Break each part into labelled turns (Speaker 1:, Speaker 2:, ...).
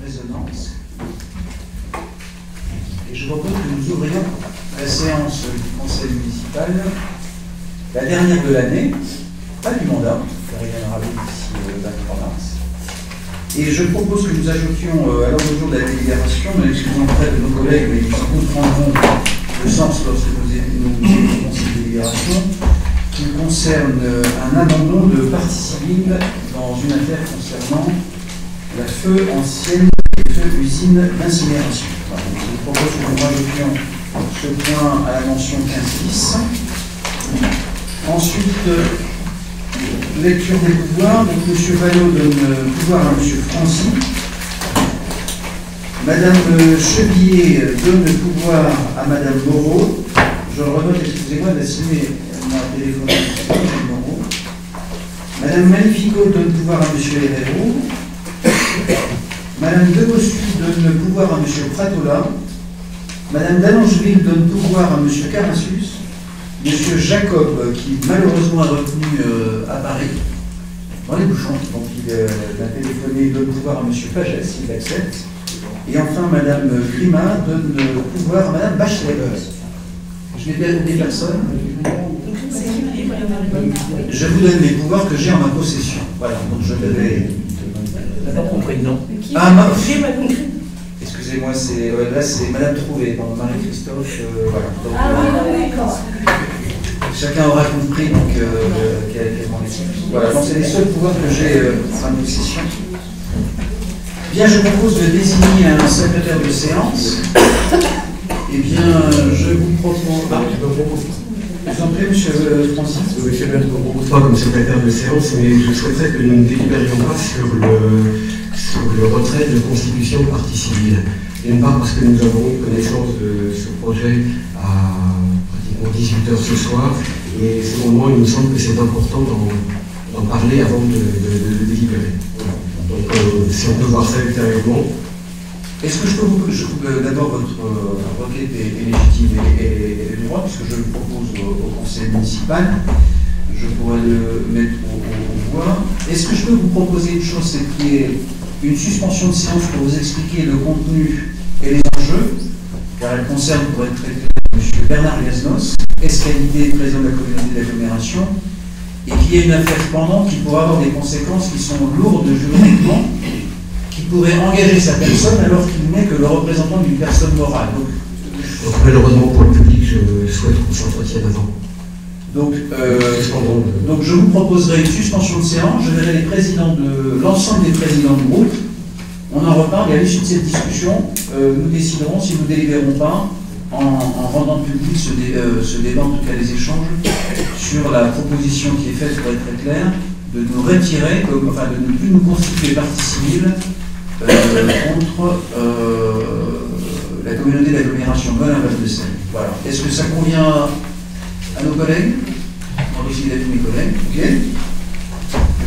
Speaker 1: résonance. Et je propose que nous ouvrions la séance du Conseil municipal, la dernière de l'année, pas du mandat, car il y en aura d'ici le 23 mars. Et je propose que nous ajoutions à l'ordre du jour de la délibération, nous excusons auprès de nos collègues, mais ils comprendront le sens lorsque nous évoquons cette délibération, qui concerne un abandon de partie civile dans une affaire concernant la feu ancienne et feu usine d'incinération. Voilà, je propose que nous rajoutions ce point à la mention 15-10. Ensuite, lecture des pouvoirs. Donc, M. Vallot donne pouvoir à M. Francy. Madame Chevillier donne pouvoir à Madame Moreau. Je revote, excusez-moi, d'assumer ma téléphone. Madame Magnifico donne pouvoir à M. Herrero. Madame Debossu donne pouvoir à M. Pratola. Madame Dallangeville donne pouvoir à M. Carassus. M. Jacob, qui malheureusement a retenu à Paris, dans les bouchons, donc il a téléphoné, donne pouvoir à M. Pagès, s'il accepte. Et enfin, Madame Grima donne pouvoir à Madame Bachelet. Je n'ai bien des personnes. Je vous donne les pouvoirs que j'ai en ma possession. Voilà, donc je devais.
Speaker 2: On n'a pas compris, non.
Speaker 1: Ah, ma... Excusez-moi, là c'est Madame Trouvé, Marie-Christophe. Voilà. Donc,
Speaker 3: d'accord.
Speaker 1: Chacun aura compris donc qu'elle m'en excuse. Voilà, donc c'est les seuls pouvoirs que j'ai en ma possession. Bien, je propose de désigner un secrétaire de séance. Eh bien, je vous propose. Je vous en prie, M. Francis.
Speaker 4: Oui, je ne me propose pas comme secrétaire de séance, mais je souhaiterais que nous ne délibérions pas sur le retrait de constitution de partie civile. D'une part parce que nous avons eu connaissance de ce projet à pratiquement 18h ce soir, et secondement, il me semble que c'est important d'en parler avant de délibérer. Donc, si on peut voir ça ultérieurement.
Speaker 1: Est-ce que je peux vous... D'abord, votre requête est légitime et de droit, puisque je le propose au conseil municipal. Je pourrais le mettre au voix. Est-ce que je peux vous proposer une chose, c'est qu'il y ait une suspension de séance pour vous expliquer le contenu et les enjeux, car elle concerne, pour être très clair, M. Bernard Gaznos, ex-qualité président de la communauté d'agglomération, et qu'il y ait une affaire pendante qui pourrait avoir des conséquences qui sont lourdes juridiquement, qui pourrait engager sa personne alors qu'il n'est que le représentant d'une personne morale. Donc,
Speaker 4: malheureusement pour le public, je souhaite qu'on s'entretienne avant.
Speaker 1: Donc je vous proposerai une suspension de séance, je verrai les présidents l'ensemble des présidents de groupe, on en reparle et à l'issue de cette discussion, nous déciderons si nous délibérons pas en rendant public ce débat, en tout cas les échanges, sur la proposition qui est faite, pour être très clair, de nous retirer, enfin de ne plus nous constituer partie civile contre la communauté d'agglomération Melun-Val-de-Seine. Voilà. Est-ce que ça convient à nos collègues? On va essayer d'être mes collègues, ok?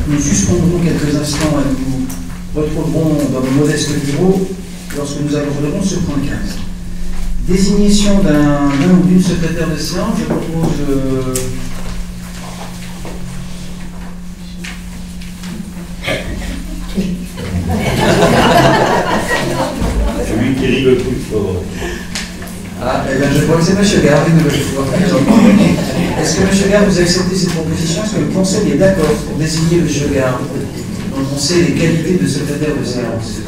Speaker 1: Nous suspendrons quelques instants et nous retrouverons dans nos modestes bureaux lorsque nous aborderons ce point 15. Désignation d'un ou d'une secrétaire de séance, je propose...
Speaker 5: Celui qui rit le plus fort.
Speaker 1: Ah, eh bien, je crois que c'est M. Gare, une nouvelle fois. Est-ce que M. Gare, vous acceptez cette proposition? Est-ce que le Conseil est d'accord pour désigner M. Gare, dont on sait les qualités de secrétaire de séance?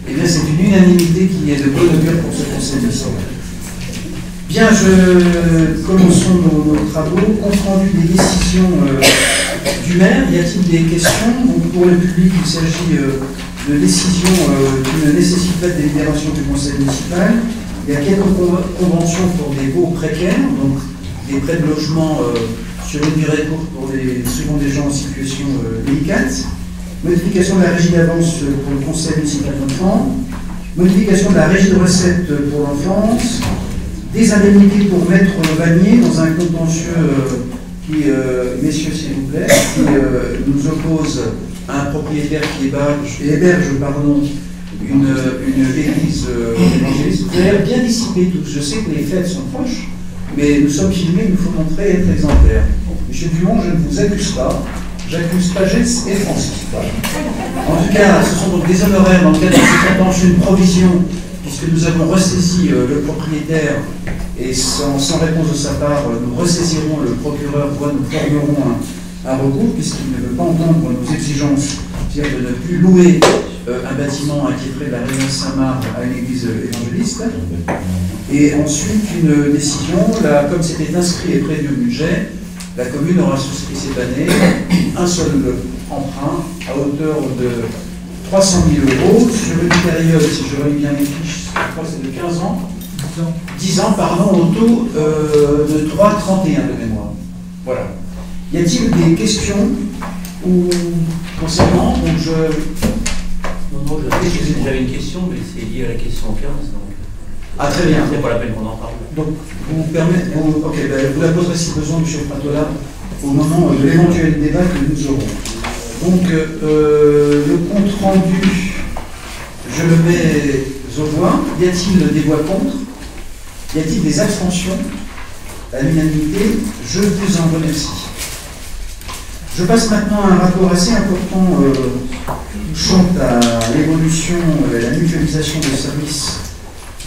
Speaker 1: Eh bien, c'est une unanimité qui est de bonne augure pour ce Conseil de séance. Bien, commençons nos travaux. Compte rendu des décisions du maire, y a-t-il des questions? Donc, pour le public, il s'agit de décisions qui ne nécessitent pas de délibération du Conseil municipal. Il y a quelques conventions pour des baux précaires, donc des prêts de logement sur une durée courte pour souvent des gens en situation délicate. Modification de la régie d'avance pour le Conseil municipal d'enfants. Modification de la régie de recettes pour l'enfance. Des indemnités pour maître Vanier dans un contentieux qui, messieurs s'il vous plaît, qui nous oppose à un propriétaire qui héberge une église évangéliste. Vous avez bien dissipé tous. Je sais que les fêtes sont proches, mais nous sommes filmés, il nous faut montrer être exemplaires. Monsieur Dumont, je ne vous accuse pas. J'accuse Pagès et Francis. En tout cas, ce sont donc des honoraires dans le cadre de cette convention, une provision, puisque nous avons ressaisi le propriétaire et sans réponse de sa part, nous ressaisirons le procureur, nous formullerons un recours, puisqu'il ne veut pas entendre nos exigences, c'est-à-dire de ne plus louer un bâtiment qui est près de la résidence Saint-Marc à une église évangéliste. Et ensuite, une décision, comme c'était inscrit et prévu au budget, la commune aura souscrit cette année un seul emprunt à hauteur de 300 000 € sur une période, si je relis bien les fiches, je crois que c'est de 15 ans. 10 ans, pardon, au taux de 3,31 de mémoire. Voilà. Y a-t-il des questions ou concernant
Speaker 2: Non, j'avais une question, mais c'est lié à la question 15. Donc...
Speaker 1: Ah, très bien.
Speaker 2: C'est pas la peine qu'on en parle.
Speaker 1: Donc, vous la poserez si besoin, M. Pratola, au moment de l'éventuel débat que nous aurons. Donc, le compte rendu, je le mets aux voix. Y a-t-il des voix contre? Y a-t-il des abstentions? À l'unanimité, je vous en remercie. Je passe maintenant à un rapport assez important touchant à l'évolution et la mutualisation des services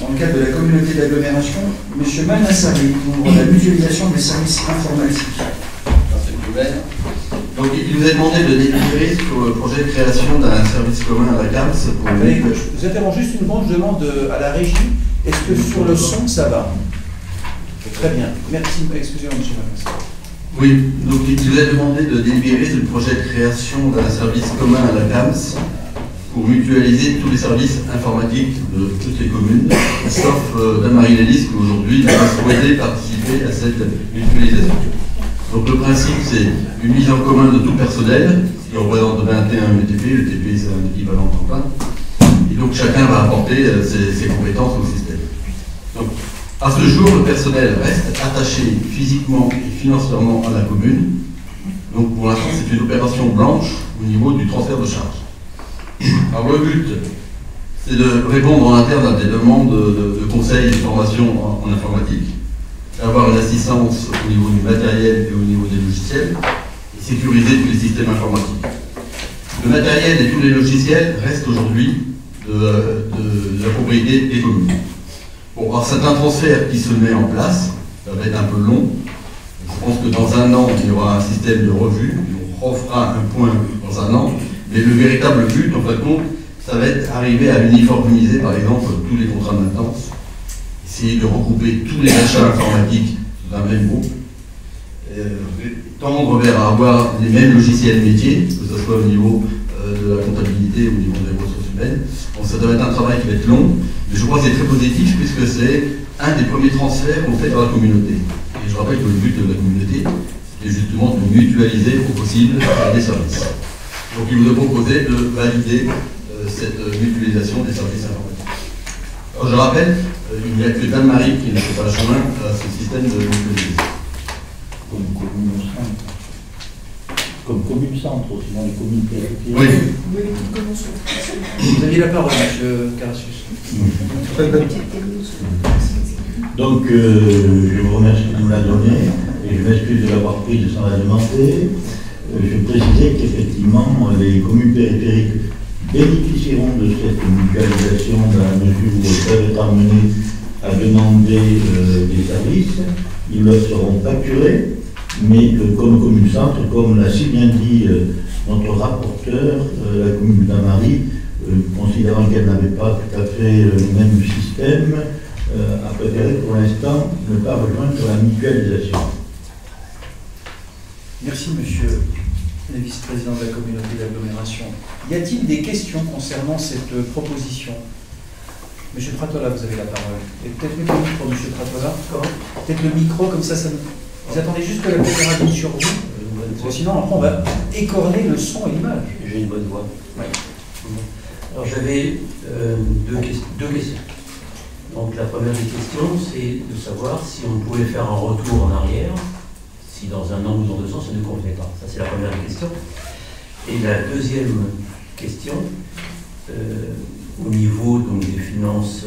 Speaker 1: dans le cadre de la communauté d'agglomération. M. Manassari pour la mutualisation des services informatiques.
Speaker 3: Donc il nous est demandé de délibérer sur le projet de création d'un service commun à la CAMS.
Speaker 1: Je vous interromps juste une seconde, je demande à la régie, est-ce que sur le son ça va? Très bien, merci, excusez-moi M. Manassari.
Speaker 3: Oui, donc il nous est demandé de délibérer sur le projet de création d'un service commun à la CAMS pour mutualiser tous les services informatiques de toutes les communes, sauf Dame-Marie-Lélis qui aujourd'hui n'a pas souhaité participer à cette mutualisation. Donc le principe, c'est une mise en commun de tout personnel, qui représente 21 ETP, le TP c'est un équivalent temps plein, et donc chacun va apporter ses compétences au système. Donc, à ce jour, le personnel reste attaché physiquement et financièrement à la commune. Donc pour l'instant, c'est une opération blanche au niveau du transfert de charges. Alors le but, c'est de répondre en interne à des demandes de conseils et de formation en informatique, d'avoir une assistance au niveau du matériel et au niveau des logiciels, et sécuriser tous les systèmes informatiques. Le matériel et tous les logiciels restent aujourd'hui de la propriété des communes. Bon, alors c'est un transfert qui se met en place, ça va être un peu long. Je pense que dans un an, il y aura un système de revue, on refera un point dans un an, mais le véritable but, en fait, ça va être arriver à uniformiser, par exemple, tous les contrats de maintenance, essayer de regrouper tous les achats informatiques sous un même groupe, tendre vers avoir les mêmes logiciels métiers, que ce soit au niveau de la comptabilité ou au niveau des ressources humaines. Bon, ça doit être un travail qui va être long, mais je crois que c'est très positif puisque c'est un des premiers transferts qu'on fait dans la communauté. Et je rappelle que le but de la communauté, c'est justement de mutualiser au possible des services. Donc il nous a proposé de valider cette mutualisation des services informatiques. Alors je rappelle, il n'y a que Dame-Marie qui ne fait pas chemin à ce système de mutualisation.
Speaker 5: Comme commune centre, sinon les communes périphériques.
Speaker 3: Oui.
Speaker 1: Vous aviez la parole, M. Carassus.
Speaker 5: Donc, je vous remercie de me la donner et je m'excuse de l'avoir prise sans la demander. Je précisais qu'effectivement, les communes périphériques bénéficieront de cette mutualisation dans la mesure où elles peuvent être amenées à demander des services. Ils leur seront facturés, mais comme commune centre, comme l'a si bien dit notre rapporteur, la commune d'Amarie, considérant qu'elle n'avait pas tout à fait le même système, a préféré pour l'instant ne pas rejoindre la mutualisation.
Speaker 1: Merci, monsieur le vice-président de la communauté d'agglomération. Y a-t-il des questions concernant cette proposition? Monsieur Pratola, vous avez la parole. Et peut-être le micro, monsieur Pratola. Peut-être le micro, comme ça, vous attendez juste que la caméra tombe sur vous. Parce que sinon, après, on va écorner le son et l'image.
Speaker 2: J'ai une bonne voix.
Speaker 1: Ouais.
Speaker 2: Alors j'avais deux questions. Donc la première des questions, c'est de savoir si on pouvait faire un retour en arrière, si dans un an ou dans 2 ans, ça ne convenait pas. Ça, c'est la première des questions. Et la deuxième question, au niveau donc, des finances,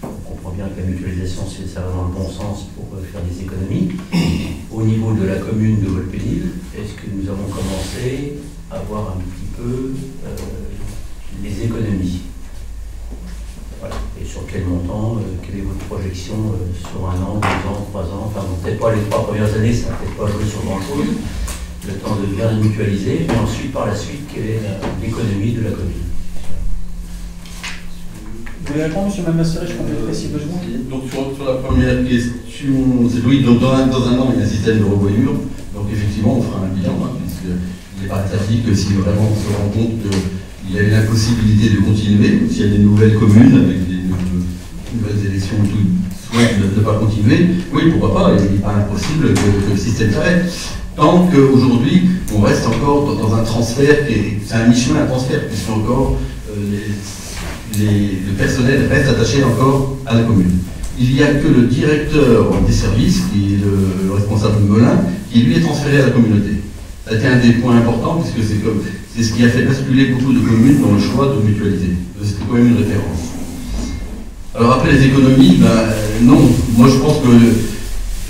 Speaker 2: on comprend bien que la mutualisation, ça va dans le bon sens pour faire des économies. au niveau de la commune de Volpénil, est-ce que nous avons commencé à voir un petit peu les économies? Voilà. Et sur quel montant, quelle est votre projection sur 1 an, 2 ans, 3 ans? Enfin, bon, peut-être pas les 3 premières années, ça n'a peut-être pas joué sur grand-chose, le temps de bien mutualiser, mais ensuite, par la suite, quelle est l'économie de la commune?
Speaker 1: Vous voulez répondre, M. Malmasseret, je compléterai si besoin.
Speaker 3: Donc sur la première question, c'est oui, donc dans un an, il y a un système de revoyure, donc effectivement, on fera un bilan, hein, puisqu'il n'est pas classique que si vraiment on se rend compte qu'il y a une impossibilité de continuer, s'il y a des nouvelles communes avec des nouvelles élections, tout, soit de ne pas continuer, oui, pourquoi pas, il n'est pas impossible que le système s'arrête. Tant qu'aujourd'hui, on reste encore dans un transfert, c'est un mi-chemin, un transfert, puisque encore le personnel reste attaché encore à la commune. Il n'y a que le directeur des services, qui est le responsable de Melun, qui lui est transféré à la communauté. Ça a été un des points importants, puisque c'est ce qui a fait basculer beaucoup de communes dans le choix de mutualiser. C'était quand même une référence. Alors après les économies, non, moi je pense que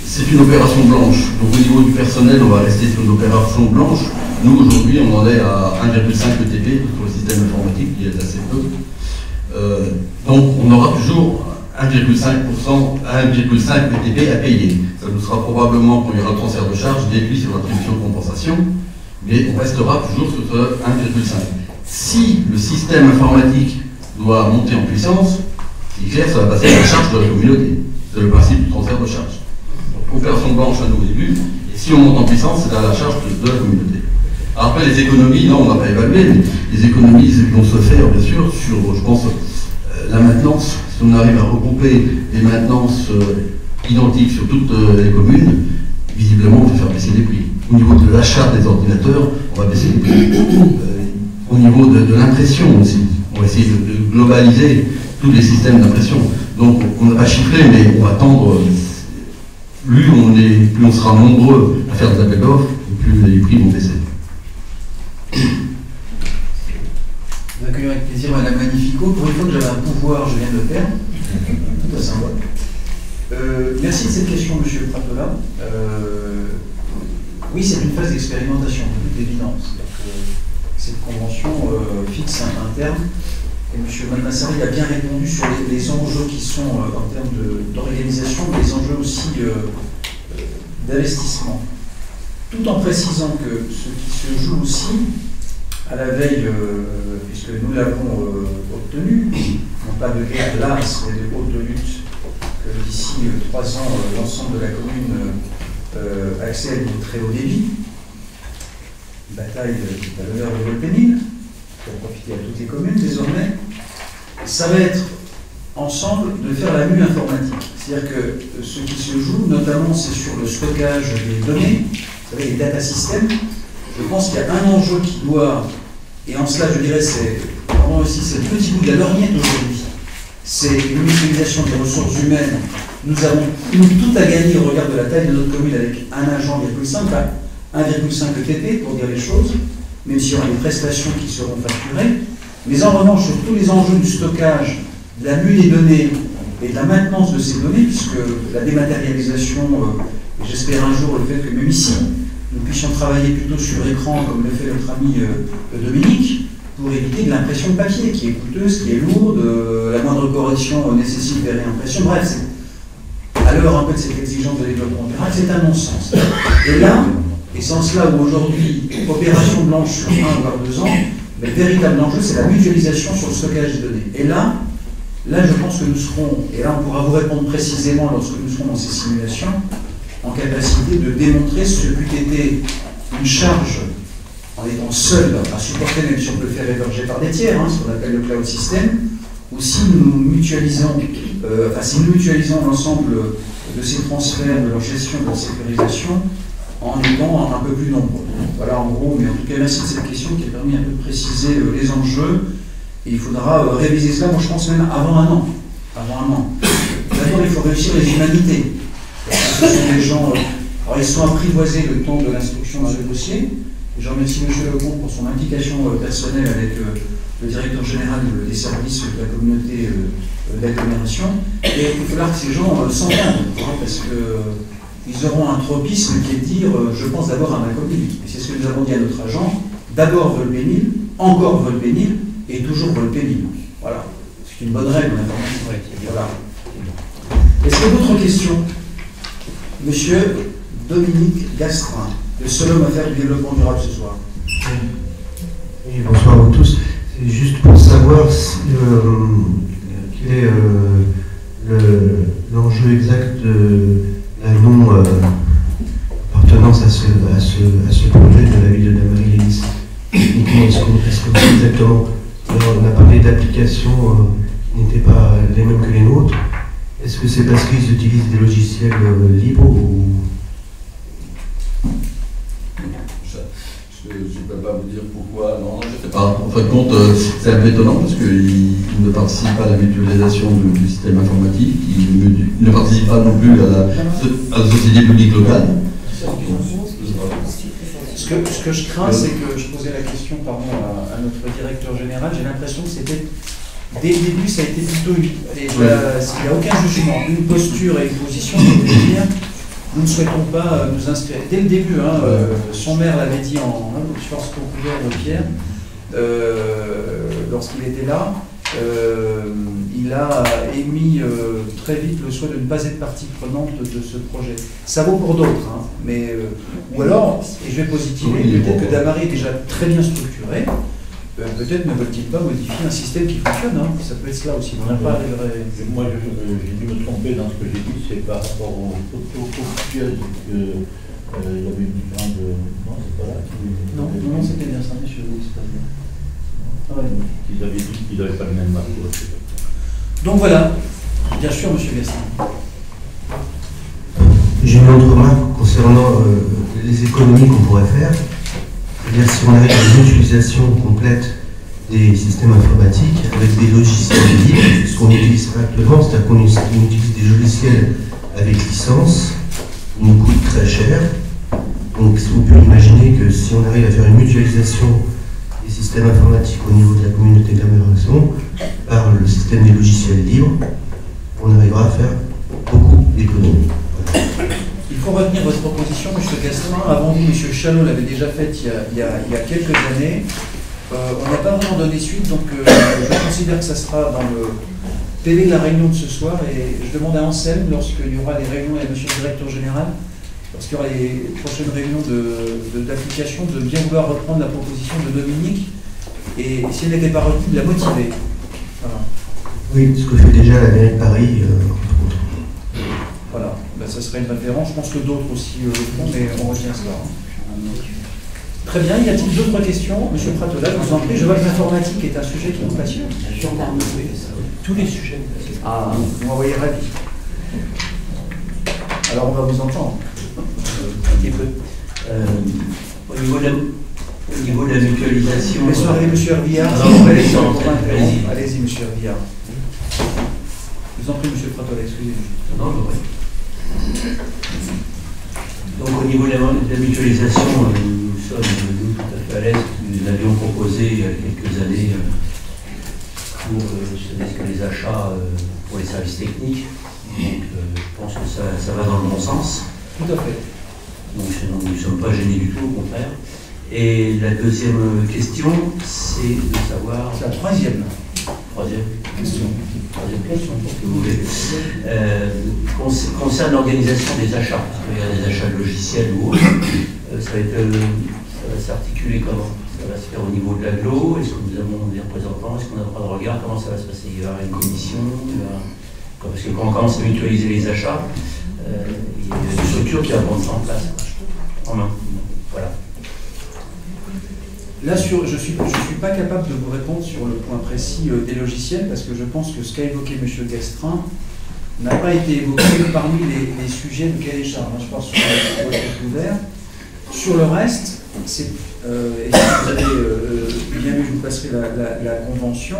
Speaker 3: c'est une opération blanche. Donc au niveau du personnel, on va rester sur une opération blanche. Nous aujourd'hui, on en est à 1,5 ETP pour le système informatique, qui est assez peu. Donc on aura toujours 1,5% à 1,5 ETP à payer. Ça nous sera probablement, quand il y aura le transfert de charge, déduit sur l'attribution de compensation, mais on restera toujours sur ce 1,5. Si le système informatique doit monter en puissance, c'est clair, ça va passer à la charge de la communauté. C'est le principe du transfert de charge. Donc opération blanche à nous au début, et si on monte en puissance, c'est à la charge de la communauté. Après les économies, non, on n'a pas évalué, mais les économies vont se faire bien sûr sur, je pense, la maintenance. Si on arrive à regrouper des maintenances identiques sur toutes les communes, visiblement on va faire baisser les prix. Au niveau de l'achat des ordinateurs, on va baisser les prix. Au niveau de l'impression aussi, on va essayer de globaliser tous les systèmes d'impression. Donc on n'a pas chiffré, mais on va tendre, plus on sera nombreux à faire des appels d'offres, plus les prix vont baisser.
Speaker 1: Nous accueillons avec plaisir Madame Magnifico. Pour une fois que j'avais un pouvoir, je viens de le faire. Tout à symbole. Merci de cette question, M. Pratola. Oui, c'est une phase d'expérimentation, de toute évidence. Cette convention fixe un terme. Et M. Malmasseret a bien répondu sur les enjeux qui sont, en termes d'organisation, mais les enjeux aussi d'investissement. Tout en précisant que ce qui se joue aussi, à la veille, puisque nous l'avons obtenu, non pas de guerre large, mais de haute lutte, que d'ici 3 ans, l'ensemble de la commune accède au très haut débit. Une bataille à l'honneur de Volpénil, pour profiter à toutes les communes désormais. Ça va être ensemble de faire la mue informatique. C'est-à-dire que ce qui se joue, notamment, c'est sur le stockage des données, vous savez, les data systems. Je pense qu'il y a un enjeu qui doit, et en cela je dirais c'est vraiment aussi c'est le petit bout de la lorgnette aujourd'hui, c'est une utilisation des ressources humaines. Nous avons tout à gagner au regard de la taille de notre commune avec un agent 1,5 ETP pour dire les choses, même s'il y aura des prestations qui seront facturées. Mais en revanche, sur tous les enjeux du stockage, de la mue des données et de la maintenance de ces données, puisque la dématérialisation, j'espère un jour le fait que même ici, nous puissions travailler plutôt sur écran, comme le fait notre ami Dominique, pour éviter de l'impression de papier, qui est coûteuse, qui est lourde, la moindre correction nécessite des réimpressions. Bref, c'est à l'heure un peu de cette exigence de développement durable, c'est un non-sens. Et là, et c'est en cela où aujourd'hui, opération blanche sur 1 voire 2 ans, mais le véritable enjeu, c'est la mutualisation sur le stockage des données. Et là, je pense que nous serons, et là on pourra vous répondre précisément lorsque nous serons dans ces simulations, en capacité de démontrer ce qu'eût été une charge en étant seul à supporter, même si on peut le faire héberger par des tiers, ce qu'on appelle le cloud system, ou si nous mutualisons, l'ensemble de ces transferts, de leur gestion, de leur sécurisation, en étant un peu plus nombreux. Voilà en gros, mais en tout cas merci de cette question qui a permis un peu de préciser les enjeux, et il faudra réviser cela, moi je pense même avant un an. D'abord il faut réussir les humanités. Ce sont des gens, alors ils sont apprivoisés le temps de l'instruction dans ce dossier. Et je remercie M. Lecomte pour son implication personnelle avec le directeur général des services de la communauté d'agglomération. Et il faut falloir que ces gens s'entendent, parce que ils auront un tropisme qui est de dire je pense d'abord à ma commune. Et c'est ce que nous avons dit à notre agent, d'abord Volpénil, encore Volpénil, et toujours Volpénil. Voilà. C'est une bonne règle en informatique. Voilà. Est-ce qu'il y a d'autres questions? Monsieur Dominique Gastrin, le seul homme à faire du développement durable ce soir.
Speaker 6: Oui, bonsoir à vous tous. C'est juste pour savoir quel est l'enjeu exact de la non-appartenance à ce projet de la ville de Damary-Lélis. Est-ce que vous exactement, on a parlé d'applications qui n'étaient pas les mêmes que les nôtres. Est-ce que c'est parce qu'ils utilisent des logiciels libres ou...
Speaker 3: Je ne peux pas vous dire pourquoi. Non, je ne sais pas. En fin de compte, c'est un peu étonnant parce qu'ils ne participent pas à la mutualisation du système informatique, ils ne participent pas non plus à la société publique locale.
Speaker 1: Ce que je crains, c'est que je posais la question à notre directeur général, j'ai l'impression que c'était, dès le début, ça a été plutôt il n'y a aucun jugement, une posture et une position, je veux dire, nous ne souhaitons pas nous inscrire. Dès le début, son maire l'avait dit je pense qu'au couvert de Pierre, lorsqu'il était là, il a émis très vite le souhait de ne pas être partie prenante de ce projet. Ça vaut pour d'autres, mais ou alors, et je vais positiver, peut-être que Damary est déjà très bien structuré, peut-être ne veulent-ils pas modifier un système qui fonctionne, ça peut être cela aussi. On n'a pas
Speaker 5: Moi, j'ai dû me tromper dans ce que j'ai dit, c'est par rapport au photocopieuses que il y avait une différence de... Non, c'est pas là.
Speaker 1: Non, c'était bien ça, monsieur. C'est pas bien.
Speaker 5: Ils avaient dit qu'ils n'avaient pas le même marteau.
Speaker 1: Donc voilà, bien sûr, monsieur Gaston.
Speaker 6: J'ai une autre remarque concernant les économies qu'on pourrait faire. C'est-à-dire si on arrive à une utilisation complète des systèmes informatiques avec des logiciels libres, ce qu'on utilisera actuellement, c'est-à-dire qu'on utilise des logiciels avec licence, qui nous coûtent très cher. Donc on peut imaginer que si on arrive à faire une mutualisation des systèmes informatiques au niveau de la communauté d'agglomération par le système des logiciels libres, on arrivera à faire beaucoup d'économies.
Speaker 1: Il faut retenir votre proposition, M. Gastrin. Avant vous, M. Chalot l'avait déjà faite il y a quelques années. On n'a pas vraiment donné suite, donc je considère que ça sera dans le PV de la réunion de ce soir. Et je demande à Anselme, lorsqu'il y aura les réunions et à M. le directeur général, lorsqu'il y aura les prochaines réunions d'application, de bien vouloir reprendre la proposition de Dominique. Et si elle n'était pas retenue, de la motiver. Voilà.
Speaker 6: Oui, ce que fait déjà la mairie de Paris, entre autres.
Speaker 1: Voilà, ça serait une référence. Je pense que d'autres aussi le font, mais on retient cela. Très bien, y a-t-il d'autres questions? Monsieur Pratola, je vous en prie, je vois que l'informatique est un sujet qui vous passionne. Tous les sujets. Ah, vous m'envoyez ravi. Alors on va vous entendre.
Speaker 2: Un petit peu. Au niveau de la mutualisation...
Speaker 1: Laissons arriver M. Hervillard. Allez-y, M. Hervillard. Je vous en prie, M. Pratola, excusez-moi.
Speaker 2: Non, oui. Donc au niveau de la mutualisation, nous sommes tout à fait à l'aise. Nous l'avions proposé il y a quelques années pour les achats pour les services techniques. Donc je pense que ça va dans le bon sens.
Speaker 1: Tout à fait.
Speaker 2: Donc nous ne sommes pas gênés du tout, au contraire. Et la deuxième question, c'est de savoir...
Speaker 1: C'est la troisième.
Speaker 2: Troisième question, pour que vous voulez. Concerne l'organisation des achats, parce qu'il y a des achats de logiciels ou autres, ça va s'articuler comment? Ça va se faire au niveau de l'agglo? Est-ce que nous avons des représentants? Est-ce qu'on a droit de regard? Comment ça va se passer? Il y aura une commission? Parce que quand on commence à mutualiser les achats, il y a une structure qui va prendre ça en place, en main. Voilà.
Speaker 1: Là, je ne suis pas capable de vous répondre sur le point précis des logiciels, parce que je pense que ce qu'a évoqué M. Gastrin n'a pas été évoqué parmi les sujets de cahier des charges. Je pense sur le couvert. Sur le reste, et si vous avez bien vu, je vous passerai la convention.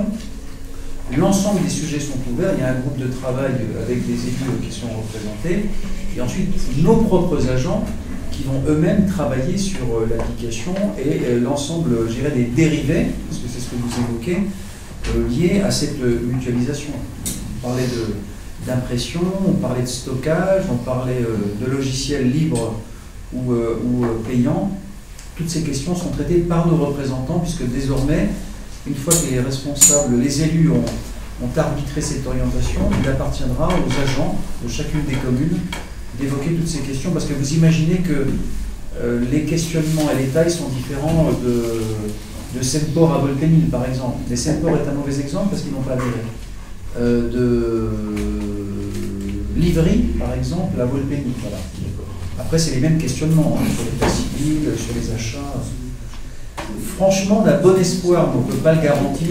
Speaker 1: L'ensemble des sujets sont ouverts. Il y a un groupe de travail avec des élus qui sont représentés. Et ensuite, nos propres agents qui vont eux-mêmes travailler sur l'application et l'ensemble, je dirais, des dérivés, parce que c'est ce que vous évoquez, liés à cette mutualisation. Vous parlez d'impression, on parlait de stockage, on parlait de logiciels libres ou payants. Toutes ces questions sont traitées par nos représentants, puisque désormais, une fois que les responsables, les élus ont arbitré cette orientation, il appartiendra aux agents de chacune des communes d'évoquer toutes ces questions, parce que vous imaginez que les questionnements et les tailles sont différents de Seine-Port à Volpénil, par exemple. Mais Seine-Port est un mauvais exemple parce qu'ils n'ont pas adhéré. De Livry, par exemple, à Volpénil. Voilà. Après, c'est les mêmes questionnements hein, sur l'état civil, sur les achats. Franchement, on a bon espoir, mais on ne peut pas le garantir,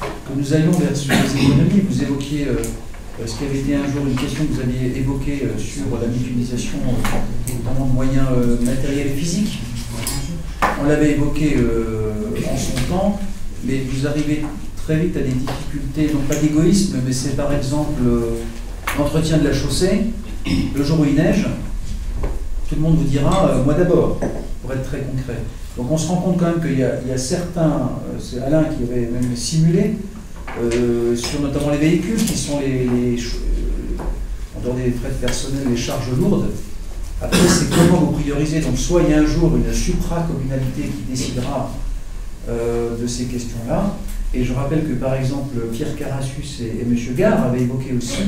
Speaker 1: que nous allions vers sur les économies. Vous évoquiez ce qui avait été un jour une question que vous aviez évoquée sur la mutualisation, notamment de moyens matériels et physiques. On l'avait évoqué en son temps, mais vous arrivez très vite à des difficultés, non pas d'égoïsme, mais c'est par exemple l'entretien de la chaussée. Le jour où il neige, tout le monde vous dira moi d'abord, pour être très concret. Donc on se rend compte quand même qu'il y a certains, c'est Alain qui avait même simulé, sur notamment les véhicules qui sont en dehors des frais de personnel, les charges lourdes. Après, c'est comment vous priorisez. Donc soit il y a un jour une supra-communalité qui décidera de ces questions-là. Et je rappelle que par exemple Pierre Carassus et M. Gare avaient évoqué aussi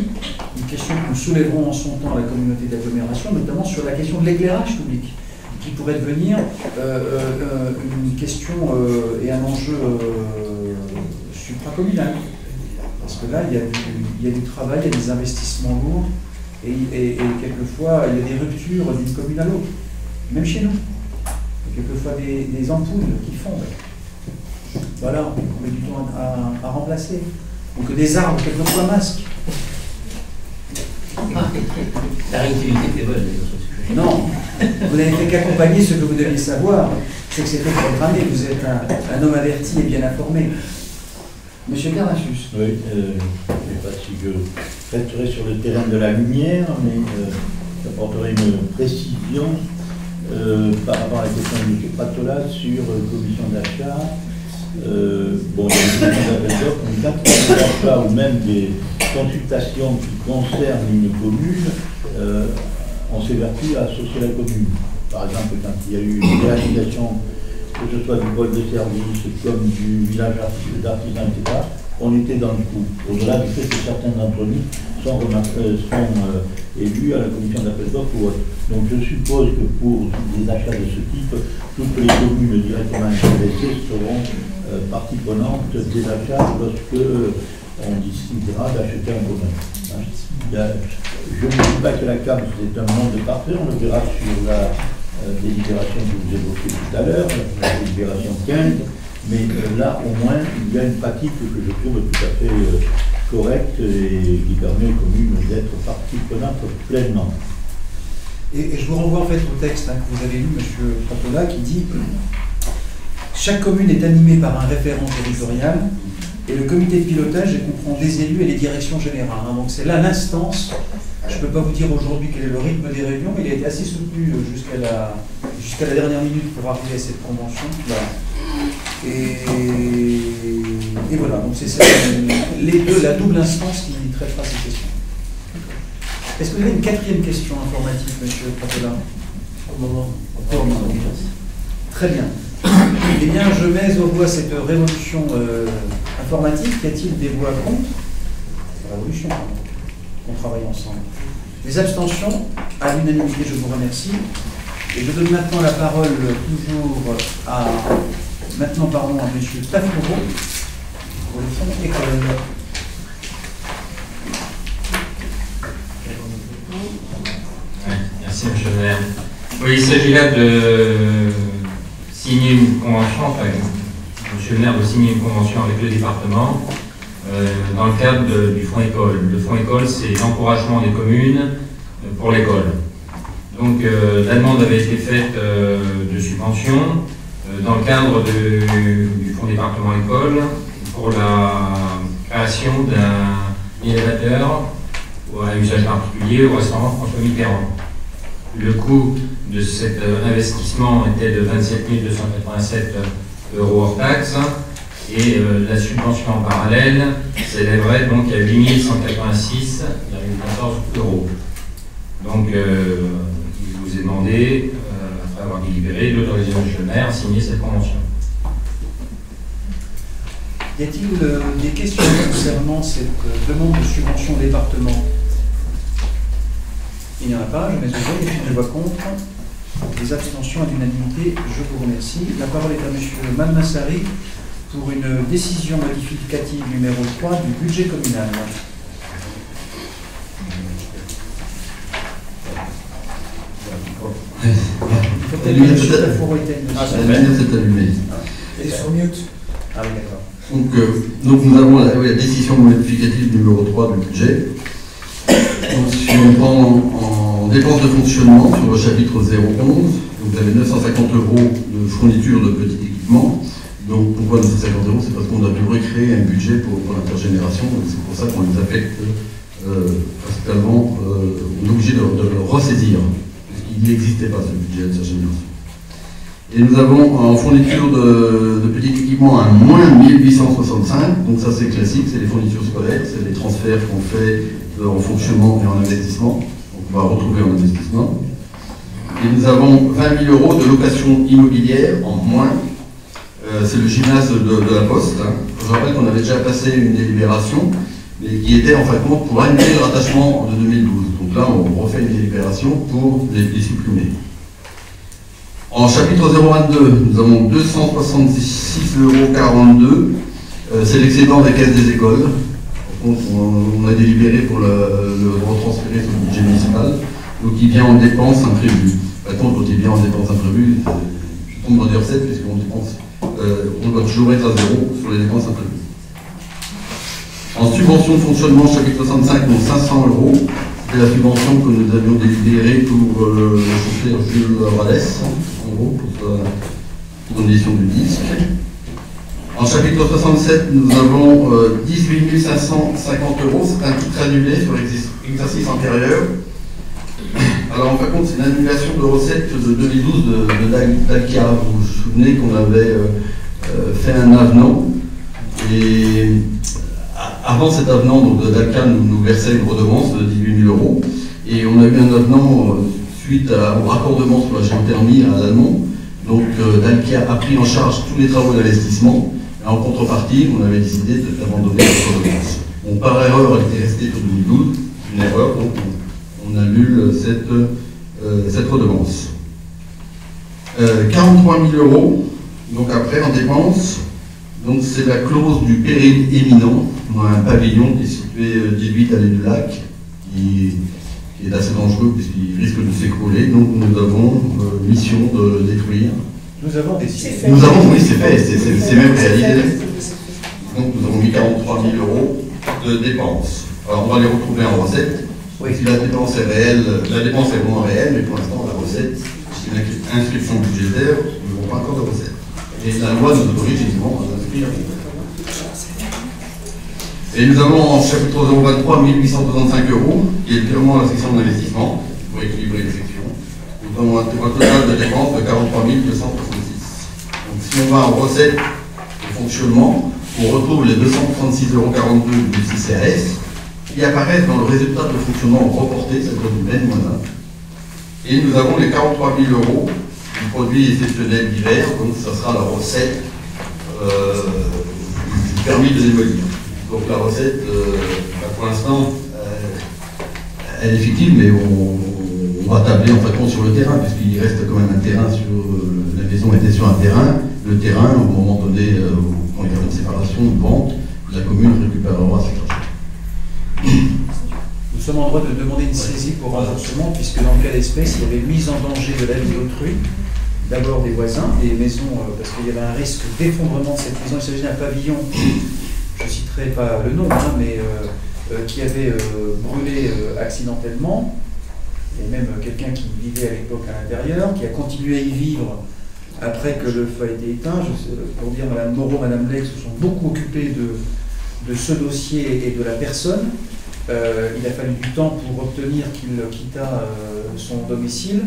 Speaker 1: une question que nous soulèverons en son temps à la communauté d'agglomération, notamment sur la question de l'éclairage public, qui pourrait devenir une question et un enjeu supracommunal. Parce que là, il y a du travail, il y a des investissements lourds, et quelquefois, il y a des ruptures d'une commune à l'autre, même chez nous. Il y a quelquefois des ampoules qui fondent. Voilà, on met du temps à remplacer. Ou que des arbres, quelquefois masques.
Speaker 2: La réactivité était bonne.
Speaker 1: Non, vous n'avez fait qu'accompagner ce que vous deviez savoir, c'est que c'était programmé, vous êtes un homme averti et bien informé. Monsieur Carassus.
Speaker 5: Oui, je ne sais pas si je resterai sur le terrain de la lumière, mais j'apporterai une précision par rapport à la question de M. Patola sur commission d'achat. Bon, il y a une commission d'appel d'offres, mais quand il y a des achats ou même des consultations qui concernent une commune, on s'évertue à associer la commune. Par exemple, quand il y a eu une réalisation, que ce soit du pôle de service, comme du village d'artisans, etc., on était dans le coup. Au-delà du fait que certains d'entre nous sont élus à la commission d'appel d'offres ou autre. Donc je suppose que pour des achats de ce type, toutes les communes directement intéressées seront partie prenante des achats lorsque on décidera d'acheter un commun. Je ne dis pas que la CAM c'est un monde parfait, on le verra sur la délibération que vous évoquez tout à l'heure, la délibération 15, mais là au moins il y a une pratique que je trouve tout à fait correcte et qui permet aux communes d'être partie prenante pleinement.
Speaker 1: Et je vous renvoie en fait au texte que vous avez lu, M. Patola, qui dit chaque commune est animée par un référent territorial et le comité de pilotage comprend des élus et les directions générales. Donc c'est là l'instance. Je ne peux pas vous dire aujourd'hui quel est le rythme des réunions, mais il a été assez soutenu jusqu'à la dernière minute pour arriver à cette convention. Voilà. Et voilà, donc c'est la double instance qui traitera ces questions. Est-ce que vous avez une quatrième question informatique, M. Patola?
Speaker 2: Au moment.
Speaker 1: Très bien. Eh bien, je mets aux voix cette révolution informatique. Y a-t-il des voix contre? Révolution, on travaille ensemble. Les abstentions, à l'unanimité, je vous remercie. Et je donne maintenant la parole toujours à M. Tafouro pour le fonds école.
Speaker 7: Merci, M. le maire. Oui, il s'agit là de signer une convention, enfin, M. le maire de signer une convention avec le département dans le cadre du fonds école. Le fonds école, c'est l'encouragement des communes pour l'école. Donc, la demande avait été faite de subvention dans le cadre du fonds département école pour la création d'un élévateur à usage particulier au restaurant François Mitterrand. Le coût de cet investissement était de 27 287 € hors taxe Et la subvention en parallèle s'élèverait donc à 8186,14 €. Donc, il vous est demandé, après avoir délibéré, d'autoriser M. le maire à signer cette convention.
Speaker 1: Y a-t-il des questions concernant cette demande de subvention au département? Il n'y en a pas, je mets au vote, et puis je vois contre. Des abstentions à l'unanimité, je vous remercie. La parole est à M. Malmassari pour une décision modificative numéro 3 du budget communal.
Speaker 3: La lumière s'est allumée.
Speaker 1: Et sur mute. Ah oui, d'accord.
Speaker 3: Donc nous avons la décision modificative numéro 3 du budget. Donc, si on prend en dépenses de fonctionnement sur le chapitre 011, vous avez 950 € de fourniture de petits équipements. Donc pourquoi 950 €? C'est parce qu'on a dû recréer un budget pour l'intergénération. C'est pour ça qu'on les affecte principalement. On est obligé de le ressaisir, puisqu'il n'existait pas ce budget d'intergénération. Et nous avons en fourniture de petits équipements un moins 1865, donc ça c'est classique, c'est les fournitures scolaires, c'est les transferts qu'on fait en fonctionnement et en investissement, donc on va retrouver en investissement. Et nous avons 20 000 € de location immobilière en moins, c'est le gymnase de la Poste. Je rappelle qu'on avait déjà passé une délibération, mais qui était en fin de compte pour annuler le rattachement de 2012. Donc là on refait une délibération pour les supprimer. En chapitre 022, nous avons 266,42 €. C'est l'excédent des caisses des écoles. Donc, on a délibéré pour le retransférer sur le budget municipal. Donc il vient en dépenses imprévues. Par contre, quand il vient en dépenses imprévues, je tombe dans des recettes puisqu'on dépense, on doit toujours être à 0 sur les dépenses imprévues. En subvention de fonctionnement, chapitre 65, donc 500 €. C'est la subvention que nous avions délibérée pour le chauffeur Jules Ralès, en gros, pour sa condition du disque. En chapitre 67, nous avons 18 550 €. C'est un titre annulé sur l'exercice antérieur. Alors en fin de compte, c'est une annulation de recettes de 2012 de Dalkia. Vous vous souvenez qu'on avait fait un avenant. Et avant cet avenant, donc, Dalkia nous versait une redevance de 18 000 €. Et on a eu un avenant suite au raccordement sur la géothermie à l'Allemand. Donc Dalkia a pris en charge tous les travaux d'investissement. En contrepartie, on avait décidé d'abandonner cette redevance. Bon, par erreur, elle était restée pour 2012, une erreur, donc on annule cette redevance. 43 000 €, donc après en dépenses, donc c'est la clause du péril éminent. On a un pavillon qui est situé 18 allée du lac, qui est assez dangereux puisqu'il risque de s'écrouler, donc nous avons mission de détruire.
Speaker 1: Nous avons décidé.
Speaker 3: Nous avons, oui, c'est fait, c'est même réalisé. Donc nous avons mis 43 000 € de dépenses. Alors on va les retrouver en recettes.
Speaker 1: Oui.
Speaker 3: Si la dépense est réelle, la dépense est vraiment réelle, mais pour l'instant la recette, c'est une inscription budgétaire, nous n'avons pas encore de recette. Et la loi nous autorise évidemment à inscrire. Et nous avons en chapitre 023 1865 €, qui est purement la section d'investissement, pour équilibrer les sections. Nous avons un total de dépenses de 43 266. Donc si on va en recette de fonctionnement, on retrouve les 236,42 € du CCAS, qui apparaissent dans le résultat de fonctionnement reporté, c'est-à-dire du N-1. Et nous avons les 43 000 € du produit exceptionnel d'hiver, donc ça sera la recette du permis de démolir. Donc la recette, pour l'instant, elle est fictive, mais on va tabler en fait sur le terrain, puisqu'il reste quand même un terrain sur... la maison était sur un terrain. Le terrain, au moment donné, quand il y aura une séparation, une vente, la commune récupérera cet argent.
Speaker 1: Nous sommes en droit de demander une saisie pour remboursement, puisque dans le cas d'espèce, il y avait mise en danger de la vie d'autrui, d'abord des voisins, des maisons, parce qu'il y avait un risque d'effondrement de cette maison. Il s'agit d'un pavillon, je ne citerai pas le nom, mais qui avait brûlé accidentellement, et même quelqu'un qui vivait à l'époque à l'intérieur, qui a continué à y vivre après que le feu a été éteint. Pour dire, Mme Moreau, Mme Lex se sont beaucoup occupées de ce dossier et de la personne. Il a fallu du temps pour obtenir qu'il quittât son domicile.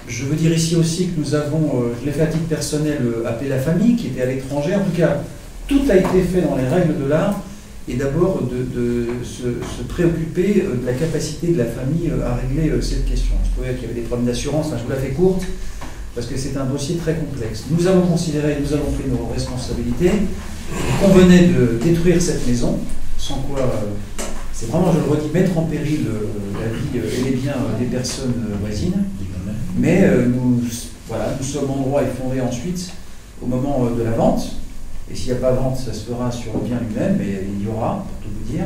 Speaker 1: Je veux dire ici aussi que nous avons, je l'ai fait à titre personnel, appelé la famille qui était à l'étranger. En tout cas, tout a été fait dans les règles de l'art, et d'abord de se préoccuper de la capacité de la famille à régler cette question. Je trouvais qu'il y avait des problèmes d'assurance, je vous la fais courte, parce que c'est un dossier très complexe. Nous avons considéré, nous avons pris nos responsabilités, qu'on venait de détruire cette maison, sans quoi, c'est vraiment, je le redis, mettre en péril la vie et les biens des personnes voisines. Mais nous sommes en droit et fondés ensuite au moment de la vente, et s'il n'y a pas de vente, ça se fera sur le bien lui-même, mais il y aura, pour tout vous dire,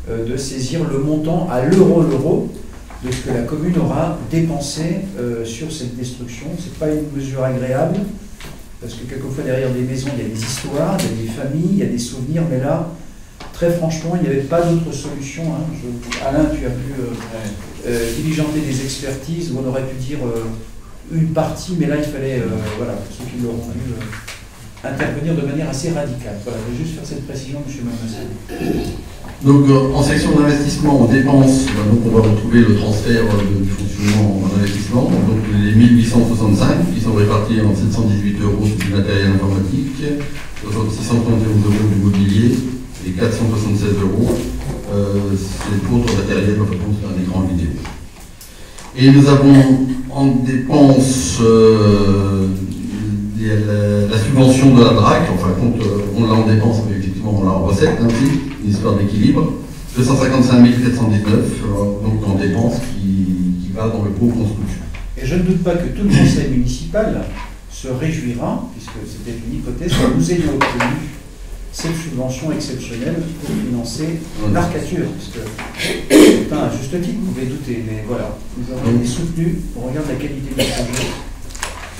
Speaker 1: de saisir le montant à l'euro de ce que la commune aura dépensé sur cette destruction. Ce n'est pas une mesure agréable, parce que quelquefois derrière des maisons, il y a des histoires, il y a des familles, il y a des souvenirs, mais là, très franchement, il n'y avait pas d'autre solution. Hein. Alain, tu as pu diligenter des expertises où on aurait pu dire une partie, mais là, il fallait, voilà, pour ceux qui l'auront vu, intervenir de manière assez radicale. Voilà, je vais juste faire cette précision, M. Manassé.
Speaker 3: Donc, en section d'investissement, on dépense, donc on va retrouver le transfert du fonctionnement en investissement, donc les 1865 qui sont répartis en 718 € sur du matériel informatique, 631 € du mobilier et 476 €, c'est d'autres matériels, enfin, c'est un écran vidéo. Et nous avons en dépense la subvention de la DRAC, enfin, on l'a en dépense, mais effectivement, on l'a en recette, ainsi, une histoire d'équilibre, 255 419, donc en dépense qui va dans le pot construction.
Speaker 1: Et je ne doute pas que tout le conseil municipal se réjouira, puisque c'était une hypothèse, que nous ayons obtenu cette subvention exceptionnelle pour financer l'arcature, parce que c'est un juste titre, vous pouvez douter, mais voilà, nous avons été soutenus au regard de la qualité du projet.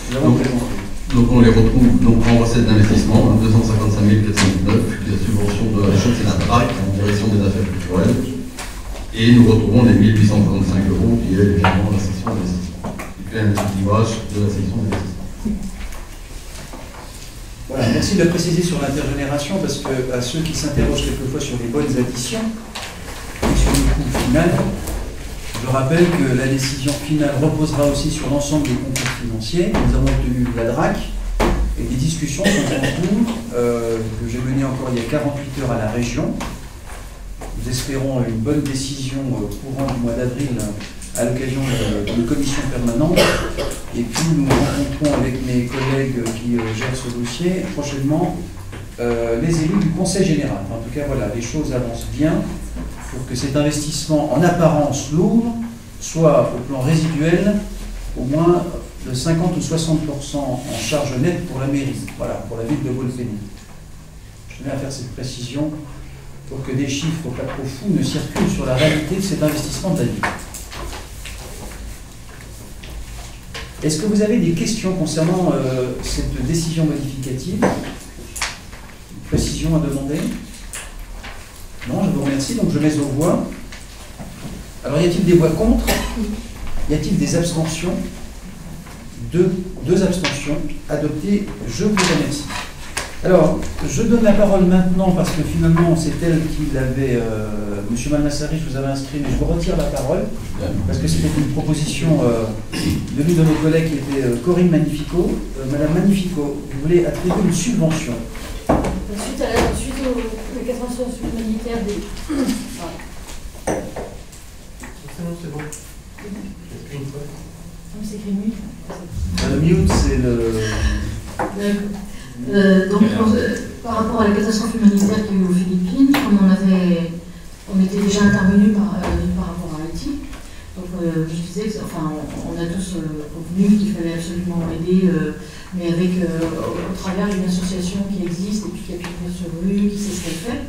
Speaker 1: Nous avons présenté.
Speaker 3: Donc on les retrouve donc en recette d'investissement, 255 419, la subvention de la chute, c'est la DRAC en direction des affaires culturelles. Et nous retrouvons les 1835 € qui est évidemment la section d'investissement. Il fait un équilibrage de la section d'investissement.
Speaker 1: Voilà, merci de préciser sur l'intergénération, parce que à ceux qui s'interrogent quelquefois sur les bonnes additions et sur le coût final, je rappelle que la décision finale reposera aussi sur l'ensemble des concours financiers. Nous avons obtenu la DRAC et des discussions sont en cours que j'ai menées encore il y a 48 heures à la région. Nous espérons une bonne décision courant du mois d'avril à l'occasion de commission permanente. Et puis nous rencontrons avec mes collègues qui gèrent ce dossier prochainement les élus du Conseil général. Enfin, en tout cas, voilà, les choses avancent bien pour que cet investissement en apparence lourd soit au plan résiduel au moins de 50 ou 60% en charge nette pour la mairie, voilà, pour la ville de Wolfenbüttel. Je tenais à faire cette précision pour que des chiffres pas trop fous ne circulent sur la réalité de cet investissement de la ville. Est-ce que vous avez des questions concernant cette décision modificative? Une précision à demander? Non, je vous remercie. Donc je mets aux voix. Alors y a-t-il des voix contre? Y a-t-il des abstentions? Deux abstentions adoptées. Je vous remercie. Alors, je donne la parole maintenant parce que finalement c'est elle qui l'avait. Monsieur Malnassari, je vous avais inscrit, mais je vous retire la parole parce que c'était une proposition de l'une de nos collègues qui était Corinne Magnifico. Madame Magnifico, vous voulez attribuer une subvention.
Speaker 8: Suite aux 80 humanitaires des.
Speaker 6: C'est bon.
Speaker 8: C'est écrit mute.
Speaker 1: Le mute, c'est le.
Speaker 8: Donc, par rapport à la catastrophe humanitaire qu'il y a eu aux Philippines, comme on était déjà intervenu par rapport à Haïti, donc je disais que, enfin, on a tous convenu qu'il fallait absolument aider, mais avec au travers d'une association qui existe et puis qui a piqué sur rue, qui sait ce qu'elle fait.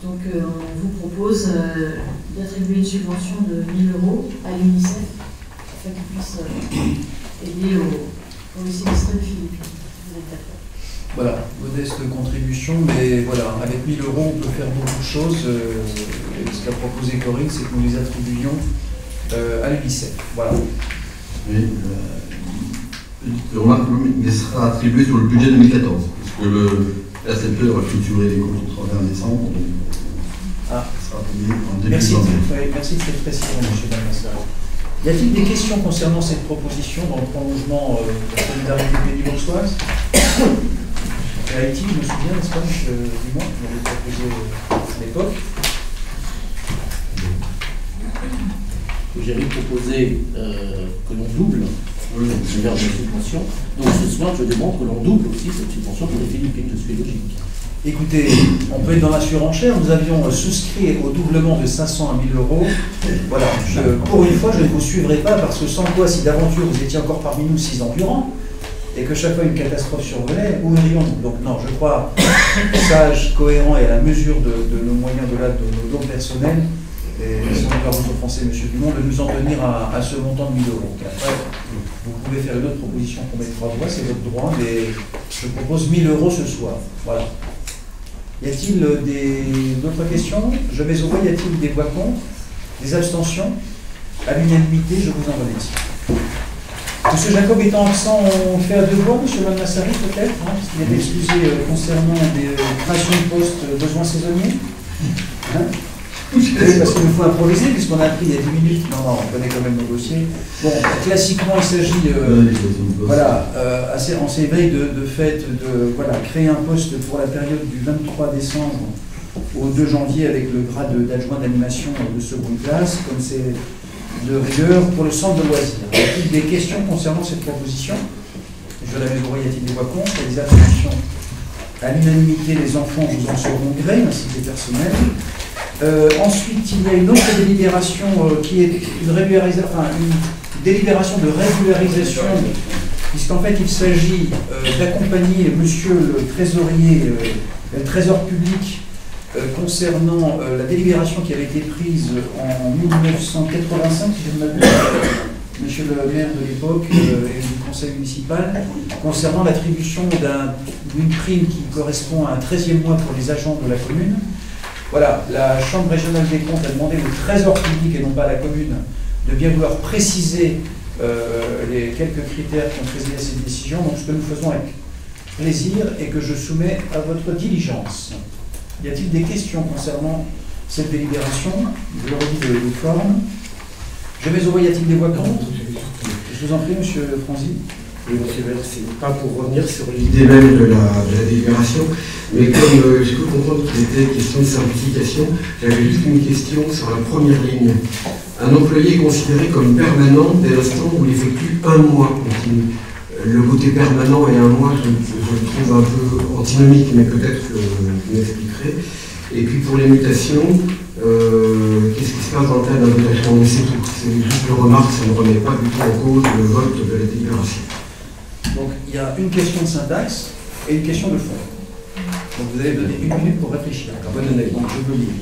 Speaker 8: Donc on vous propose d'attribuer une subvention de 1 000 € à l'UNICEF afin qu'ils puissent aider aux sinistrés de Philippines. Vous êtes d'accord?
Speaker 1: Voilà, modeste contribution, mais voilà, avec 1 000 € on peut faire beaucoup de choses. Et ce qu'a proposé Corinne, c'est que nous les attribuions à l'UNICEF. Voilà.
Speaker 3: Oui, remarque, il sera attribué sur le budget 2014, parce que la CPE va clôturer les comptes au 31 décembre, donc ça sera attribué en début janvier.
Speaker 1: Merci de cette précision, M. Balmassard. Y a-t-il des questions concernant cette proposition dans le prolongement de la solidarité pénibourgeoise? C'est Haïti, je me souviens, n'est-ce pas, M. Dumont, qui m'avait proposé à l'époque.
Speaker 9: J'avais proposé que l'on double l'univers de la subvention. Donc ce soir, je demande que l'on double aussi cette subvention pour les Philippines. Je suis logique.
Speaker 1: Écoutez, on peut être dans la surenchère. Nous avions souscrit au doublement de 500 à 1000 euros. Voilà, pour une fois, je ne vous suivrai pas parce que sans quoi, si d'aventure vous étiez encore parmi nous 6 ans durant, et que chaque fois une catastrophe survenait, où irions-nous? Donc non, je crois sage, cohérent et à la mesure de nos moyens, de nos dons personnels, et sans vouloir vous offenser, M. Dumont, de nous en tenir à ce montant de 1000 euros. Après, vous pouvez faire une autre proposition qu'on mettra à voix, c'est votre droit, mais je propose 1000 euros ce soir. Voilà. Y a-t-il d'autres questions? Je mets au voix, y a-t-il des voix contre? Des abstentions? À l'unanimité, je vous en remercie. Monsieur Jacob étant absent, on fait à deux voix, monsieur Malmassari peut-être, hein, parce qu'il est excusé concernant des créations de postes besoins saisonniers. Hein? Oui, parce qu'il nous faut improviser, puisqu'on a appris il y a 10 minutes. Non, on connaît quand même nos dossiers. Bon, classiquement, il s'agit voilà, en ces veilles de fête, de voilà, créer un poste pour la période du 23 décembre au 2 janvier avec le grade d'adjoint d'animation de seconde classe, comme c'est de rigueur pour le centre de loisirs. Y a-t-il des questions concernant cette proposition? Je la mets au voix, y a-t-il des voix contre? Il y a des abstentions? À l'unanimité, les enfants vous en seront gré, ainsi que les personnels. Ensuite, il y a une autre délibération qui est une délibération de régularisation, puisqu'en fait, il s'agit d'accompagner monsieur le trésorier, le trésor public, concernant la délibération qui avait été prise en 1985, si je ne m'abuse, monsieur le maire de l'époque et du conseil municipal, concernant l'attribution d'une prime qui correspond à un 13e mois pour les agents de la commune. Voilà, la Chambre régionale des comptes a demandé au trésor public et non pas à la commune de bien vouloir préciser les quelques critères qui ont présidé à cette décision. Donc ce que nous faisons avec plaisir et que je soumets à votre diligence. Y a-t-il des questions concernant cette délibération? Je le redis de forme. Je mets au voix, y a-t-il des voix contre? Je vous en prie, monsieur Franzy.
Speaker 4: Oui, monsieur Vert, c'est pas pour revenir sur l'idée même de la délibération, mais comme j'ai pu comprendre qu'il était question de simplification, j'avais juste une question sur la première ligne. Un employé est considéré comme permanent dès l'instant où il effectue un mois continu. Le côté permanent et un mois, je le trouve un peu antinomique, mais peut-être que vous m'expliquerez. Et puis pour les mutations, qu'est-ce qui se passe dans le cas d'un détachement? Mais c'est tout. C'est juste une remarque, ça ne remet pas du tout en cause le vote de la délibération.
Speaker 1: Donc il y a une question de syntaxe et une question de fond. Donc vous allez donner 1 minute pour réfléchir. Bonne année. Donc je veux lire.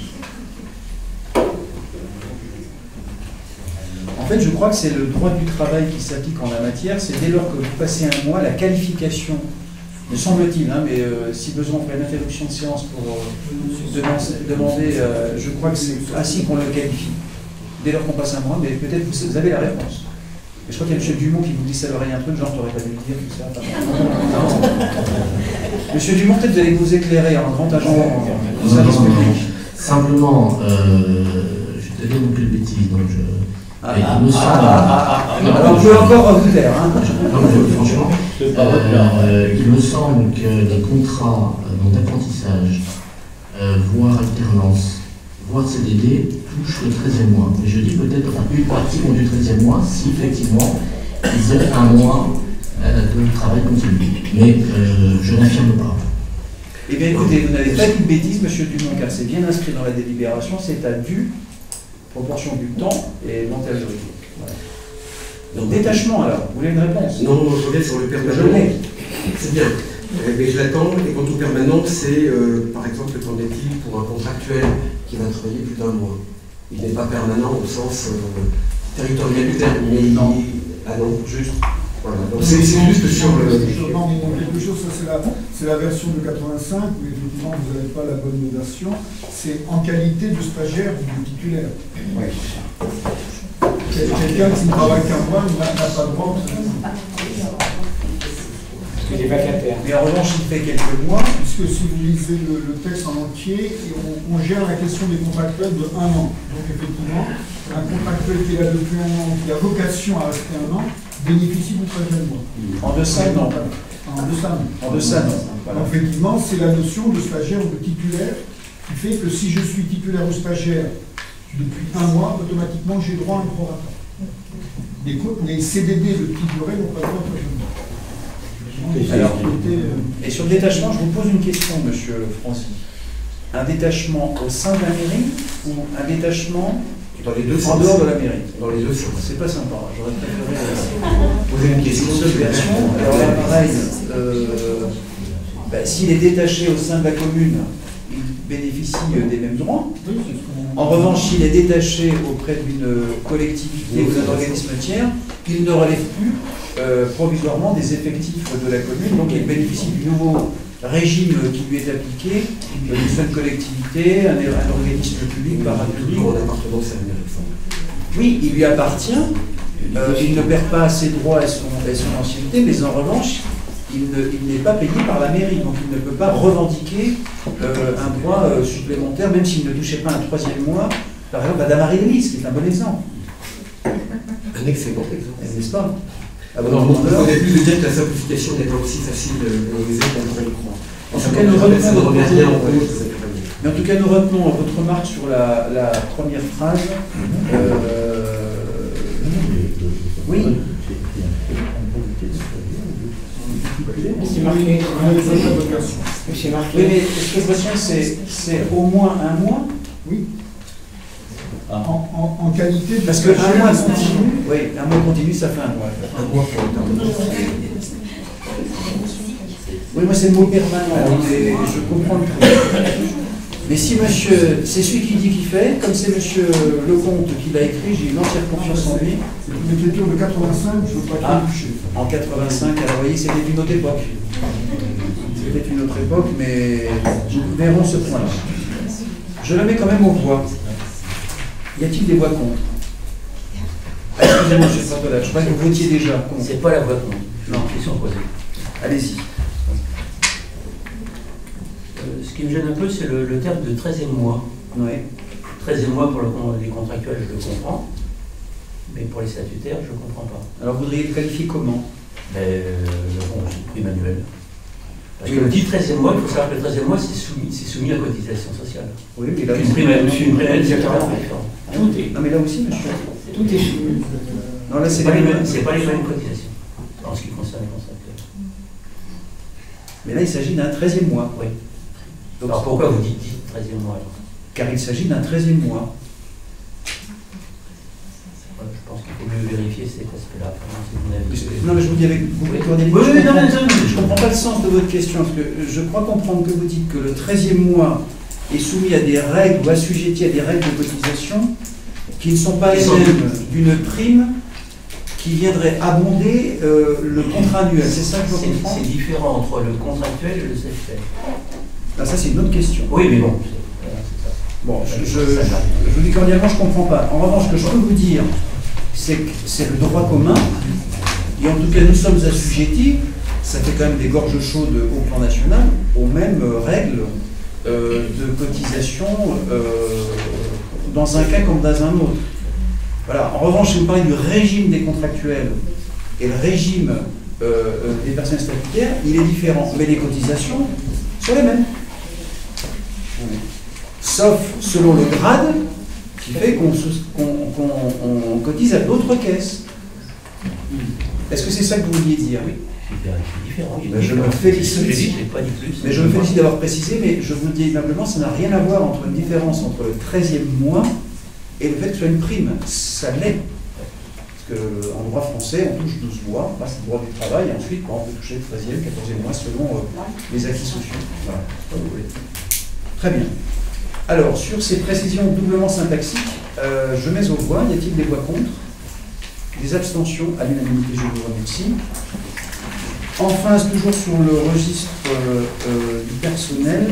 Speaker 1: En fait, je crois que c'est le droit du travail qui s'applique en la matière. C'est dès lors que vous passez un mois, la qualification, me semble-t-il, hein, mais si besoin, on fait une interruption de séance pour demander, je crois que c'est ainsi qu'on le qualifie. Dès lors qu'on passe un mois, mais peut-être vous avez la réponse. Et je crois qu'il y a M. Dumont qui vous glisse à l'oreille un truc, genre, t'aurais pas dû le dire, tout ça. M. Dumont, peut-être vous allez nous éclairer en grand agent du service public.
Speaker 9: Simplement, je te dis une petite bêtise, donc je...
Speaker 1: Alors on peut encore vous taire, hein.
Speaker 9: Franchement, il me semble que les contrats d'apprentissage, voire alternance, voire CDD, touchent le 13e mois. Mais je dis peut-être, enfin, une partie vont du 13e mois, si effectivement ils auraient un mois de travail continu. Mais je n'affirme pas.
Speaker 1: Eh bien écoutez, vous n'avez pas dit de bêtises, M. Dumont, car c'est bien inscrit dans la délibération, c'est à due proportion du temps et l'antériorité. Voilà. Donc détachement alors, vous voulez une réponse?
Speaker 4: Non, je reviens sur le permanent.
Speaker 1: Je l'ai.
Speaker 4: C'est bien. Mais je l'attends, et quant au permanent, c'est par exemple, qu'en est-il pour un contractuel qui va travailler plus d'un mois? Il n'est pas permanent au sens territorial du terme, mais
Speaker 1: non.
Speaker 4: Ah non,
Speaker 1: juste.
Speaker 4: Voilà. Donc c'est juste sur le.
Speaker 10: Non, quelque chose, ça c'est la version de 85, où effectivement vous n'avez pas la bonne version. C'est en qualité de stagiaire ou de titulaire.
Speaker 1: Oui.
Speaker 10: Quelqu'un qui ne travaille qu'un mois n'a pas le droit.
Speaker 1: Il est vacataire. Mais en revanche, il fait quelques mois.
Speaker 10: Puisque si vous lisez le texte en entier, on gère la question des contractuels de 1 an. Donc effectivement, un contractuel qui est là depuis 1 an, qui a vocation à rester 1 an, bénéficient du 13e mois.
Speaker 1: En deçà, non.
Speaker 10: En deçà, non.
Speaker 1: En deçà, non. Voilà.
Speaker 10: Effectivement, c'est la notion de stagiaire ou de titulaire qui fait que si je suis titulaire ou stagiaire depuis 1 mois, automatiquement j'ai droit à un prorata. Les CDD de petite durée n'ont pas droit à 13e mois.
Speaker 1: Alors, et sur le détachement, je vous pose une question, monsieur Francis. Un détachement au sein de la mairie ou un détachement
Speaker 4: dans les deux
Speaker 1: en dehors de la mairie?
Speaker 4: Dans les deux sens.
Speaker 1: C'est pas sympa, j'aurais préféré
Speaker 4: poser une question.
Speaker 1: Seule version. Alors là, pareil, s'il est détaché au sein de la commune, il bénéficie des mêmes droits. En revanche, s'il est détaché auprès d'une collectivité ou d'un organisme tiers, il ne relève plus provisoirement des effectifs de la commune, donc il bénéficie du nouveau régime qui lui est appliqué, d'une seule collectivité, un organisme public, parapublic. Oui, il lui appartient, il ne perd pas ses droits et son ancienneté, mais en revanche, il n'est pas payé par la mairie, donc il ne peut pas revendiquer un droit supplémentaire, même s'il ne touchait pas un 3e mois. Par exemple, Madame Marie-Louise, qui est un bon exemple.
Speaker 4: Un excellent exemple.
Speaker 1: N'est-ce pas?
Speaker 4: Alors, on aurait plus de dire que la simplification n'est pas aussi facile à réaliser qu'on pourrait le croire.
Speaker 1: En tout cas, nous retenons votre remarque sur la première phrase. Oui.
Speaker 10: C'est marqué.
Speaker 1: Oui, mais l'expression, c'est au moins 1 mois?
Speaker 10: Oui. En qualité de...
Speaker 1: Parce que 1 mois continu, oui, 1 mois continu, ça fait 1 mois.
Speaker 4: 1 mois pour le temps.
Speaker 1: Oui, moi c'est le mot permanent, et je comprends le truc. Mais si monsieur, c'est celui qui dit qu'il fait, comme c'est monsieur Lecomte qui l'a écrit, j'ai une entière confiance en lui.
Speaker 10: C'est une écriture de 85, je ne veux pas qu'il toucher.
Speaker 1: En 85, alors vous voyez, c'était une autre époque. C'était une autre époque, mais nous verrons ce point-là. Je le mets quand même aux voix. Y a-t-il des voix contre? Excusez-moi, je ne sais pas là. Je crois que vous votiez déjà contre.
Speaker 2: C'est pas la voix contre.
Speaker 1: Non,
Speaker 2: question posée.
Speaker 1: Allez-y.
Speaker 2: Ce qui me gêne un peu, c'est le terme de 13e mois.
Speaker 1: Oui.
Speaker 2: 13e mois pour les contractuels, je le comprends. Mais pour les statutaires, je ne comprends pas.
Speaker 1: Alors vous voudriez le qualifier comment?
Speaker 2: Bon, c'est prix manuel. Parce que le dit 13e mois, il faut savoir que le 13e mois, c'est soumis à cotisation sociale.
Speaker 1: Oui, mais là
Speaker 2: une prime manuelle, c'est carrément différent.
Speaker 1: Tout est. Non, mais là aussi, monsieur.
Speaker 2: Tout est soumis.
Speaker 1: Non, là, c'est
Speaker 2: pas les mêmes cotisations, en ce qui concerne les contractuels.
Speaker 1: Mais là, il s'agit d'un 13e mois.
Speaker 2: Oui. Donc, alors pourquoi vous dites 13e mois alors?
Speaker 1: Car il s'agit d'un 13e mois.
Speaker 2: Je pense qu'il faut mieux vérifier cet aspect-là.
Speaker 1: Non, mais je vous dis avec beaucoup de cordialité.
Speaker 2: Oui,
Speaker 1: je ne comprends pas le sens de votre question, parce que je crois comprendre que vous dites que le 13e mois est soumis à des règles ou assujetti à des règles de cotisation qui ne sont pas les mêmes d'une prime qui viendrait abonder le contrat annuel. C'est ça que je comprends?
Speaker 2: C'est différent entre le contractuel et le statutaire.
Speaker 1: Ah, ça, c'est une autre question.
Speaker 2: Oui, mais bon.
Speaker 1: Bon, je vous dis cordialement, je ne comprends pas. En revanche, ce que je peux vous dire, c'est que c'est le droit commun, et en tout cas, nous sommes assujettis, ça fait quand même des gorges chaudes au plan national, aux mêmes règles de cotisation dans un cas comme dans un autre. Voilà. En revanche, si vous parlez du régime des contractuels et le régime des personnes statutaires, il est différent. Mais les cotisations sont les mêmes. Sauf selon le grade qui fait qu'on cotise à d'autres caisses. Est-ce que c'est ça que vous vouliez dire?
Speaker 2: Oui, c'est différent.
Speaker 1: Ben, je me félicite.
Speaker 2: Pas dit plus.
Speaker 1: Mais je me félicite d'avoir précisé, mais je vous le dis aimablement, ça n'a rien à voir entre une différence entre le 13e mois et le fait que ce soit une prime. Ça l'est. Parce qu'en droit français, on touche 12 mois, c'est le droit du travail, et ensuite on peut toucher le 13e, 14e mois selon les acquis sociaux. Voilà. Très bien. Alors, sur ces précisions doublement syntaxiques, je mets aux voix. Y a-t-il des voix contre? Des abstentions? À l'unanimité, je vous remercie. Enfin, toujours sur le registre du personnel,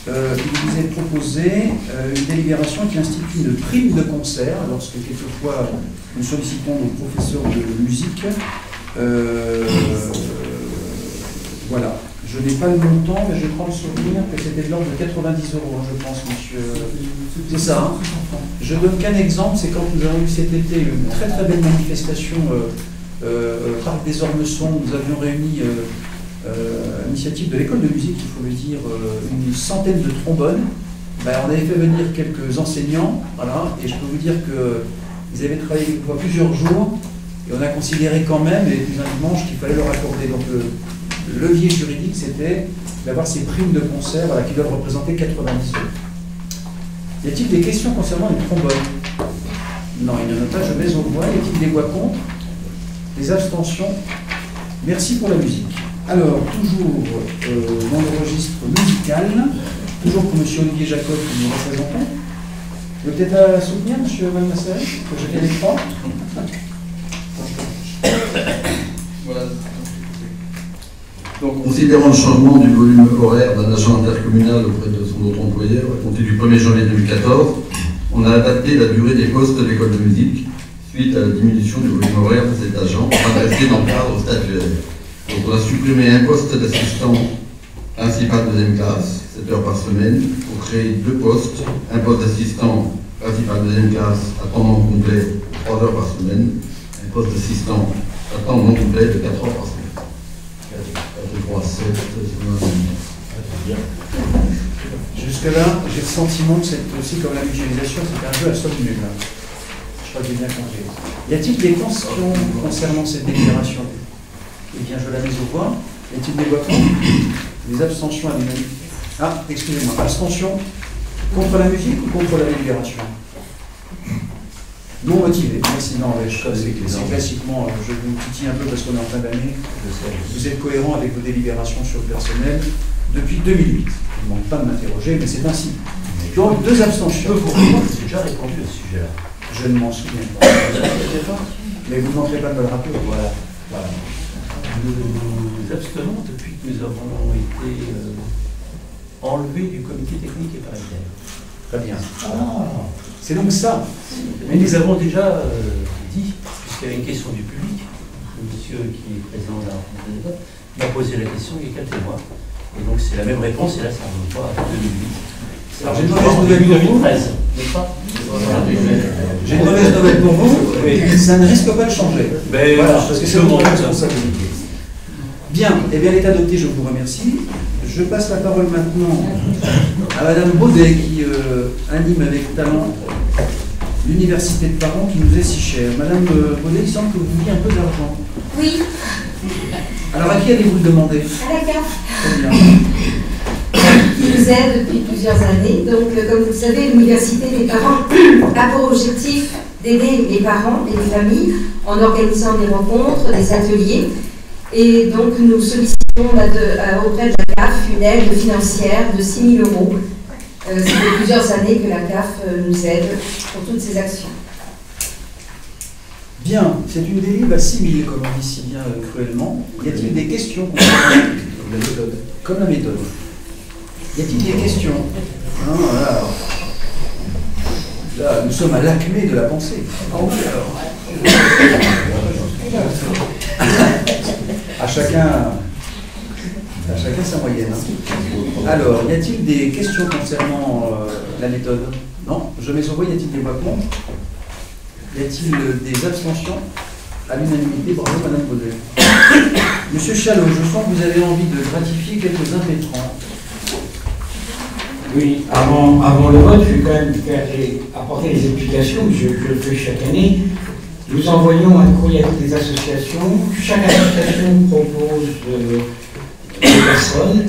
Speaker 1: il vous est proposé une délibération qui institue une prime de concert, lorsque quelquefois nous sollicitons nos professeurs de musique. Voilà. Je n'ai pas le montant, mais je prends le souvenir que c'était de l'ordre de 90 €, je pense, monsieur. C'est ça. Hein. Je donne qu'un exemple, c'est quand nous avons eu cet été une très très belle manifestation Parc des Ormessons, nous avions réuni à l'initiative de l'école de musique, il faut le dire, une centaine de trombones. Ben, on avait fait venir quelques enseignants, voilà, et je peux vous dire qu'ils avaient travaillé quelquefois plusieurs jours, et on a considéré quand même, et plus un dimanche, qu'il fallait leur accorder. Donc le levier juridique, c'était d'avoir ces primes de concert qui doivent représenter 90 euros. Y a-t-il des questions concernant les trombones? Non, il n'y en a pas, je mets au voix. Y a-t-il des voix contre? Des abstentions? Merci pour la musique. Alors, toujours dans le registre musical, toujours pour M. Olivier Jacob que nous représentons. Vous pouvez peut-être à soutenir, M. Malmassari, que je viens les trois.
Speaker 3: Voilà. Donc, considérant le changement du volume horaire d'un agent intercommunal auprès de son autre employeur, à compter du 1er janvier 2014, on a adapté la durée des postes de l'école de musique suite à la diminution du volume horaire de cet agent, afin de rester dans le cadre statuaire. Donc on a supprimé un poste d'assistant principal deuxième classe, 7 heures par semaine, pour créer 2 postes, un poste d'assistant principal deuxième classe à temps non complet, 3 heures par semaine, un poste d'assistant à temps non complet de 4 heures par semaine. 3, 7,
Speaker 1: Jusque-là, j'ai le sentiment que c'est aussi comme la mutualisation, c'est un jeu à somme nulle. Je crois que j'ai bien compris. Y a-t-il des questions concernant cette délibération? Eh bien, je la mets au voix. Y a-t-il des voix contre? Des abstentions à l'unanimité? Ah, excusez-moi, abstention contre la musique ou contre la délibération? Non motivé. Merci. Non, c'est classiquement, je vous titille un peu parce qu'on est en fin d'année. Vous êtes cohérent avec vos délibérations sur le personnel depuis 2008. Je ne manque pas de m'interroger, mais c'est ainsi. Donc, 2 abstentions.
Speaker 2: J'ai déjà répondu à ce sujet-là.
Speaker 1: Je ne m'en souviens pas. Mais vous ne manquerez pas de me le rappeler.
Speaker 2: Voilà. Nous abstenons depuis que nous avons été enlevés du comité technique et paritaire.
Speaker 1: Très bien. C'est donc ça.
Speaker 2: Mais nous avons déjà dit, puisqu'il y avait une question du public, le monsieur qui est présent là, m'a posé la question il y a quelques mois. Et donc c'est la même réponse, et là ça ne remonte pas à 2008.
Speaker 1: Alors j'ai une mauvaise nouvelle pour vous.
Speaker 2: N'est-ce pas?
Speaker 1: J'ai une mauvaise nouvelle pour vous, mais ça ne risque pas de changer.
Speaker 2: Ben,
Speaker 1: voilà, parce que c'est votre responsabilité. Bien, et bien l'état adopté, je vous remercie. Je passe la parole maintenant à Madame Baudet qui anime avec talent l'université de parents qui nous est si chère. Madame Baudet, il semble que vous vouliez un peu d'argent.
Speaker 11: Oui.
Speaker 1: Alors à qui allez-vous le demander?
Speaker 11: À la CAF.
Speaker 1: Très bien.
Speaker 11: Qui nous aide depuis plusieurs années. Donc, comme vous le savez, l'université des parents a pour objectif d'aider les parents et les familles en organisant des rencontres, des ateliers. Et donc, nous sollicitons auprès de la CAF une aide financière de 6 000 euros. Ça fait plusieurs années que la CAF nous aide pour toutes ces actions.
Speaker 1: Bien, c'est une délib à 6 000, comme on dit si bien cruellement. Y a-t-il des questions concernant la méthode? Comme la méthode. Y a-t-il des questions? Voilà. Là, nous sommes à l'acmé de la pensée. Ah oui, alors. À chacun sa moyenne. Hein. Alors, y a-t-il des questions concernant la méthode? Non. Je mets au voix, y a-t-il des voix contre? Y a-t-il des abstentions? À l'unanimité, bravo Madame Baudet. Monsieur Chalot, je sens que vous avez envie de gratifier quelques impétrants.
Speaker 12: Oui, avant le vote, je vais quand même apporter les explications, je le fais chaque année. Nous envoyons un courrier à toutes les associations. Chaque association propose des personnes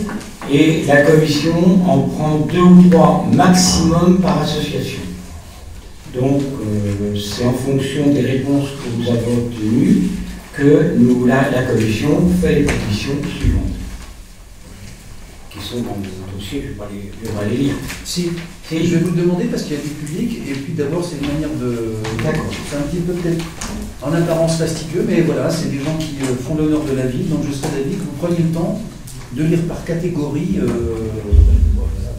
Speaker 12: et la commission en prend 2 ou 3 maximum par association. Donc, c'est en fonction des réponses que vous avez obtenues que la commission fait les propositions suivantes. Qui sont dans le dossier, je ne vais pas les lire.
Speaker 1: Si, je vais vous le demander parce qu'il y a du public, et puis d'abord c'est une manière de... D'accord. C'est un petit peu peut-être en apparence fastidieux, mais voilà, c'est des gens qui font l'honneur de la ville, donc je serais d'avis que vous preniez le temps de lire par catégorie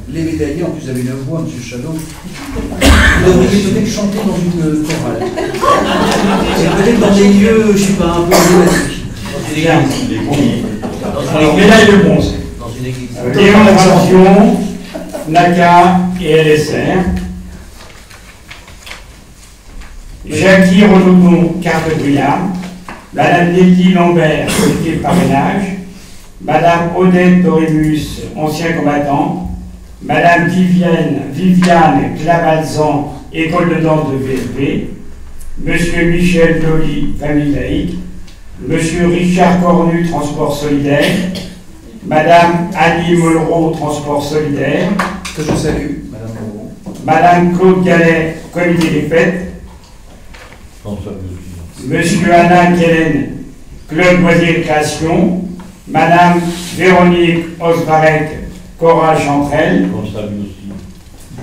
Speaker 1: les médaillés. En plus, vous avez une voix, M. Chalot. Vous devriez peut-être chanter dans une chorale. Et peut-être dans des lieux, je ne sais pas, un peu emblématiques.
Speaker 12: Alors, médaille de bronze. Léon Valentine, NACA et LSR. Jackie Renaudon, carte brillante. Madame Nelly Lambert, comité parrainage, Madame Odette Dorémus, ancien combattant, Madame Viviane Clavalzan, école de danse de VFP, Monsieur Michel Dolly, famille laïque, Monsieur Richard Cornu, transport solidaire, Madame Annie Mollereau, transport solidaire,
Speaker 1: que je salue, Madame Mollereau,
Speaker 12: Madame Claude Gallet, comité des fêtes, Monsieur Anna Kellen, club loisirs et création, Madame Véronique Osbarek, chorale Chanterelle,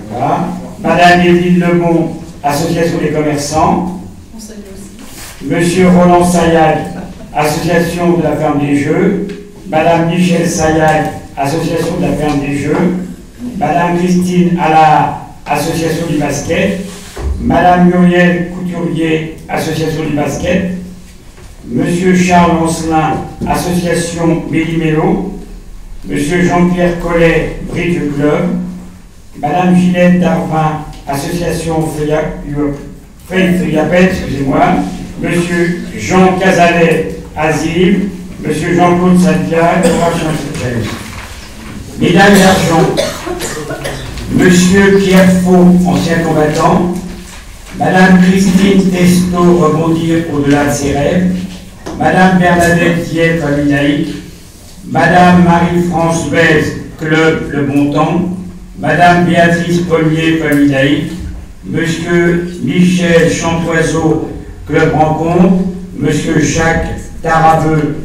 Speaker 12: voilà. Madame Evelyne Lebon, association des commerçants, Monsieur Roland Sayag, association de la ferme des jeux, Madame Michel Sayag, association de la ferme des jeux, Madame Christine Allard, association du basket, Madame Muriel Couturier, association du basket, Monsieur Charles Ancelin, association Méli-Mélo, Monsieur Jean-Pierre Collet, Bridge Club, Madame Ginette Darvin, association Feuillapet, excusez-moi, Monsieur Jean Cazalet, Asile, Monsieur Jean-Claude Salvia, Médaille d'argent, Monsieur Pierre Faux, ancien combattant, Madame Christine Testo, rebondir au-delà de ses rêves, Madame Bernadette Thiel, famille laïque, Madame Marie-France Bez, club Le Bon Temps, Madame Béatrice Pommier, famille laïque, Monsieur Michel Chantoiseau, club Rencontre, Monsieur Jacques Taraveux,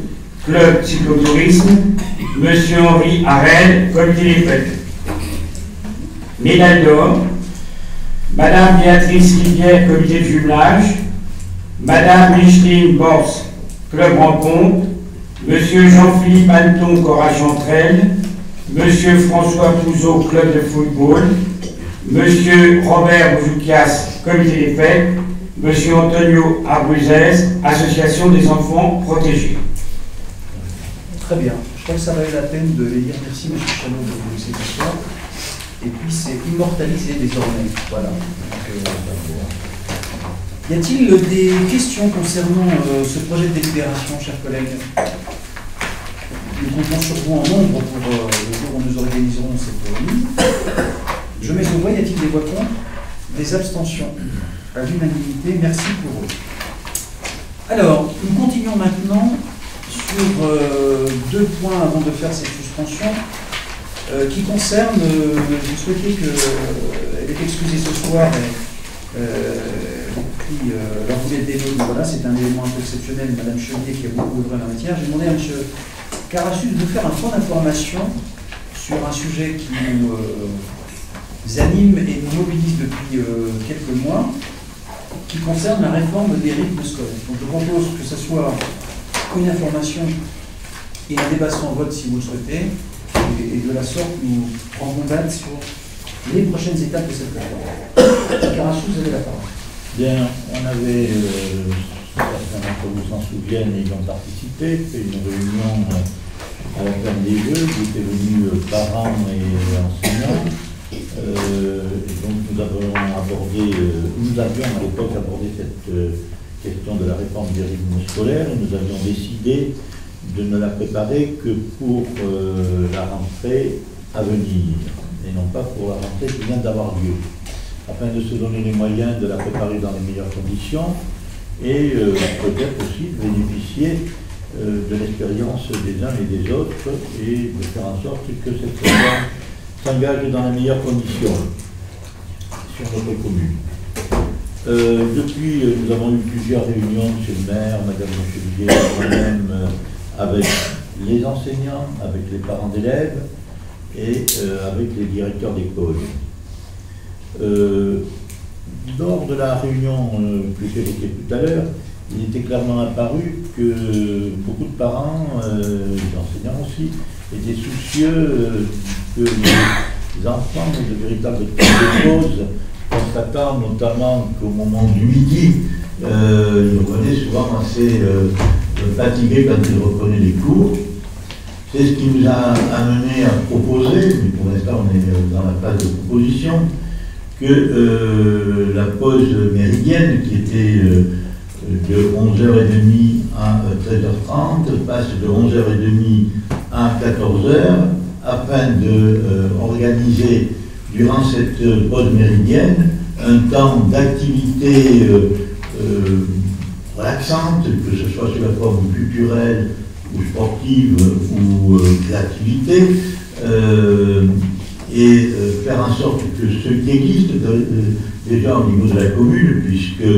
Speaker 12: club cyclotourisme, Monsieur Henri Harel, comité des fêtes. Médaille d'or, Madame Béatrice Rivière, comité de jumelage, Madame Micheline Bors, club Rencontre, Monsieur Jean-Philippe Anton, chorale Chanterelle, Monsieur François Pouzeau, club de football, Monsieur Robert Bouzoukias, comité des fêtes, Monsieur Antonio Abruzès, association des enfants protégés.
Speaker 1: Très bien. Je crois que ça valait la peine de les lire. Merci, M. Chanot, de vous laisser s'asseoir. Et puis, c'est immortalisé désormais. Voilà. Y a-t-il des questions concernant ce projet de délibération, chers collègues? Nous comptons sur vous en nombre pour le jour où nous organiserons cette réunion. Je mets au voie. Y a-t-il des voix contre? Des abstentions? À l'unanimité, merci pour eux. Alors, nous continuons maintenant sur deux points avant de faire cette suspension qui concernent, je souhaitais qu'elle est excusée ce soir, alors vous êtes des noms, voilà, c'est un élément un peu exceptionnel, Madame Chevalier qui a beaucoup œuvré en la matière. J'ai demandé à M. Carassus de nous faire un point d'information sur un sujet qui nous anime et nous mobilise depuis quelques mois, qui concerne la réforme des rythmes scolaires. Donc je propose que ce soit une information et un débat sans vote si vous le souhaitez, et de la sorte nous prendrons date sur les prochaines étapes de cette réforme. Carassus, vous avez la parole.
Speaker 5: Bien, on avait, certains d'entre vous s'en souviennent, ayant participé, fait une réunion à la ferme des jeux, où étaient venus parents et enseignants. Et donc nous avions à l'époque abordé cette question de la réforme des rythmes scolaires et nous avions décidé de ne la préparer que pour la rentrée à venir et non pas pour la rentrée qui vient d'avoir lieu, afin de se donner les moyens de la préparer dans les meilleures conditions et peut-être aussi de bénéficier de l'expérience des uns et des autres et de faire en sorte que cette réforme s'engage dans les meilleures conditions sur notre commune. Depuis, nous avons eu plusieurs réunions, M. le maire, Mme Chevalier, moi-même, avec les enseignants, avec les parents d'élèves et avec les directeurs d'école. Lors de la réunion que j'évoquais tout à l'heure, il était clairement apparu que beaucoup de parents, les enseignants aussi, étaient soucieux que les enfants aient de véritables causes, constatant notamment qu'au moment du midi, ils revenaient souvent assez fatigués quand ils reprenaient les cours. C'est ce qui nous a amené à proposer, mais pour l'instant on est dans la phase de proposition, que la pause méridienne qui était de 11h30 à à 13h30 passe de 11h30 à 14h afin d'organiser durant cette pause méridienne un temps d'activité relaxante, que ce soit sous la forme culturelle ou sportive ou créativité, et faire en sorte que ce qui existe déjà au niveau de la commune, puisque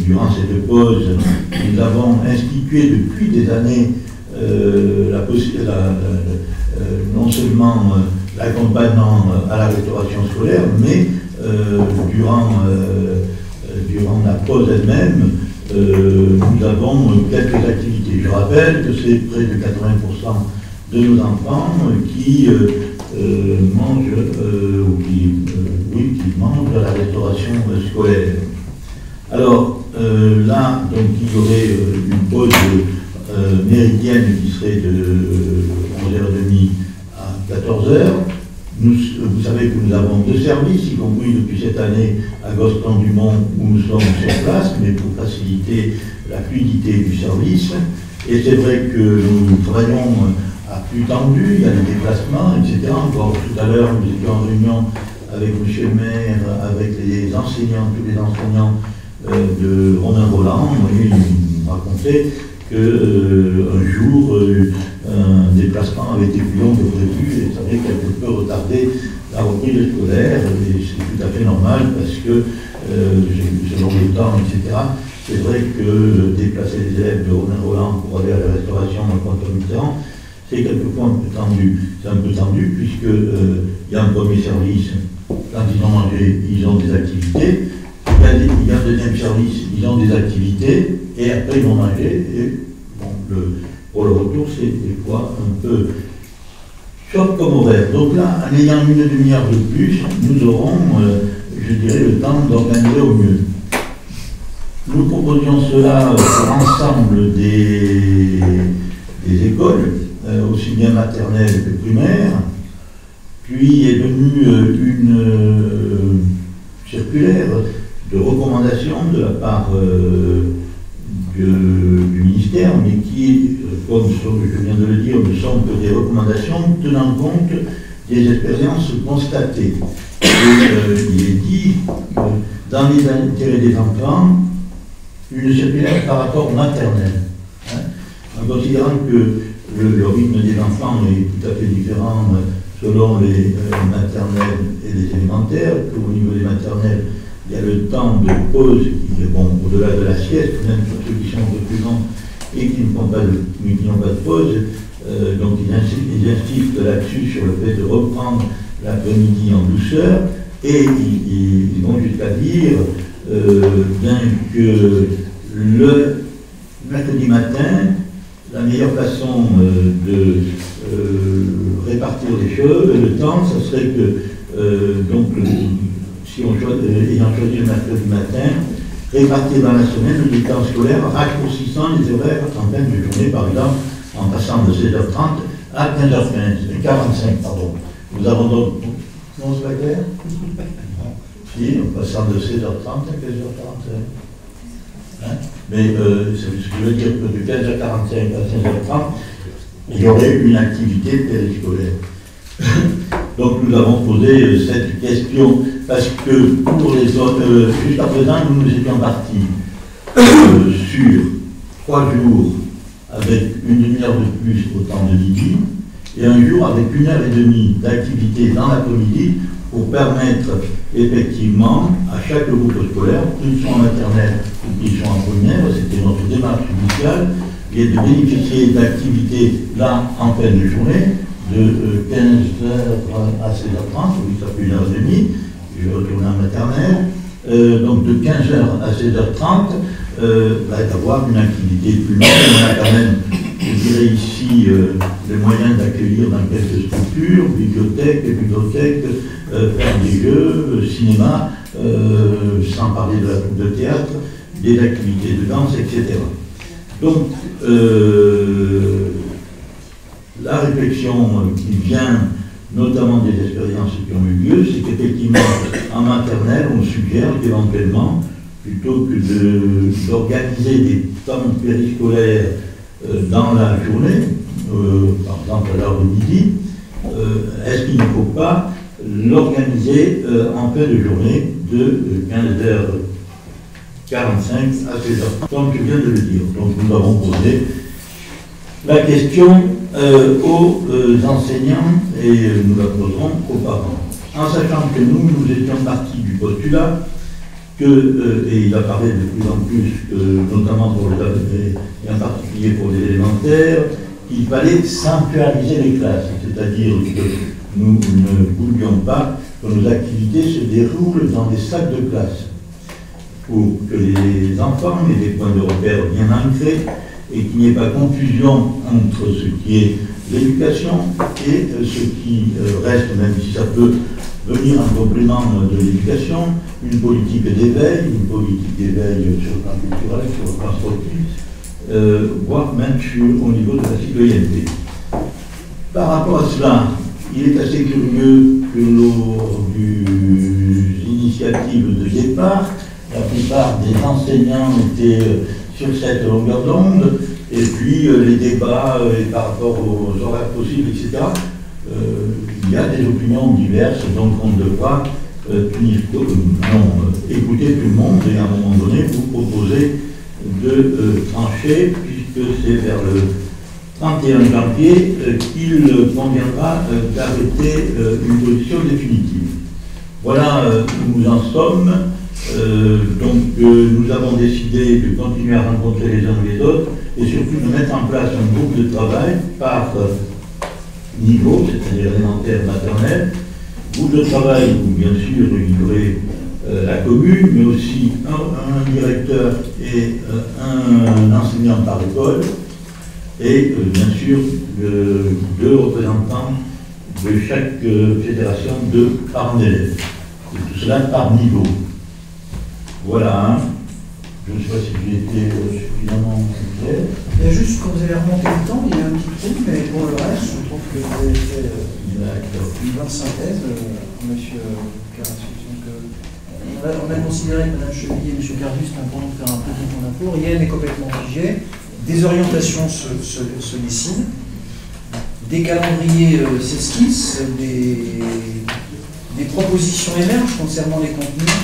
Speaker 5: durant cette pause, nous avons institué depuis des années non seulement l'accompagnement à la restauration scolaire, mais durant la pause elle-même, nous avons quelques activités. Je rappelle que c'est près de 80% de nos enfants qui mangent qui mangent à la restauration scolaire. Alors là, donc il y aurait une pause méridienne qui serait de 11h30 à 14h. Vous savez que nous avons 2 services, y compris depuis cette année à Gosselin-du-Mont où nous sommes sur place, mais pour faciliter la fluidité du service. Et c'est vrai que nous travaillons à flux tendu, il y a des déplacements, etc. Encore tout à l'heure, nous étions en réunion avec M. le maire, avec les enseignants, tous les enseignants de Romain-Roland, et ils nous racontaient qu'un jour, un déplacement avait été plus long que prévu et ça avait quelque peu retardé la reprise scolaire, et c'est tout à fait normal parce que selon le temps, etc., c'est vrai que déplacer les élèves de Romain-Roland pour aller à la restauration en concomitant, c'est quelquefois un peu tendu. C'est un peu tendu puisqu'il y a un premier service, quand ils ont mangé, ils ont des activités. Il y a un deuxième service, ils ont des activités, et après ils vont manger, et bon, pour le retour, c'est des fois un peu short comme horaire. Donc là, en ayant une demi-heure de plus, nous aurons, je dirais, le temps d'organiser au mieux. Nous proposions cela pour l'ensemble des écoles, aussi bien maternelles que primaires, puis est venue une circulaire de recommandation de la part du ministère, mais qui, comme je viens de le dire, ne sont que des recommandations tenant compte des expériences constatées. Et il est dit, dans les intérêts des enfants, une circulaire par rapport au maternel. En considérant que le rythme des enfants est tout à fait différent selon les maternelles et les élémentaires, qu'au niveau des maternelles, il y a le temps de pause qui est bon, au-delà de la sieste, même pour ceux qui sont un peu plus grands et qui n'ont pas de pause. Donc ils insistent là-dessus sur le fait de reprendre l'après-midi en douceur, et ils vont jusqu'à dire, bien que le mercredi matin, la meilleure façon de répartir les choses, le temps, ce serait que donc si on ayant choisi le mercredi matin, répartir dans la semaine le temps scolaire, raccourcissant les horaires en fin de journée, par exemple, en passant de 16h30 à 15h45, pardon. Nous avons donc... Non, c'est pas clair? Si, en passant de 16h30 à 15h45. Hein? Mais ce qui veut dire que de 15h45 à 16h30, il y aurait une activité périscolaire. Donc nous avons posé cette question parce que pour les autres, jusqu'à présent, nous étions partis sur 3 jours avec une demi-heure de plus au temps de midi et un jour avec 1h30 d'activité dans l'après-midi pour permettre effectivement à chaque groupe scolaire, qu'ils soient en maternelle ou qu'ils soient en première, c'était notre démarche initiale, et de bénéficier d'activités là en fin de journée, de 15h à 16h30, oui, ça fait 1h30, je retourne en maternelle, donc de 15h à 16h30, d'avoir une activité plus longue. On a quand même, je dirais ici, les moyens d'accueillir dans quelques structures, bibliothèques, faire des jeux, cinéma, sans parler de théâtre, des activités de danse, etc. Donc, la réflexion qui vient notamment des expériences qui ont eu lieu, c'est qu'effectivement, en maternelle, on suggère qu'éventuellement, plutôt que d'organiser des temps périscolaires dans la journée, par exemple à l'heure de midi, est-ce qu'il ne faut pas l'organiser en fin de journée de 15h45 à 16h, comme je viens de le dire. Donc nous avons posé la question aux enseignants et nous la poserons aux parents. En sachant que nous étions partis du postulat que, et il apparaît de plus en plus, notamment pour les et en particulier pour les élémentaires, qu'il fallait sanctuariser les classes, c'est-à-dire que nous ne voulions pas que nos activités se déroulent dans des salles de classe, pour que les enfants aient des points de repère bien ancrés et qu'il n'y ait pas confusion entre ce qui est l'éducation et ce qui reste, même si ça peut venir en complément de l'éducation, une politique d'éveil sur le plan culturel, sur le plan sportif, voire même au niveau de la citoyenneté. Par rapport à cela, il est assez curieux que lors des initiatives de départ, la plupart des enseignants étaient sur cette longueur d'onde, et puis les débats par rapport aux horaires possibles, etc., il y a des opinions diverses, donc on ne devra écouter tout le monde et à un moment donné vous proposer de trancher, puisque c'est vers le 31 janvier qu'il conviendra d'arrêter une position définitive. Voilà où nous en sommes. Nous avons décidé de continuer à rencontrer les uns et les autres et surtout de mettre en place un groupe de travail par niveau, c'est-à-dire élémentaire, maternelle, groupe de travail où bien sûr il y aurait la commune, mais aussi un directeur et un enseignant par école, et bien sûr deux représentants de chaque fédération de parents d'élèves. Et tout cela par niveau. Voilà, hein. Je ne sais pas si j'ai été suffisamment clair.
Speaker 1: Il y a juste, quand vous avez remonté le temps, il y a un petit truc, mais pour le reste, je trouve que vous avez fait une bonne synthèse, monsieur Carassus. On a considéré que Mme Chevillier et M. Carassus, c'est important de faire un petit point d'impôt. Rien n'est complètement figé. Des orientations se dessinent. Des calendriers s'esquissent. Des propositions émergent concernant les contenus.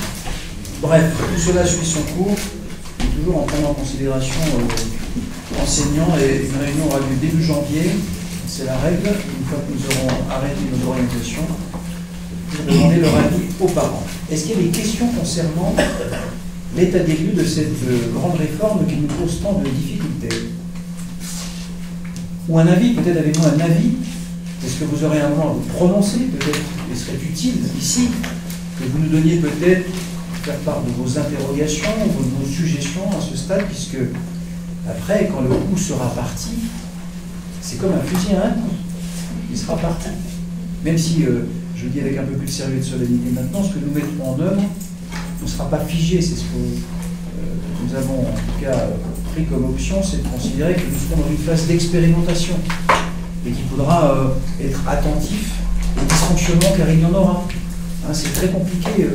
Speaker 1: Bref, tout cela suit son cours, toujours en prenant en considération enseignants, et une réunion aura lieu début janvier, c'est la règle, une fois que nous aurons arrêté nos orientations, pour demander leur avis aux parents. Est-ce qu'il y a des questions concernant l'état des lieux de cette grande réforme qui nous pose tant de difficultés? Ou un avis, peut-être avez-vous un avis? Est-ce que vous aurez un moment à vous prononcer? Peut-être il serait utile ici que vous nous donniez peut-être faire part de vos interrogations, de vos suggestions à ce stade, puisque après, quand le coup sera parti, c'est comme un fusil à un coup. Il sera parti. Même si, je le dis avec un peu plus de sérieux et de solennité maintenant, ce que nous mettrons en œuvre ne sera pas figé. C'est ce que nous avons en tout cas pris comme option, c'est de considérer que nous serons dans une phase d'expérimentation et qu'il faudra être attentif aux dysfonctionnements, car il y en aura. Hein, c'est très compliqué.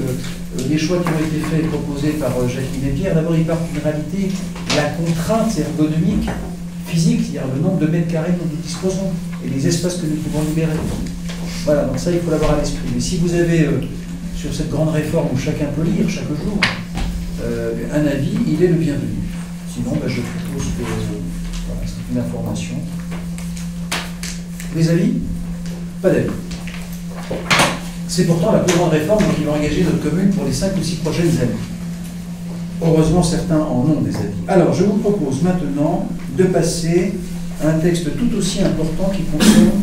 Speaker 1: Les choix qui ont été faits et proposés par Jacqueline et Pierre, d'abord ils partent d'une réalité, la contrainte ergonomique, physique, c'est-à-dire le nombre de mètres carrés dont nous disposons et les espaces que nous pouvons libérer. Voilà, donc ça il faut l'avoir à l'esprit. Mais si vous avez sur cette grande réforme où chacun peut lire chaque jour un avis, il est le bienvenu. Sinon, je propose que voilà, c'est une information. Des avis? Pas d'avis. C'est pourtant la plus grande réforme qui va engager notre commune pour les 5 ou 6 prochaines années. Heureusement, certains en ont des avis. Alors, je vous propose maintenant de passer à un texte tout aussi important qui concerne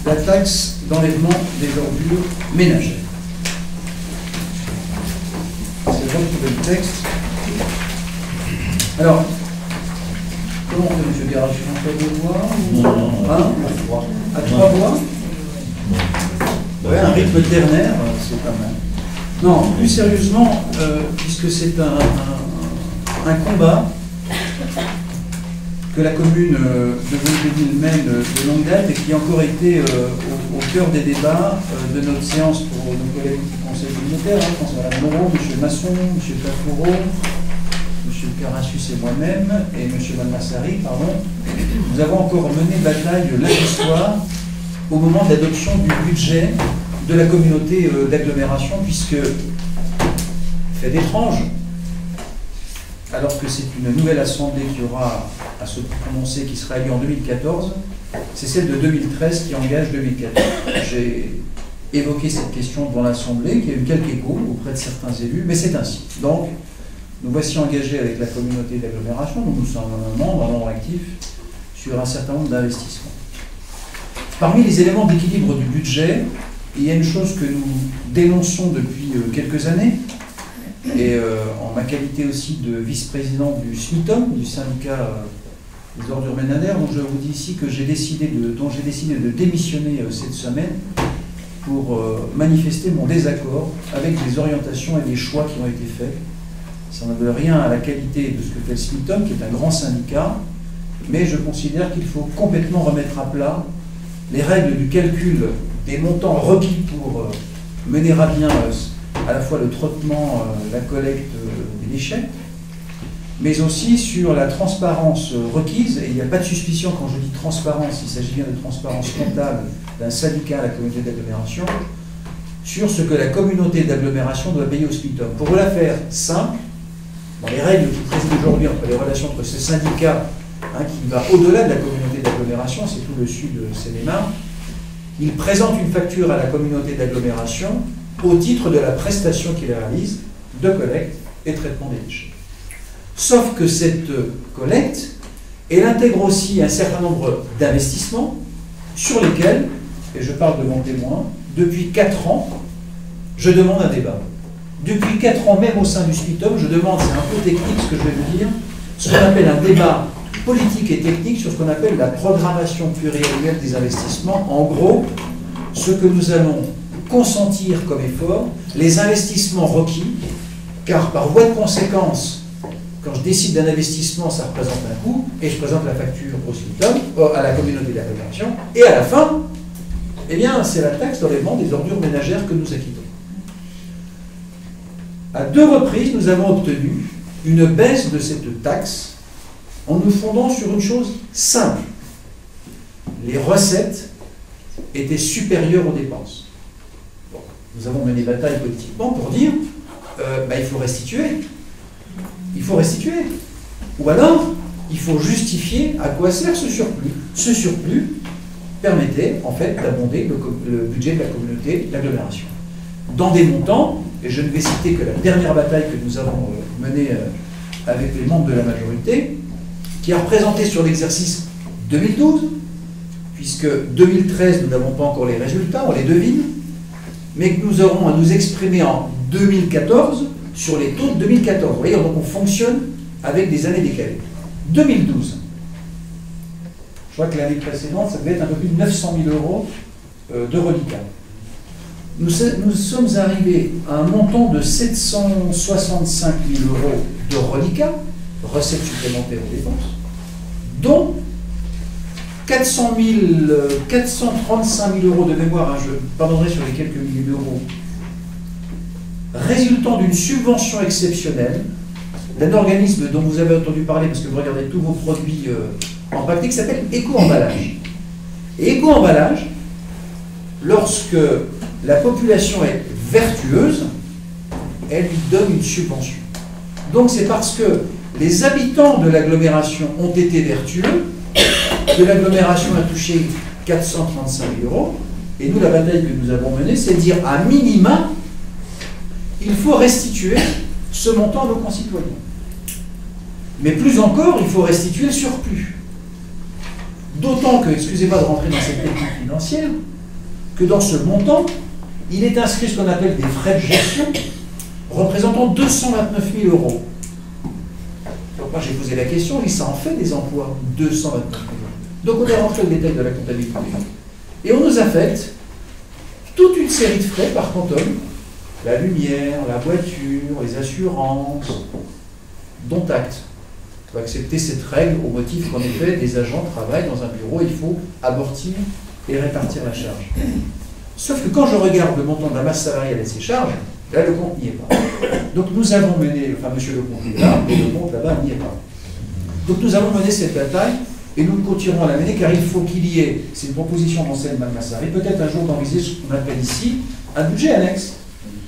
Speaker 1: la taxe d'enlèvement des ordures ménagères. C'est votre le texte. Alors, comment on fait, M. Garage? On fait 2 voix ou...
Speaker 5: Non,
Speaker 1: à 3 voix? Ouais, un rythme ternaire, c'est pas mal. Non, plus sérieusement, puisque c'est un combat, que la commune de Volpéville mène de longue date et qui a encore été au cœur des débats de notre séance pour nos collègues du conseil communautaire, François Moreau, M. Masson, M. Tafouro, M. Carassus et moi-même, et M. Malmassari, pardon. Nous avons encore mené bataille lundi soir au moment de l'adoption du budget de la communauté d'agglomération, puisque, fait d'étrange, alors que c'est une nouvelle assemblée qui aura à se prononcer, qui sera élue en 2014, c'est celle de 2013 qui engage 2014. J'ai évoqué cette question devant l'Assemblée, qui a eu quelques échos auprès de certains élus, mais c'est ainsi. Donc, nous voici engagés avec la communauté d'agglomération, nous sommes un membre actif, sur un certain nombre d'investissements. Parmi les éléments d'équilibre du budget, il y a une chose que nous dénonçons depuis quelques années, et en ma qualité aussi de vice-président du SMITOM, du syndicat des ordures ménagères, dont je vous dis ici que j'ai décidé de démissionner cette semaine pour manifester mon désaccord avec les orientations et les choix qui ont été faits. Ça ne veut rien à la qualité de ce que fait le SMITOM, qui est un grand syndicat, mais je considère qu'il faut complètement remettre à plat les règles du calcul des montants requis pour mener à bien à la fois le traitement, la collecte des déchets, mais aussi sur la transparence requise. Et il n'y a pas de suspicion quand je dis transparence, il s'agit bien de transparence comptable d'un syndicat à la communauté d'agglomération, sur ce que la communauté d'agglomération doit payer au SMITOM. Pour vous la faire simple, dans les règles qui président aujourd'hui entre les relations entre ce syndicat, qui va au-delà de la communauté d'agglomération, c'est tout le sud de Seine-et-Marne, il présente une facture à la communauté d'agglomération au titre de la prestation qu'il réalise de collecte et traitement des déchets. Sauf que cette collecte, elle intègre aussi un certain nombre d'investissements sur lesquels, et je parle de mon témoin, depuis 4 ans, je demande un débat. Depuis 4 ans, même au sein du SMITOM, je demande, c'est un peu technique ce que je vais vous dire, ce qu'on appelle un débat politique et technique sur ce qu'on appelle la programmation pluriannuelle des investissements. En gros, ce que nous allons consentir comme effort, les investissements requis, car par voie de conséquence, quand je décide d'un investissement, ça représente un coût, et je présente la facture au SMITOM, à la communauté d'agglomération, et à la fin, eh bien, c'est la taxe d'enlèvement des ordures ménagères que nous acquittons. À 2 reprises, nous avons obtenu une baisse de cette taxe en nous fondant sur une chose simple. Les recettes étaient supérieures aux dépenses. Bon, nous avons mené bataille politiquement pour dire il faut restituer. Il faut restituer. Ou alors, il faut justifier à quoi sert ce surplus. Ce surplus permettait en fait d'abonder le budget de la communauté d'agglomération. Dans des montants, et je ne vais citer que la dernière bataille que nous avons menée avec les membres de la majorité, qui a représenté sur l'exercice 2012, puisque 2013, nous n'avons pas encore les résultats, on les devine, mais que nous aurons à nous exprimer en 2014 sur les taux de 2014. Vous voyez, donc on fonctionne avec des années décalées. 2012, je crois que l'année précédente, ça devait être un peu plus de 900 000 euros de reliquat. Nous sommes arrivés à un montant de 765 000 euros de reliquat, recettes supplémentaires aux dépenses, dont 435 000 euros de mémoire, je pardonnerai sur les quelques milliers d'euros, résultant d'une subvention exceptionnelle d'un organisme dont vous avez entendu parler, parce que vous regardez tous vos produits empaquetés, qui s'appelle Éco-emballage. Et Éco-emballage, lorsque la population est vertueuse, elle lui donne une subvention. Donc c'est parce que les habitants de l'agglomération ont été vertueux que l'agglomération a touché 435 000 euros. Et nous, la bataille que nous avons menée, c'est de dire à minima, il faut restituer ce montant à nos concitoyens. Mais plus encore, il faut restituer le surplus. D'autant que, excusez-moi de rentrer dans cette technique financière, que dans ce montant, il est inscrit ce qu'on appelle des frais de gestion, représentant 229 000 euros. Donc moi j'ai posé la question, et ça en fait des emplois, 229 000 euros. Donc on est rentré au détail de la comptabilité. Et on nous affecte toute une série de frais par quantum, la lumière, la voiture, les assurances, dont acte. faut accepter cette règle au motif qu'en effet, des agents travaillent dans un bureau, il faut amortir et répartir la charge. Sauf que quand je regarde le montant de la masse salariale et ses charges, là, le compte n'y est pas. Donc nous avons mené, enfin monsieur le compte est là, mais le compte là-bas n'y est pas. Donc nous avons mené cette bataille, et nous continuerons à la mener, car il faut qu'il y ait, c'est une proposition d'Ansel Malmassari, peut-être un jour d'envisager ce qu'on appelle ici un budget annexe.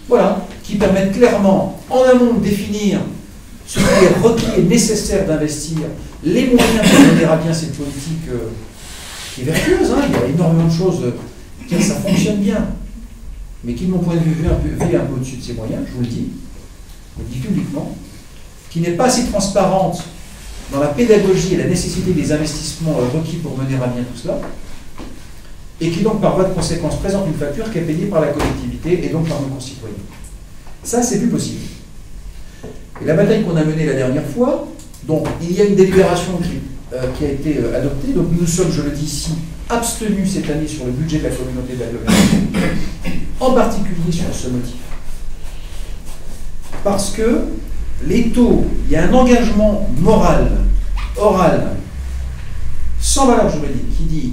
Speaker 1: Voilà, qui permette clairement, en amont, de définir ce qui est requis et nécessaire d'investir, les moyens pour mener à bien cette politique qui est vertueuse. Hein. Il y a énormément de choses qui ça fonctionne bien, mais qui, de mon point de vue, vit un peu au-dessus de ses moyens, je vous le dis publiquement, qui n'est pas assez transparente dans la pédagogie et la nécessité des investissements requis pour mener à bien tout cela, et qui donc par voie de conséquence présente une facture qui est payée par la collectivité et donc par nos concitoyens. Ça, c'est plus possible. Et la bataille qu'on a menée la dernière fois, donc il y a une délibération qui a été adoptée, donc nous sommes, je le dis ici, abstenus cette année sur le budget de la communauté d'agglomération, en particulier sur ce motif. Parce que les taux, il y a un engagement moral, oral, sans valeur juridique, qui dit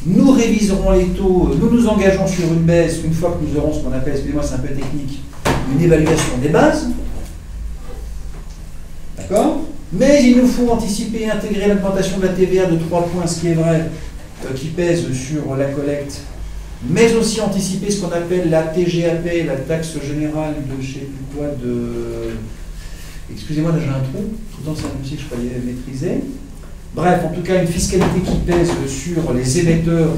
Speaker 1: nous réviserons les taux, nous nous engageons sur une baisse une fois que nous aurons ce qu'on appelle, excusez-moi c'est un peu technique, une évaluation des bases. D'accord? Mais il nous faut anticiper et intégrer l'augmentation de la TVA de 3 points, ce qui est vrai, qui pèse sur la collecte, mais aussi anticiper ce qu'on appelle la TGAP, la taxe générale de je ne sais plus quoi, de... Excusez-moi, là j'ai un trou, pourtant c'est un dossier que je croyais maîtriser. Bref, en tout cas, une fiscalité qui pèse sur les émetteurs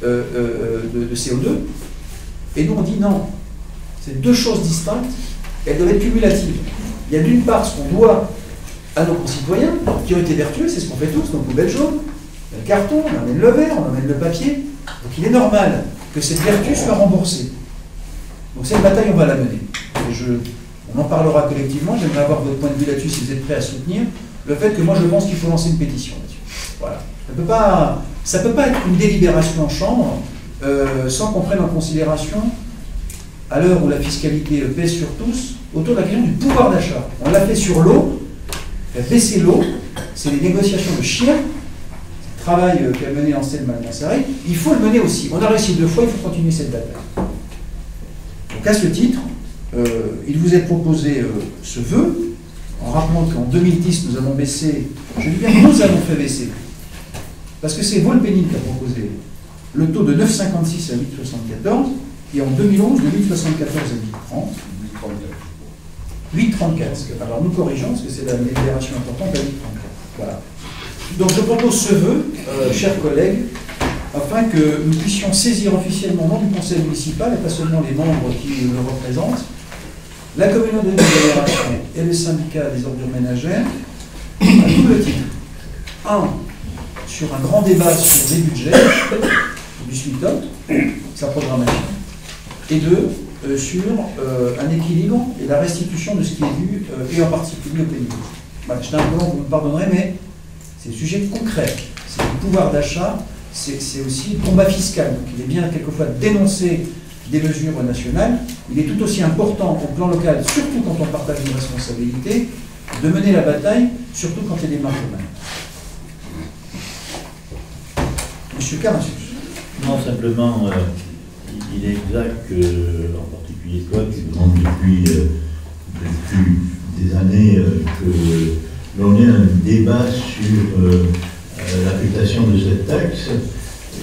Speaker 1: de CO2. Et nous, on dit non. C'est deux choses distinctes, elles doivent être cumulatives. Il y a d'une part ce qu'on doit à nos concitoyens, qui ont été vertueux, c'est ce qu'on fait tous, nos poubelles jaunes, le carton, on amène le verre, on amène le papier. Donc il est normal que cette vertu soit remboursée. Donc cette bataille, on va la mener. Et on en parlera collectivement, j'aimerais avoir votre point de vue là-dessus si vous êtes prêts à soutenir le fait que moi je pense qu'il faut lancer une pétition là-dessus. Voilà. Ça peut pas être une délibération en chambre sans qu'on prenne en considération, à l'heure où la fiscalité pèse sur tous, autour de la question du pouvoir d'achat. On l'a fait sur l'eau, faire baisser l'eau, c'est les négociations de chien, c'est le travail qu'a mené Ancel Malmassari, il faut le mener aussi. On a réussi 2 fois, il faut continuer cette bataille. Donc à ce titre, il vous est proposé ce vœu, en rappelant qu'en 2010, nous avons baissé, je dis bien nous avons fait baisser, parce que c'est Volpeni qui a proposé le taux de 9,56 à 8,74, et en 2011, de 8,74 à 8,30. 8,34. Alors nous corrigeons, parce que c'est la délibération importante, à 8,34. Voilà. Donc je propose ce vœu, chers collègues, afin que nous puissions saisir officiellement au nom du conseil municipal, et pas seulement les membres qui le représentent, la communauté d'agglomération et le syndicat des ordures ménagères, à double titre. 1. Sur un grand débat sur les budgets du SMICTOP, sa programmation, et 2. Sur un équilibre et la restitution de ce qui est dû, et en particulier au pénible. Voilà, je t'ai un peu long, vous me pardonnerez, mais c'est un sujet concret. C'est le pouvoir d'achat, c'est aussi le combat fiscal. Donc il est bien quelquefois de dénoncer des mesures nationales. Il est tout aussi important au plan local, surtout quand on partage une responsabilité, de mener la bataille, surtout quand il y a des marges de manœuvre. Monsieur Carassus.
Speaker 5: Non, simplement, il est exact que, en particulier toi, tu demandes depuis des années que l'on ait un débat sur l'affectation de cette taxe.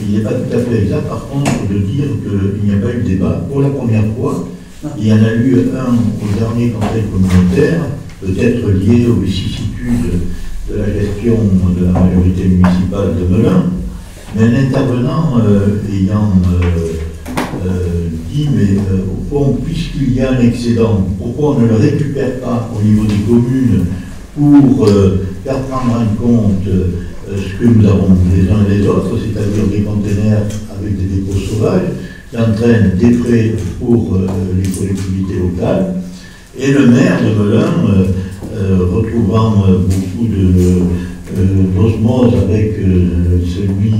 Speaker 5: Il n'est pas tout à fait exact, par contre, de dire qu'il n'y a pas eu de débat. Pour la première fois, il y en a eu un au dernier conseil communautaire, peut-être lié aux vicissitudes de la gestion de la majorité municipale de Melun, mais un intervenant ayant dit, mais au fond, puisqu'il y a un excédent, pourquoi on ne le récupère pas au niveau des communes pour faire prendre en compte ce que nous avons les uns et les autres, c'est-à-dire des containers avec des dépôts sauvages, qui entraînent des frais pour les collectivités locales. Et le maire de Melun, retrouvant beaucoup d'osmose avec celui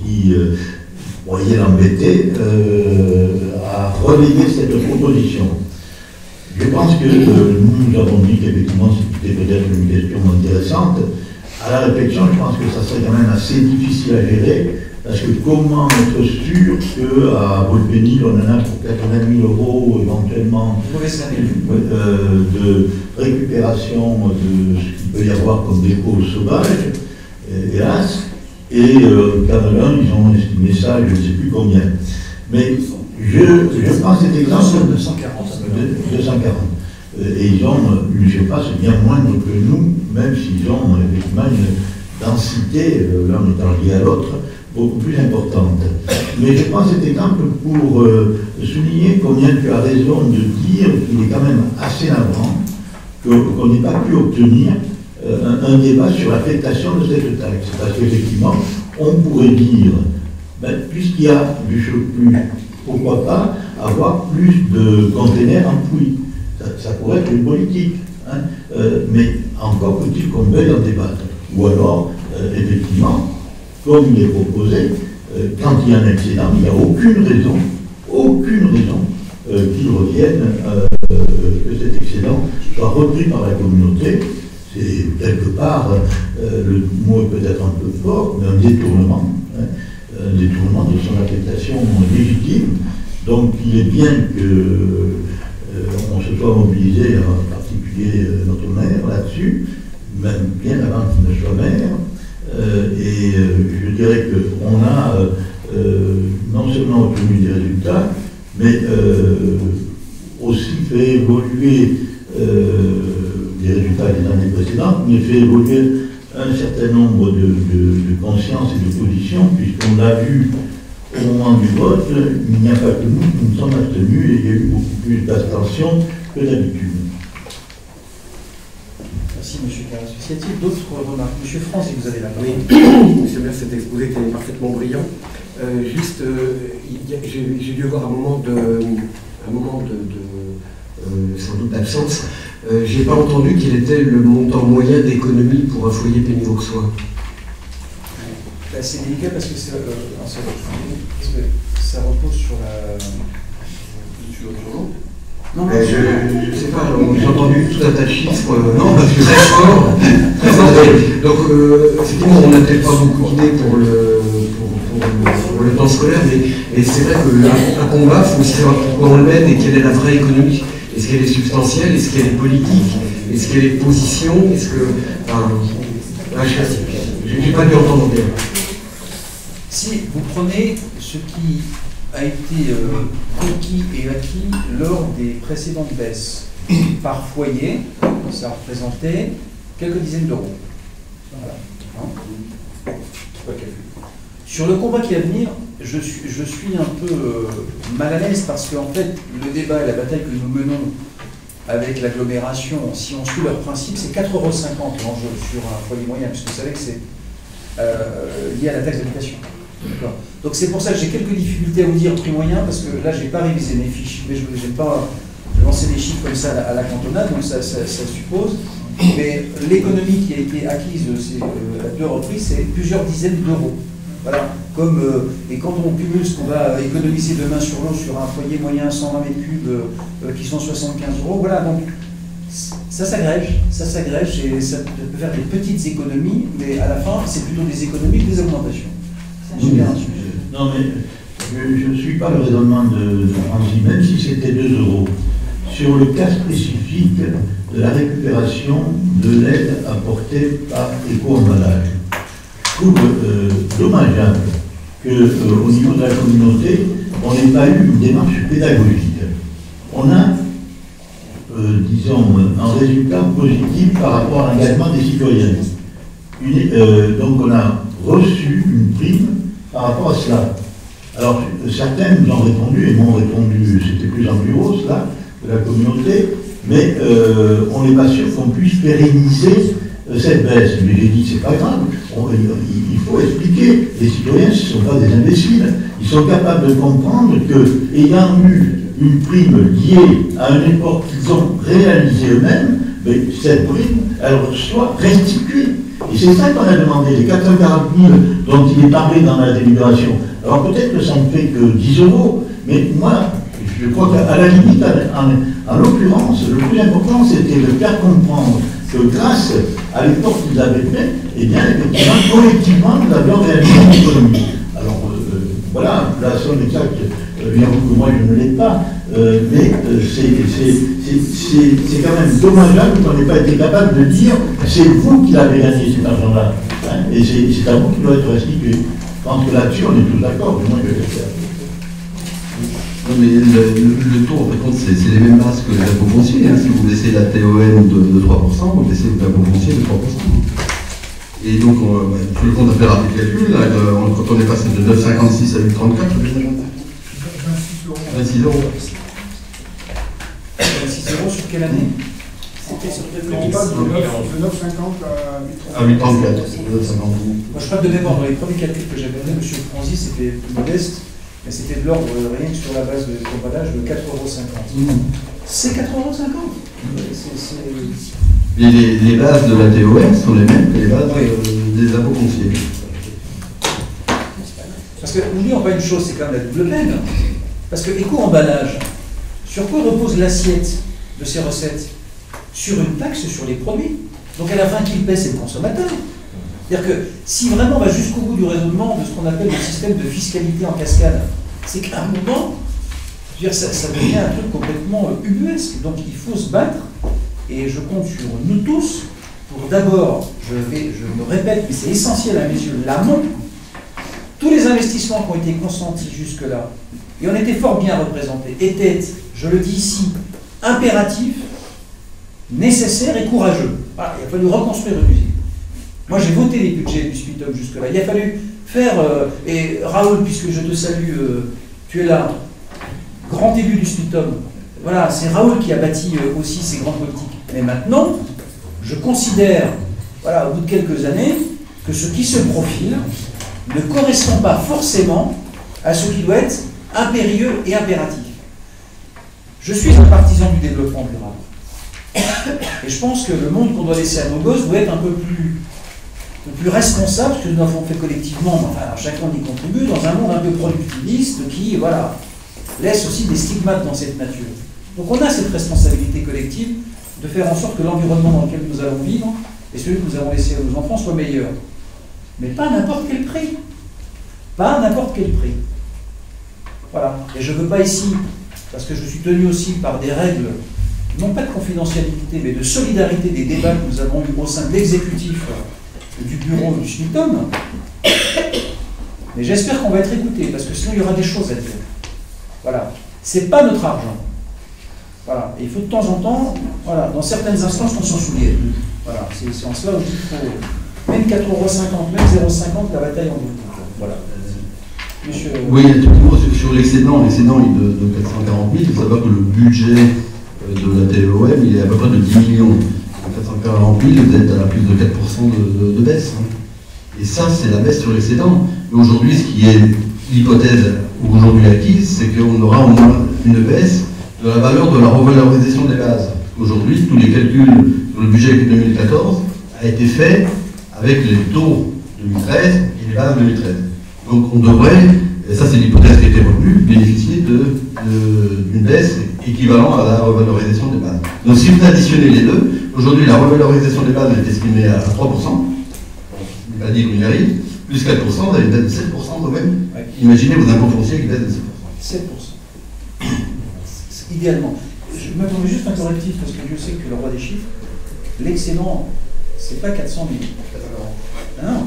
Speaker 5: qui voyait l'embêter, a relayé cette proposition. Je pense que nous avons dit qu'effectivement c'était peut-être une question intéressante. À la réflexion, je pense que ça serait quand même assez difficile à gérer, parce que comment être sûr qu'à Volpénil, on en a pour 80 000 € éventuellement de récupération de ce qu'il peut y avoir comme dépôt sauvage, hélas, et Canelin, ils ont estimé ça, je ne sais plus combien. Mais je prends cet exemple 240. Et ils ont une surface bien moindre que nous, même s'ils ont effectivement une densité, l'un étant lié à l'autre, beaucoup plus importante. Mais je prends cet exemple pour souligner combien tu as raison de dire qu'il est quand même assez navrant qu'on n'ait pas pu obtenir un débat sur l'affectation de cette taxe. Parce qu'effectivement, on pourrait dire, puisqu'il y a du surplus, pourquoi pas avoir plus de containers enfouis. Ça pourrait être une politique, hein, mais encore faut-il qu'on veuille en débattre. Ou alors, effectivement, comme il est proposé, quand il y a un excédent, il n'y a aucune raison qu'il revienne, que cet excédent soit repris par la communauté. C'est quelque part, le mot est peut-être un peu fort, mais un détournement de son affectation légitime. Donc il est bien que on se soit mobilisé, en particulier notre maire là-dessus, même bien avant qu'il ne soit maire. Et je dirais qu'on a non seulement obtenu des résultats, mais aussi fait évoluer les résultats des années précédentes, mais fait évoluer un certain nombre de consciences et de positions, puisqu'on l'a vu au moment du vote, il n'y a pas que nous qui nous sommes abstenus et il y a eu beaucoup plus d'abstention que d'habitude.
Speaker 1: Merci, M. Carras. Y a-t-il d'autres remarques? M. France, vous avez la parole.
Speaker 4: Oui, M. le maire, cet exposé était parfaitement brillant. J'ai dû avoir un moment sans doute d'absence. J'ai pas entendu quel était le montant moyen d'économie pour un foyer pénivauxois.
Speaker 1: C'est délicat parce que ça repose sur la... Sur l'eau.
Speaker 4: Non, mais je ne sais pas, j'ai entendu tout un tas de chiffres, non, parce que très fort. Donc, effectivement, on n'a peut-être pas beaucoup d'idées pour le temps scolaire, mais c'est vrai qu'un combat, il faut aussi savoir pourquoi on le mène et quelle est la vraie économie. Est-ce qu'elle est substantielle? Est-ce qu'elle est politique? Est-ce qu'elle est position? Est-ce que... je n'ai pas dû entendre bien.
Speaker 1: Si vous prenez ce qui a été conquis et acquis lors des précédentes baisses par foyer, ça représentait quelques dizaines d'euros. Voilà. Sur le combat qui est à venir, je suis un peu mal à l'aise parce qu'en fait, le débat et la bataille que nous menons avec l'agglomération, si on suit leur principe, c'est 4,50 € l'enjeu sur un foyer moyen, puisque vous savez que c'est lié à la taxe d'habitation. Donc c'est pour ça que j'ai quelques difficultés à vous dire prix moyen, parce que là, je n'ai pas révisé mes fiches, mais je n'ai pas lancé des chiffres comme ça à la cantonade, donc ça suppose. Mais l'économie qui a été acquise à deux reprises, c'est plusieurs dizaines d'euros. Voilà. Et quand on cumule ce qu'on va économiser demain sur l'eau sur un foyer moyen 120 m3 qui sont 75 €, voilà, donc ça s'agrège, et ça peut faire des petites économies, mais à la fin, c'est plutôt des économies que des augmentations.
Speaker 5: Non, mais je ne suis pas le raisonnement de Francis, même si c'était 2 €, sur le cas spécifique de la récupération de l'aide apportée par éco-emballage. Je trouve dommageable qu'au niveau de la communauté, on n'ait pas eu une démarche pédagogique. On a, disons, un résultat positif par rapport à l'engagement des citoyens. Donc on a reçu une prime par rapport à cela. Alors certains nous ont répondu, et m'ont répondu, c'était plus en plus haut cela, de la communauté, mais on n'est pas sûr qu'on puisse pérenniser cette baisse. Mais j'ai dit, c'est pas grave, il faut expliquer. Les citoyens, ce ne sont pas des imbéciles. Ils sont capables de comprendre que, ayant eu une prime liée à un effort qu'ils ont réalisé eux-mêmes, mais cette prime, elle soit restituée. Et c'est ça qu'on a demandé, les 440 000 dont il est parlé dans la délibération. Alors peut-être que ça ne fait que 10 €, mais moi, Je crois qu'à la limite, en l'occurrence, le plus important, c'était de faire comprendre que grâce à l'effort qu'ils avaient fait, eh bien, effectivement, collectivement, nous avions réalisé une économie. Alors, voilà, la somme exacte, bien que moi je ne l'ai pas, mais c'est quand même dommageable qu'on n'ait pas été capable de dire c'est vous qui l'avez gagné cet argent-là, hein, et c'est à vous qui doit être restitué. Je pense que là-dessus, on est tous d'accord, mais moi je vais le faire.
Speaker 3: Non, mais le taux, en fait, c'est les mêmes bases que l'impôt foncier. Hein. Si vous laissez la TOM de 3%, vous laissez l'impôt foncier de 3%. Et donc, tout le monde a fait rapide calcul. Là, quand on est passé de 9,56 à 8,34, 26 euros.
Speaker 1: 26 euros sur quelle année? C'était sur quelle année?
Speaker 10: On passe de 9,50 à 8,34.
Speaker 3: À 8,34. Moi,
Speaker 1: je crois que de mémoire, dans les premiers calculs que j'avais donné, M. Franzi, c'était plus modeste. Mais c'était de l'ordre, rien que sur la base de l'emballage, de 4,50 €. C'est 4,50 €.
Speaker 3: Et les bases de la TOM sont les mêmes que les bases des impôts fonciers.
Speaker 1: Parce que n'oublions pas une chose, c'est quand même la double peine. Parce que éco-emballage, sur quoi repose l'assiette de ces recettes? Sur une taxe sur les produits. Donc à la fin, qui le paie, c'est le consommateur. C'est-à-dire que si vraiment on va jusqu'au bout du raisonnement de ce qu'on appelle le système de fiscalité en cascade, c'est qu'à un moment, je veux dire, ça devient un truc complètement ubuesque. Donc il faut se battre, et je compte sur nous tous pour d'abord, je me répète, mais c'est essentiel à mes yeux, l'amont. Tous les investissements qui ont été consentis jusque-là, et on était fort bien représentés, étaient, je le dis ici, impératifs, nécessaires et courageux. Voilà, il a fallu reconstruire une usine. Moi, j'ai voté les budgets du SPITOM jusque-là. Il a fallu faire, et Raoul, puisque je te salue, tu es là, grand élu du SPITOM. Voilà, c'est Raoul qui a bâti aussi ces grandes politiques. Mais maintenant, je considère, voilà, au bout de quelques années, que ce qui se profile ne correspond pas forcément à ce qui doit être impérieux et impératif. Je suis un partisan du développement durable. Et je pense que le monde qu'on doit laisser à nos gosses doit être un peu plus responsable, ce que nous avons fait collectivement, enfin chacun y contribue, dans un monde un peu productiviste qui, voilà, laisse aussi des stigmates dans cette nature. Donc on a cette responsabilité collective de faire en sorte que l'environnement dans lequel nous allons vivre et celui que nous avons laissé à nos enfants soit meilleur. Mais pas à n'importe quel prix. Pas à n'importe quel prix. Voilà. Et je ne veux pas ici, parce que je suis tenu aussi par des règles, non pas de confidentialité, mais de solidarité des débats que nous avons eus au sein de l'exécutif du bureau du SPITOM. Mais j'espère qu'on va être écouté, parce que sinon il y aura des choses à dire. Voilà. C'est pas notre argent. Voilà. Et il faut de temps en temps, voilà, dans certaines instances, qu'on s'en souvienne. Voilà. C'est en cela où il faut, même 4,50 €, même 0,50 €, la bataille en vaut. Voilà. Monsieur...
Speaker 3: Oui, sur l'excédent, l'excédent est de 440 000. Il faut savoir que le budget de la TOM, il est à peu près de 10 millions. 440 000, vous êtes à la plus de 4% de baisse. Hein. Et ça, c'est la baisse sur l'excédent. Et aujourd'hui, ce qui est l'hypothèse aujourd'hui acquise, c'est qu'on aura au moins une baisse de la valeur de la revalorisation des bases. Aujourd'hui, tous les calculs sur le budget 2014 a été fait avec les taux 2013 et les bases 2013. Donc on devrait, et ça c'est l'hypothèse qui a été retenue, bénéficier d'une baisse équivalente à la revalorisation des bases. Donc si vous additionnez les deux, aujourd'hui la revalorisation des bases est estimée à 3%, on va dire une arrive, plus 4%, vous avez une baisse de 7% quand même. Imaginez vos impôts fonciers qui baissent de 7%.
Speaker 1: 7%. Idéalement. Je me permets juste un correctif parce que je sais que le roi des chiffres, l'excédent, c'est pas 400 000. Non,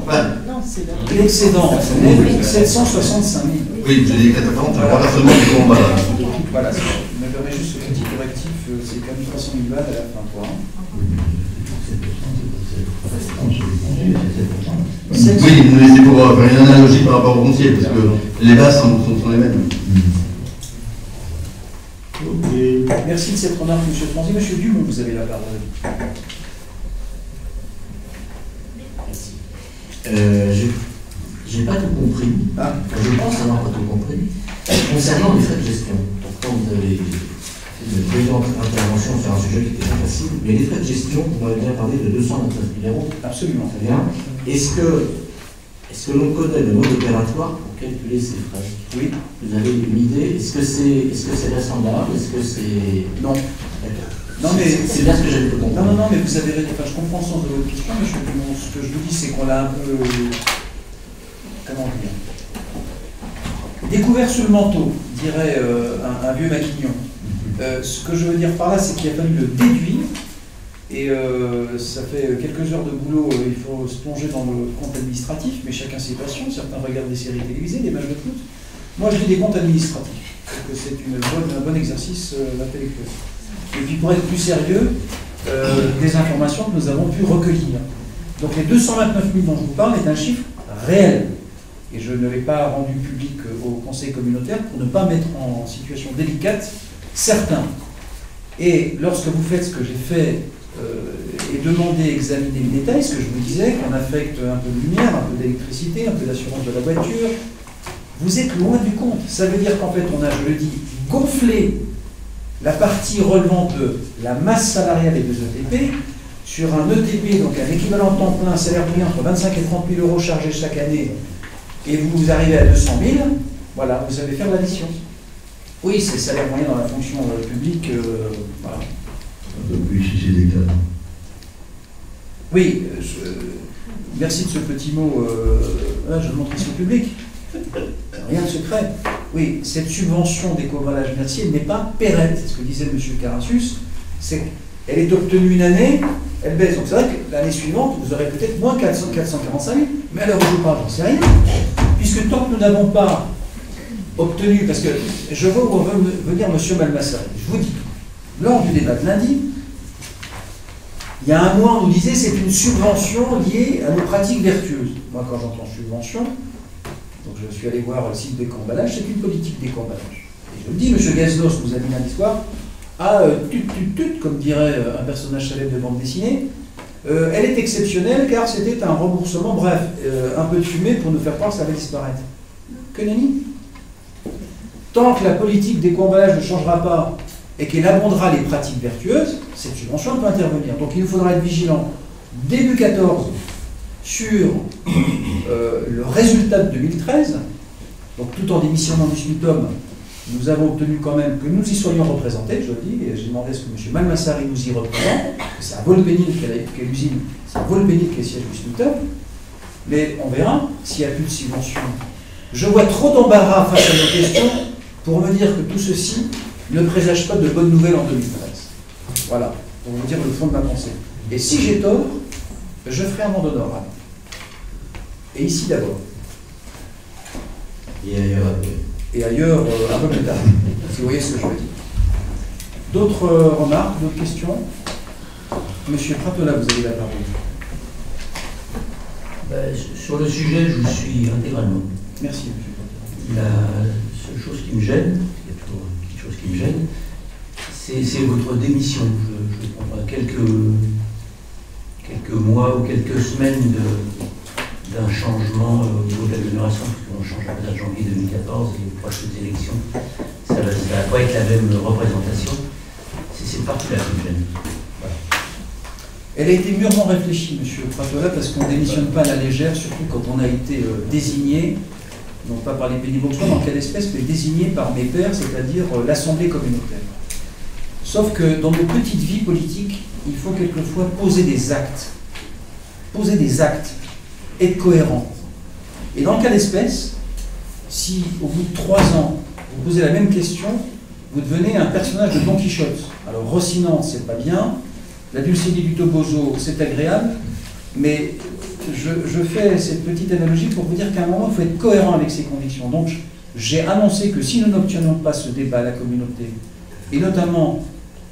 Speaker 1: c'est l'excédent, c'est 765 000.
Speaker 3: Oui, j'ai dit 440, c'est pas seulement du bon emballage.
Speaker 1: Voilà, je me permets juste ce petit correctif, c'est quand même 300 000 balles à la fin. Quoi.
Speaker 3: Oui, mais c'est pour faire une analogie par rapport au foncier, parce que les bases sont les mêmes.
Speaker 1: Merci de cette remarque, M. Franzi. M. Dumont, vous avez la parole.
Speaker 9: J'ai pas tout compris. Je pense avoir pas tout compris. Concernant les frais de gestion, donc quand vous avez fait une brillante intervention sur un sujet qui était très facile, mais les frais de gestion, vous m'avez bien parlé de 229 000 €.
Speaker 1: Absolument.
Speaker 9: Très bien. Est-ce est-ce que l'on connaît le mode opératoire pour calculer ces frais?
Speaker 1: Oui.
Speaker 9: Vous avez une idée? Est-ce que c'est vraisemblable? Est-ce que c'est...
Speaker 1: Non.
Speaker 9: Non, mais c'est bien ce que j'avais compris.
Speaker 1: Non, mais vous avez raison. Enfin, je comprends le sens de votre question, mais ce que je vous dis, c'est qu'on l'a un peu... Comment dire? Découvert sous le manteau, dirait un vieux maquignon. Ce que je veux dire par là, c'est qu'il a fallu le déduire, et ça fait quelques heures de boulot, il faut se plonger dans le compte administratif, mais chacun ses passions. Certains regardent des séries télévisées, des matchs de foot. Moi, je lis des comptes administratifs. Donc c'est un bon exercice intellectuel. Et puis pour être plus sérieux, des informations que nous avons pu recueillir. Donc les 229 000 dont je vous parle est un chiffre réel. Et je ne l'ai pas rendu public au conseil communautaire pour ne pas mettre en situation délicate certains. Et lorsque vous faites ce que j'ai fait et demandé, examiner les détails, ce que je vous disais, qu'on affecte un peu de lumière, un peu d'électricité, un peu d'assurance de la voiture, vous êtes loin du compte. Ça veut dire qu'en fait, on a, je le dis, gonflé la partie relevant de la masse salariale des 2 ETP sur un ETP, donc un équivalent temps plein, salaire moyen entre 25 et 30 000 euros chargés chaque année, et vous arrivez à 200 000, voilà, vous savez faire l'addition. Oui, c'est le salaire moyen dans la fonction publique, voilà.
Speaker 5: Un peu plus si c'est des cas.
Speaker 1: Oui, merci de ce petit mot, là je le montre ici au public. Rien de secret. Oui, cette subvention d'écovalage Mercier n'est pas pérenne, c'est ce que disait M. Carassus, c'est qu'elle est obtenue une année, elle baisse. Donc c'est vrai que l'année suivante, vous aurez peut-être moins 445 000, mais à l'heure où je parle, j'en sais rien. Puisque tant que nous n'avons pas obtenu, parce que je vois où veut venir M. Malmassari, je vous dis, lors du débat de lundi, il y a un mois, on nous disait c'est une subvention liée à nos pratiques vertueuses. Moi, quand j'entends subvention, donc je suis allé voir le site d'éco-emballage, c'est une politique d'éco-emballage. Et je le dis, M. Gaznos nous a dit lundi soir, comme dirait un personnage célèbre de bande dessinée, elle est exceptionnelle car c'était un remboursement, bref, un peu de fumée pour nous faire croire que ça allait disparaître. Que nenni. Tant que la politique d'éco-emballage ne changera pas et qu'elle abondera les pratiques vertueuses, cette subvention peut intervenir. Donc il nous faudra être vigilant début 14 sur le résultat de 2013, donc tout en démissionnant du SMITOM, nous avons obtenu quand même que nous y soyons représentés, je le dis, et j'ai demandé à ce que M. Malmassari nous y représente, c'est à Volpénil qu'est l'usine, c'est à Volpénil qu'est le siège du SMITOM, mais on verra s'il n'y a plus de subvention. Je vois trop d'embarras face à nos questions pour me dire que tout ceci ne présage pas de bonnes nouvelles en 2013. Voilà, pour vous dire le fond de ma pensée. Et si j'ai tort, je ferai un amende honorable. Et ici d'abord.
Speaker 9: Et ailleurs après.
Speaker 1: Et ailleurs un peu plus tard, si vous voyez ce que je veux dire. D'autres remarques, d'autres questions? Monsieur Pratola, vous avez la parole.
Speaker 2: Sur le sujet, je vous suis intégralement.
Speaker 1: Merci, monsieur Pratola.
Speaker 2: La seule chose qui me gêne, il y a toujours une petite chose qui me gêne, c'est votre démission. Je prends quelques mois ou quelques semaines d'un changement au niveau de l'agglomération, puisqu'on change à la date de janvier 2014 et les prochaines élections, ça ne va pas être la même représentation. C'est cette partie-là qui me gêne. Voilà.
Speaker 1: Elle a été mûrement réfléchie, monsieur Pratola, parce qu'on ne démissionne pas à la légère, surtout quand on a été désigné, non pas par les pénibourgeois, dans quelle espèce, mais désigné par mes pairs, c'est-à-dire l'Assemblée communautaire. Sauf que dans nos petites vies politiques, il faut quelquefois poser des actes. Poser des actes. Être cohérent. Et dans le cas d'espèce, si au bout de 3 ans, vous posez la même question, vous devenez un personnage de Don Quichotte. Alors Rocinante, c'est pas bien, la Dulcinée du Toboso, c'est agréable, mais je fais cette petite analogie pour vous dire qu'à un moment, il faut être cohérent avec ses convictions. Donc j'ai annoncé que si nous n'obtenions pas ce débat à la communauté, et notamment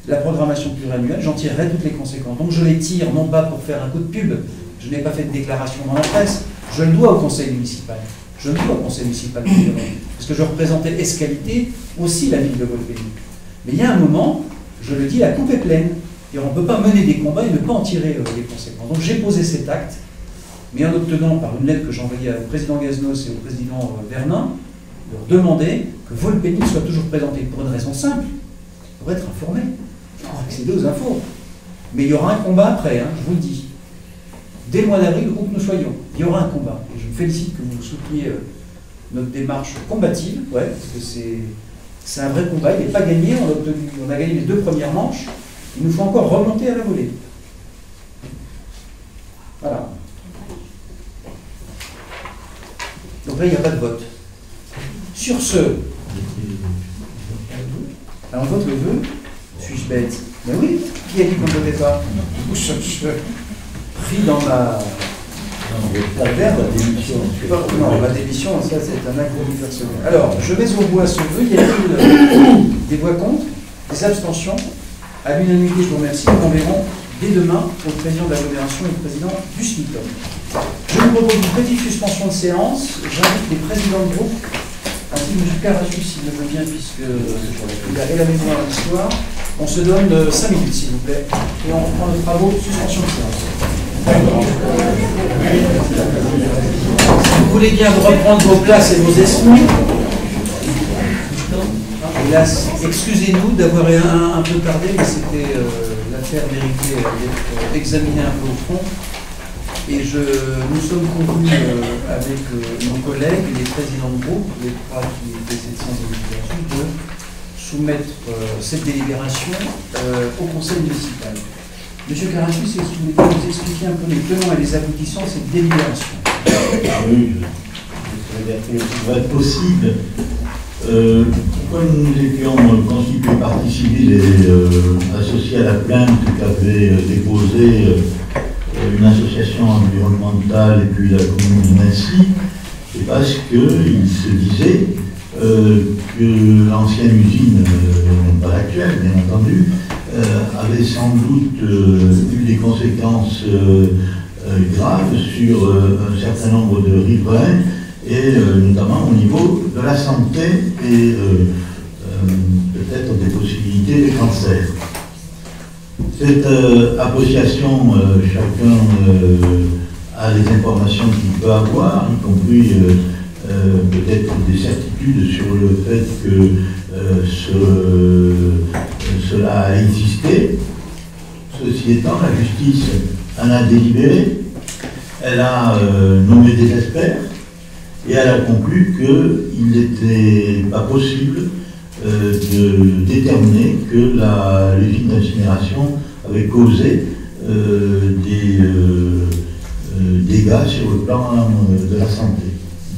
Speaker 1: la programmation pluriannuelle, j'en tirerai toutes les conséquences. Donc je les tire, non pas pour faire un coup de pub, je n'ai pas fait de déclaration dans la presse, je le dois au conseil municipal. Je le dois au conseil municipal, parce que je représentais Escalité, aussi la ville de Volpénil. Mais il y a un moment, je le dis, la coupe est pleine. Et on ne peut pas mener des combats et ne pas en tirer les conséquences. Donc j'ai posé cet acte, mais en obtenant par une lettre que j'ai envoyée au président Gaznos et au président Vernin, leur demander que Volpénil soit toujours présenté pour une raison simple, pour être informé, pour accéder aux infos. Mais il y aura un combat après, hein, je vous le dis.
Speaker 13: dès le mois d'avril, où que nous soyons. Il y aura un combat. Et je me félicite que vous souteniez notre démarche combative, ouais, parce que c'est un vrai combat. Il n'est pas gagné, on a gagné les 2 premières manches. Il nous faut encore remonter à la volée. Voilà. Donc là, il n'y a pas de vote. Sur ce, on vote le vœu. Suis-je bête? Mais oui, qui a dit qu'on ne votait pas? Je pris dans ma...
Speaker 5: la démission.
Speaker 13: Non, la démission, ça c'est un acte personnel. Alors, je mets au voix ce vœu. Y a-t-il des voix contre, des abstentions? À l'unanimité, je vous remercie. Nous enverrons dès demain au président de l'agglomération et au président du SMICOM. Je vous propose une petite suspension de séance. J'invite les présidents de groupe, ainsi que M. Carachus, s'il le veut bien, puisque il a et la mémoire et l'histoire. On se donne 5 minutes, s'il vous plaît, et on reprend nos travaux. Suspension de séance. Si vous voulez bien vous reprendre vos places et vos esprits. Hélas, excusez-nous d'avoir un peu tardé, mais c'était l'affaire méritait d'être examinée un peu au fond. Et nous sommes convenus avec nos collègues, les présidents de groupe, les 3 qui étaient cette séance de délibération, de soumettre cette délibération au conseil municipal. Monsieur Carachus, est-ce que vous pouvez nous expliquer un peu les tenants et les aboutissants de cette délibération?
Speaker 5: Oui, ça va être possible. Comme nous étions constitués partie civile et associés à la plainte qu'avait déposée une association environnementale et puis la commune de Nancy, c'est parce qu'il se disait que l'ancienne usine, pas l'actuelle bien entendu, avait sans doute eu des conséquences graves sur un certain nombre de riverains, et notamment au niveau de la santé et peut-être des possibilités de cancer. Cette appréciation, chacun a les informations qu'il peut avoir, y compris peut-être des certitudes sur le fait que cela a existé. Ceci étant, la justice en a délibéré, elle a nommé des experts, et elle a conclu qu'il n'était pas possible de déterminer que l'usine d'incinération avait causé des dégâts sur le plan de la santé.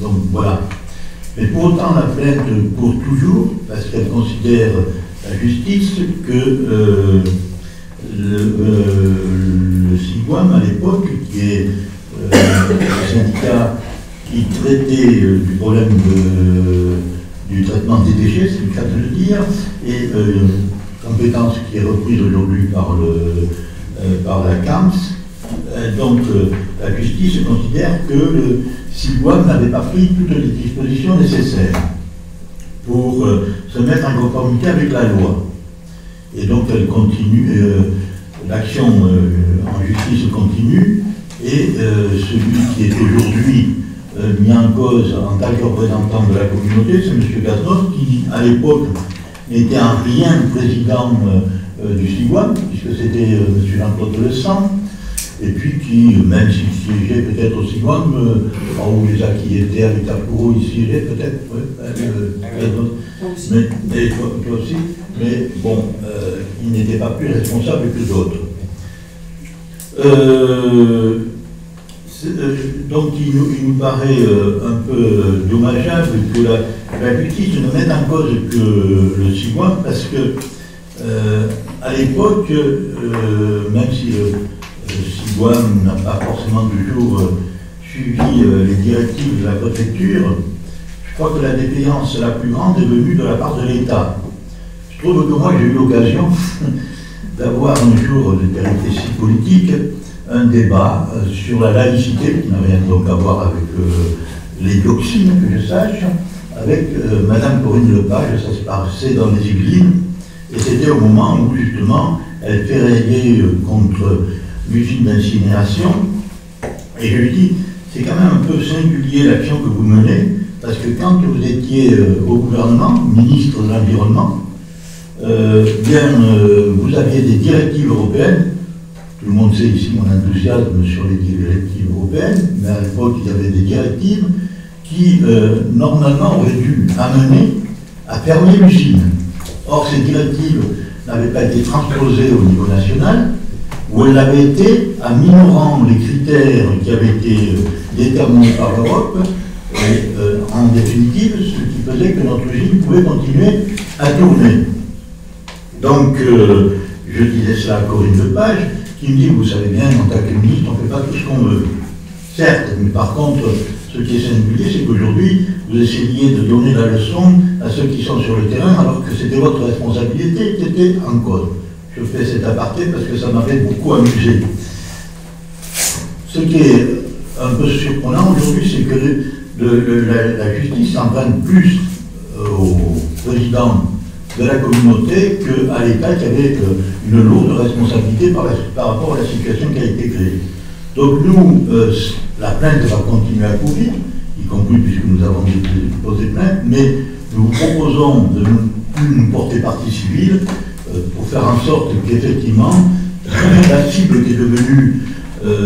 Speaker 5: Donc voilà. Mais pour autant, la plainte court toujours, parce qu'elle considère, la justice, que le SIGWAM, à l'époque, qui est le syndicat qui traitait du problème du traitement des déchets, c'est le cas de le dire, et compétence qui est reprise aujourd'hui par la CAMS. Donc la justice considère que le SIGWAM n'avait pas pris toutes les dispositions nécessaires pour se mettre en conformité avec la loi. Et donc elle continue, l'action en justice continue, et celui qui est aujourd'hui mis en cause en tant que représentant de la communauté, c'est M. Gaznos, qui à l'époque n'était en rien président du SIGWAM, puisque c'était M. Jean-Claude Le Sang, et puis qui, même s'il siégeait peut-être au SIGWAM, où les acquis étaient avec Tapouro, il siégeait peut-être, mais toi aussi, mais bon, il n'était pas plus responsable que d'autres. Donc il nous paraît un peu dommageable que la justice ne mette en cause que le SIGWAM, parce que à l'époque, même si le SIGWAM n'a pas forcément toujours suivi les directives de la préfecture, je crois que la défaillance la plus grande est venue de la part de l'État. Je trouve que moi j'ai eu l'occasion d'avoir un jour de péripéties politiques un débat sur la laïcité, qui n'a rien donc à voir avec les dioxines, que je sache, avec Madame Corinne Lepage. Ça se passait dans les Yvelines, et c'était au moment où justement elle ferraillait contre l'usine d'incinération, et je lui dis, c'est quand même un peu singulier l'action que vous menez, parce que quand vous étiez au gouvernement, ministre de l'Environnement, vous aviez des directives européennes, Tout le monde sait ici mon enthousiasme sur les directives européennes, mais à l'époque, il y avait des directives qui, normalement, auraient dû amener à fermer l'usine. Or, ces directives n'avaient pas été transposées au niveau national, où elles l'avaient été en minorant les critères qui avaient été déterminés par l'Europe, et en définitive, ce qui faisait que notre usine pouvait continuer à tourner. Donc, je disais cela à Corinne Lepage, qui me dit, vous savez bien, en tant que ministre, on ne fait pas tout ce qu'on veut. Certes, mais par contre, ce qui est singulier, c'est qu'aujourd'hui, vous essayez de donner la leçon à ceux qui sont sur le terrain, alors que c'était votre responsabilité qui était en cause. Je fais cet aparté parce que ça m'avait beaucoup amusé. Ce qui est un peu surprenant aujourd'hui, c'est que la justice s'entraîne plus au président de la communauté qu'à l'État qui avait une lourde responsabilité par rapport à la situation qui a été créée. Donc nous, la plainte va continuer à courir, y compris puisque nous avons déposé plainte, mais nous vous proposons de ne plus nous porter partie civile pour faire en sorte qu'effectivement, la cible qui est devenue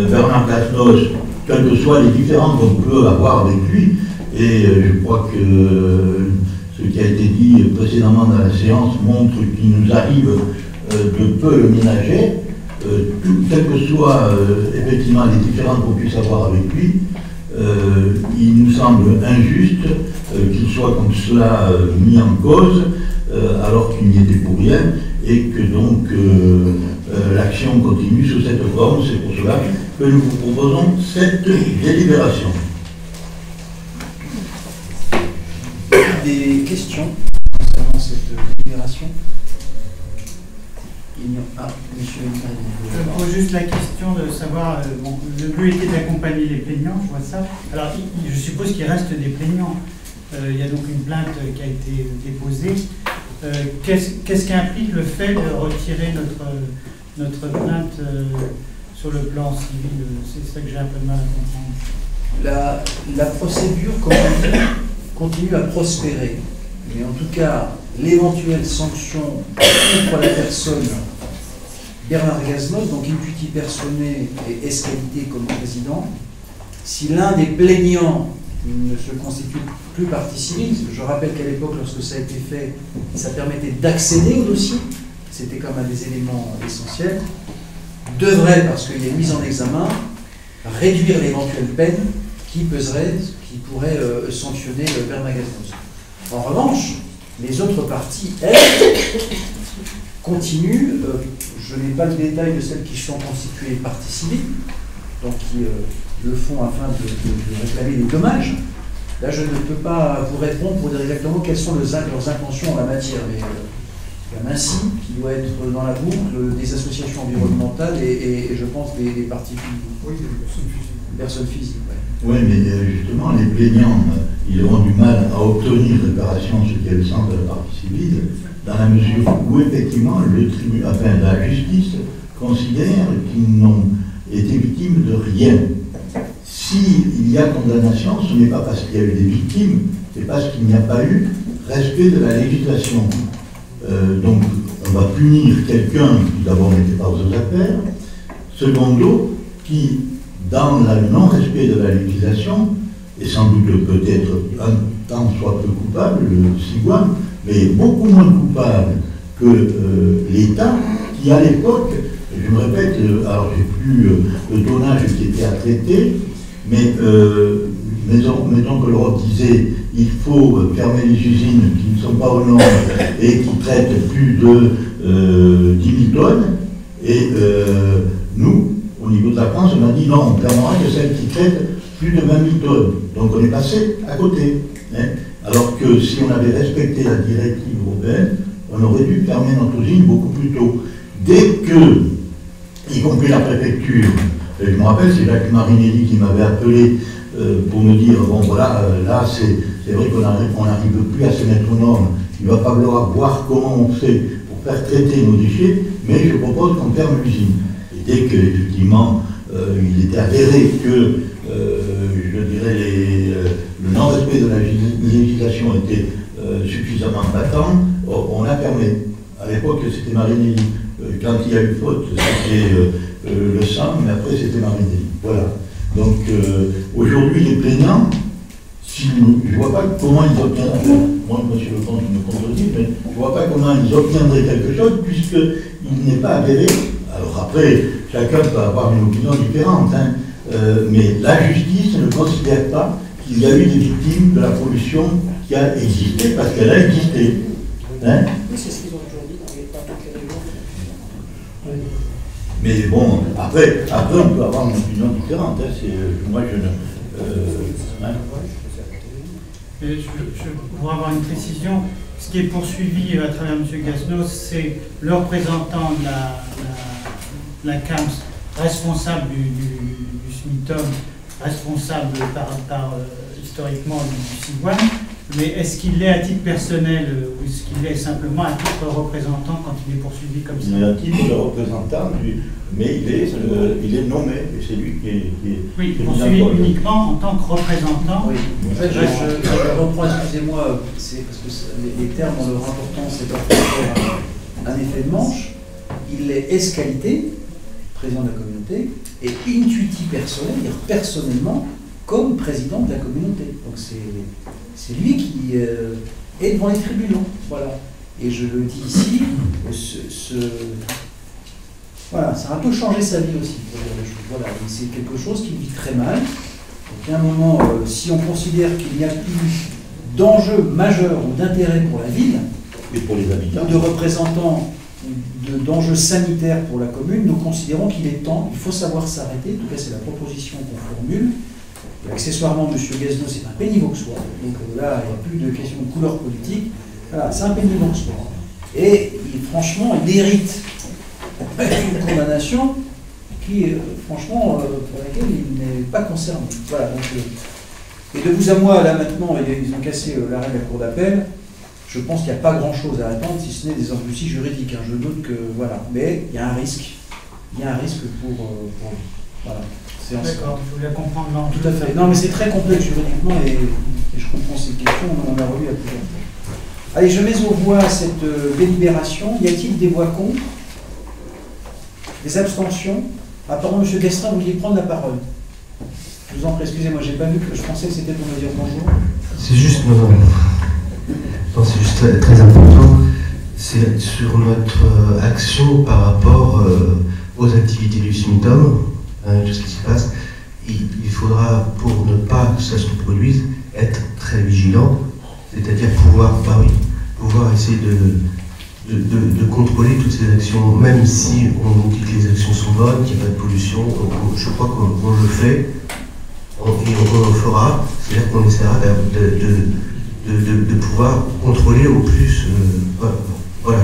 Speaker 5: Bernard Cazeneuve, quelles que soient les différences qu'on peut avoir avec lui, et je crois que ce qui a été dit précédemment dans la séance montre qu'il nous arrive de peu le ménager, quelles que soient effectivement les différences qu'on puisse avoir avec lui, il nous semble injuste qu'il soit comme cela mis en cause alors qu'il n'y était pour rien et que donc l'action continue sous cette forme. C'est pour cela que nous vous proposons cette délibération.
Speaker 13: Des questions concernant cette délibération? Monsieur
Speaker 14: je pose juste la question de savoir, bon, le but était d'accompagner les plaignants, je vois ça. Alors, je suppose qu'il reste des plaignants. Il y a donc une plainte qui a été déposée. Qu'est-ce qu'implique le fait de retirer notre plainte sur le plan civil? C'est ça que j'ai un peu de mal à comprendre.
Speaker 13: La procédure, comme on dit, continue à prospérer. Mais en tout cas, l'éventuelle sanction contre la personne Bernard Cazeneuve, donc imputi personné et escalité comme président, si l'un des plaignants ne se constitue plus partie civile, je rappelle qu'à l'époque, lorsque ça a été fait, ça permettait d'accéder au dossier, c'était comme un des éléments essentiels, devrait, parce qu'il y a une mise en examen, réduire l'éventuelle peine qui pourrait sanctionner Bernard Cazeneuve. En revanche, les autres parties, elles, continuent, je n'ai pas le détail de celles qui sont constituées partie civile, donc qui le font afin de réclamer des dommages. Là, je ne peux pas vous répondre pour dire exactement quelles sont leurs intentions en la matière, mais il y en a ainsi qui doit être dans la boucle, des associations environnementales et je pense des parties publiques. Oui, des personnes physiques.
Speaker 5: Oui, mais justement, les plaignants, ils auront du mal à obtenir réparation, ce qui est le sens de la partie civile, dans la mesure où, effectivement, la justice considère qu'ils n'ont été victimes de rien. S'il y a condamnation, ce n'est pas parce qu'il y a eu des victimes, c'est parce qu'il n'y a pas eu respect de la législation. Donc, on va punir quelqu'un qui, d'abord, n'était pas aux affaires, secondo, qui, dans le non-respect de la législation, et sans doute peut-être un tant soit peu coupable, le Sigouin, mais beaucoup moins coupable que l'État, qui à l'époque, je me répète, alors j'ai plus le tonnage qui était à traiter, mais mettons que l'Europe disait il faut fermer les usines qui ne sont pas aux normes et qui traitent plus de 10 000 tonnes, et nous, au niveau de la France, on a dit non, on fermera que celles qui traitent plus de 20 000 tonnes. Donc on est passé à côté. Hein. Alors que si on avait respecté la directive européenne, on aurait dû fermer notre usine beaucoup plus tôt. Dès que, y compris la préfecture, je me rappelle, c'est Jacques Marinelli qui m'avait appelé pour me dire, bon voilà, là c'est vrai qu'on n'arrive plus à se mettre aux normes, il va falloir voir comment on fait pour faire traiter nos déchets, mais je propose qu'on ferme l'usine. Et dès qu'effectivement, il était avéré que, je dirais, le non-respect de la législation était suffisamment patent, on a fermé. À l'époque, c'était Marinelli. Quand il y a eu faute, c'était le sang, mais après c'était maridé. Voilà. Donc aujourd'hui, les plaignants, je ne vois pas comment ils obtiendraient, moi, monsieur le comte, me contredit, mais je ne vois pas comment ils obtiendraient quelque chose puisqu'il n'est pas avéré. Alors après, chacun peut avoir une opinion différente, hein, mais la justice ne considère pas qu'il y a eu des victimes de la pollution qui a existé parce qu'elle a existé. Hein.
Speaker 13: Oui, c'est ce qu'ils ont aujourd'hui dans les régions.
Speaker 5: Mais bon, après, on peut avoir une opinion différente. Hein, moi, je ne... hein.
Speaker 14: Pour avoir une précision, ce qui est poursuivi à travers M. Gasnos, c'est le représentant de la CAMS, responsable du SMITOM, responsable historiquement du CIWAN, mais est-ce qu'il est à titre personnel ou est-ce qu'il est simplement à titre représentant quand il est poursuivi comme ça?
Speaker 5: Il est à titre de représentant, mais il est nommé, et c'est lui qui est
Speaker 14: oui, poursuivi uniquement en tant que représentant.
Speaker 13: Oui. En fait, je reprends, excusez-moi, c'est parce que les termes ont leur importance, c'est un effet de manche. Il est esqualité, président de la communauté, et intuiti personnel, c'est-à-dire personnellement, comme président de la communauté. Donc c'est lui qui est devant les tribunaux. Voilà. Et je le dis ici, voilà, ça a un peu changé sa vie aussi, pour dire les choses. Voilà, c'est quelque chose qui vit très mal. Donc à un moment, si on considère qu'il n'y a plus d'enjeu majeur ou d'intérêt pour la ville,
Speaker 5: et pour les habitants,
Speaker 13: de représentants d'enjeux sanitaires pour la commune, nous considérons qu'il est temps, il faut savoir s'arrêter. En tout cas, c'est la proposition qu'on formule. Et accessoirement, M. Gasnos, c'est un pénivauxois. Donc là, il n'y a plus de question de couleur politique. Voilà, c'est un pénivauxois. Et franchement, il hérite une condamnation qui, franchement, pour laquelle il n'est pas concerné. Voilà, donc, et de vous à moi, là maintenant, ils ont cassé l'arrêt de la cour d'appel. Je pense qu'il n'y a pas grand-chose à attendre, si ce n'est des arguties juridiques. Hein. Je doute que, voilà. Mais il y a un risque. Il y a un risque pour voilà.
Speaker 14: D'accord, je voulais comprendre l'enjeu.
Speaker 13: Tout à fait. Non, mais c'est très complexe juridiquement et je comprends ces questions. On en a relu à plusieurs fois. Allez, je mets aux voix cette délibération. Y a-t-il des voix contre? Des abstentions? Apparemment, M. Destrin, vous vouliez prendre la parole. Je vous en prie, excusez-moi, j'ai pas vu que je pensais que c'était pour me dire bonjour.
Speaker 6: C'est juste, non, c'est juste très important. C'est sur notre action par rapport aux activités du SMITOM, tout ce qui se passe. Il faudra, pour ne pas que ça se reproduise, être très vigilant, c'est-à-dire pouvoir essayer de contrôler toutes ces actions, même si on dit que les actions sont bonnes, qu'il n'y a pas de pollution. Je crois qu'on le fait, et on le fera, c'est-à-dire qu'on essaiera de pouvoir contrôler au plus. Voilà,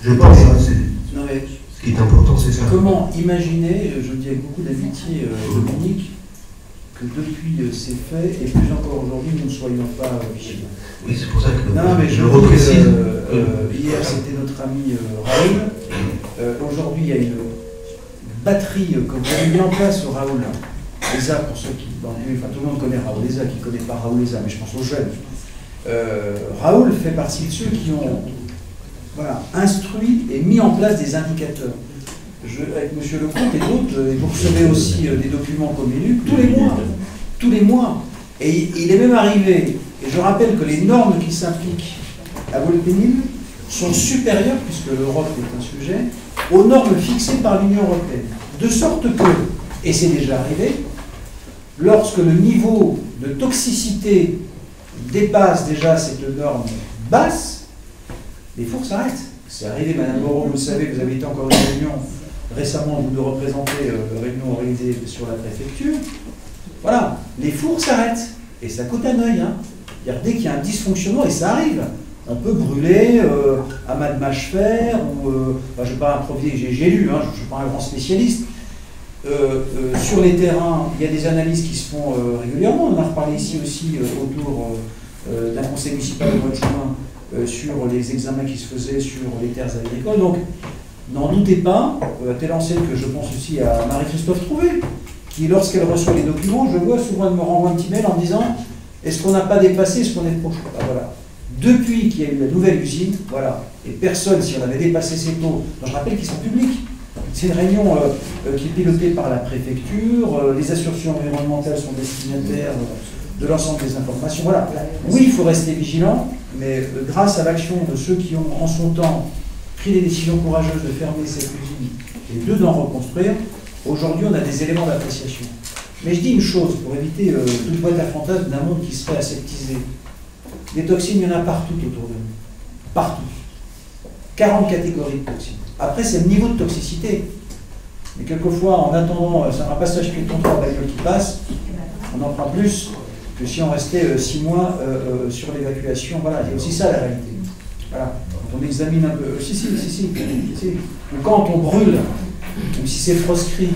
Speaker 6: je pense, ce qui est important, c'est ça.
Speaker 13: Comment imaginer, je le dis avec beaucoup d'amitié, Dominique, que depuis ces faits, et plus encore aujourd'hui, nous ne soyons pas vigilants.
Speaker 6: Oui, c'est pour ça que
Speaker 13: non, mais je reprécise. Hier, c'était notre ami Raoul. Aujourd'hui, il y a une batterie que vous avez mis en place, Raoul. Leza, pour ceux qui, enfin tout le monde connaît Raoul Leza, qui ne connaît pas Raoul Leza, mais je pense aux jeunes. Raoul fait partie de ceux qui ont instruit et mis en place des indicateurs. Avec M. Lecomte et d'autres, et vous recevez aussi des documents comme élu tous les mois. Et il est même arrivé, et je rappelle que les normes qui s'appliquent à Volpénil sont supérieures, puisque l'Europe est un sujet, aux normes fixées par l'Union européenne. De sorte que, et c'est déjà arrivé, lorsque le niveau de toxicité dépasse déjà cette norme basse, les fours s'arrêtent. C'est arrivé, Madame Moreau, vous le savez, vous avez été encore à une réunion récemment, vous nous représentez la réunion organisée sur la préfecture. Voilà, les fours s'arrêtent. Et ça coûte un œil. Hein. Dès qu'il y a un dysfonctionnement, et ça arrive, on peut brûler un mat de mâche-fer, ou, je ne vais pas improviser, j'ai lu, hein, je ne suis pas un grand spécialiste. Sur les terrains, il y a des analyses qui se font régulièrement. On en a reparlé ici aussi autour d'un conseil municipal au mois de juin sur les examens qui se faisaient sur les terres agricoles. Donc, n'en doutez pas, à telle enseigne que je pense aussi à Marie-Christophe Trouvé, qui, lorsqu'elle reçoit les documents, je vois souvent, elle me renvoie un petit mail en me disant est-ce qu'on n'a pas dépassé, est-ce qu'on est proche? Voilà. Depuis qu'il y a eu la nouvelle usine, voilà, et personne, si on avait dépassé ces taux, je rappelle qu'ils sont publics, C'est une réunion qui est pilotée par la préfecture, les associations environnementales sont destinataires de l'ensemble des informations. Voilà. Oui, il faut rester vigilant, mais grâce à l'action de ceux qui ont en son temps pris les décisions courageuses de fermer cette usine et d'en reconstruire, aujourd'hui on a des éléments d'appréciation. Mais je dis une chose, pour éviter toute boîte à fantasmes d'un monde qui serait aseptisé. Des toxines, il y en a partout autour de nous. Partout. 40 catégories de toxines. Après, c'est le niveau de toxicité. Mais quelquefois, en attendant, c'est un passage piéton, 3 bagnoles qui passent, on en prend plus que si on restait 6 mois sur l'évacuation. Voilà, il y a aussi ça la réalité. Voilà. Quand on examine un peu. Si. Ou quand on brûle, même si c'est proscrit,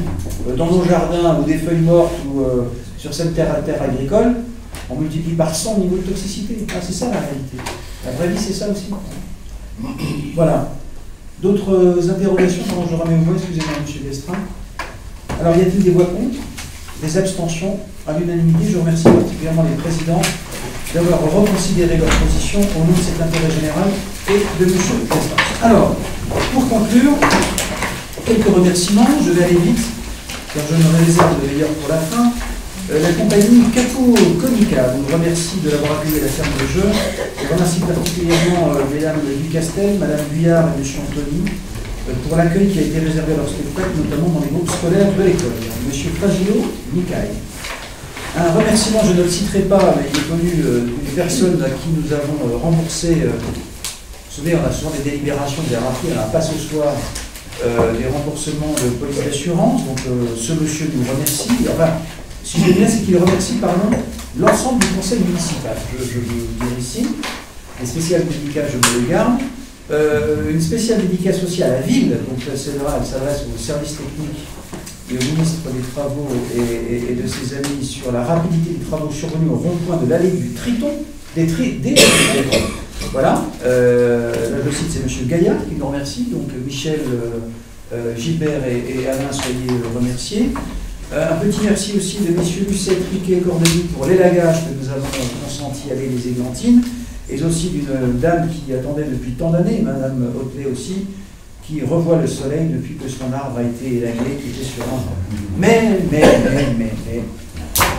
Speaker 13: dans nos jardins ou des feuilles mortes ou sur cette terre agricole, on multiplie par 100 le niveau de toxicité. Ah, c'est ça la réalité. La vraie vie, c'est ça aussi. Voilà. D'autres interrogations pendant que je remets au voix, excusez-moi, M. Destrin. Alors, y a-t-il des voix contre? Des abstentions? À l'unanimité, je remercie particulièrement les présidents d'avoir reconsidéré leur position au nom de cet intérêt général et de M. Destrin. Alors, pour conclure, quelques remerciements, je vais aller vite, car je me réserve de meilleur pour la fin. La compagnie Capo Conica vous remercie de l'avoir accueilli à la ferme de jeu. Je remercie particulièrement Mesdames Ducastel, Madame Guyard et M. Anthony pour l'accueil qui a été réservé à leur spectacle, notamment dans les groupes scolaires de l'école. M. Fagilo Nicaille. Un remerciement, je ne le citerai pas, mais il est connu d'une personne à qui nous avons remboursé. Vous savez, on a souvent des délibérations, des rappels, on n'a pas ce soir des remboursements de police d'assurance. Donc ce monsieur nous remercie. Enfin, si je dis bien, c'est qu'il remercie l'ensemble du conseil municipal. Je veux dire ici, les spéciales dédicaces, je me les garde. Une spéciale dédicace aussi à la ville, donc elle s'adresse au service technique et au ministre des Travaux et de ses amis sur la rapidité des travaux survenus au rond-point de l'allée du Triton, voilà. Là, je cite, c'est M. Gaillard qui nous remercie, donc Michel, Gilbert et Alain, soyez remerciés. Un petit merci aussi de M. Lucet, Riquet et Corneli pour l'élagage que nous avons consenti à les Églantines, et aussi d'une dame qui attendait depuis tant d'années, Mme Hotelet aussi, qui revoit le soleil depuis que son arbre a été élagué, qui était sur un. Mais,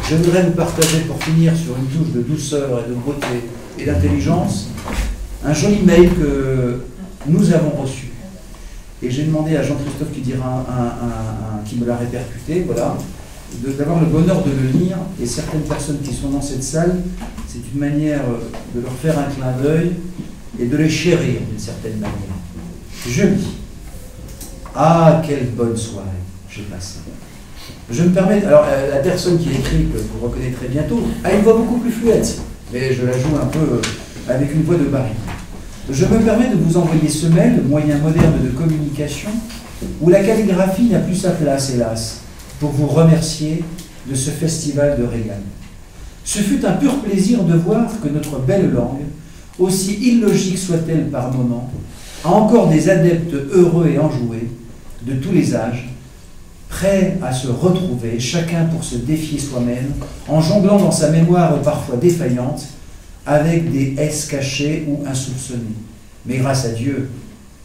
Speaker 13: je voudrais vous partager pour finir sur une touche de douceur et de beauté et d'intelligence un joli mail que nous avons reçu. Et j'ai demandé à Jean-Christophe qui me l'a répercuté, voilà, d'avoir le bonheur de le lire, et certaines personnes qui sont dans cette salle, c'est une manière de leur faire un clin d'œil et de les chérir d'une certaine manière. Je dis, ah, quelle bonne soirée j'ai passé. Je me permets, alors la personne qui écrit, que vous reconnaîtrez bientôt, a une voix beaucoup plus fluette, mais je la joue un peu avec une voix de baryton. Je me permets de vous envoyer ce mail, moyen moderne de communication, où la calligraphie n'a plus sa place, hélas, pour vous remercier de ce festival de régal. Ce fut un pur plaisir de voir que notre belle langue, aussi illogique soit-elle par moments, a encore des adeptes heureux et enjoués, de tous les âges, prêts à se retrouver, chacun pour se défier soi-même, en jonglant dans sa mémoire parfois défaillante, avec des S cachés ou insoupçonnés. Mais grâce à Dieu,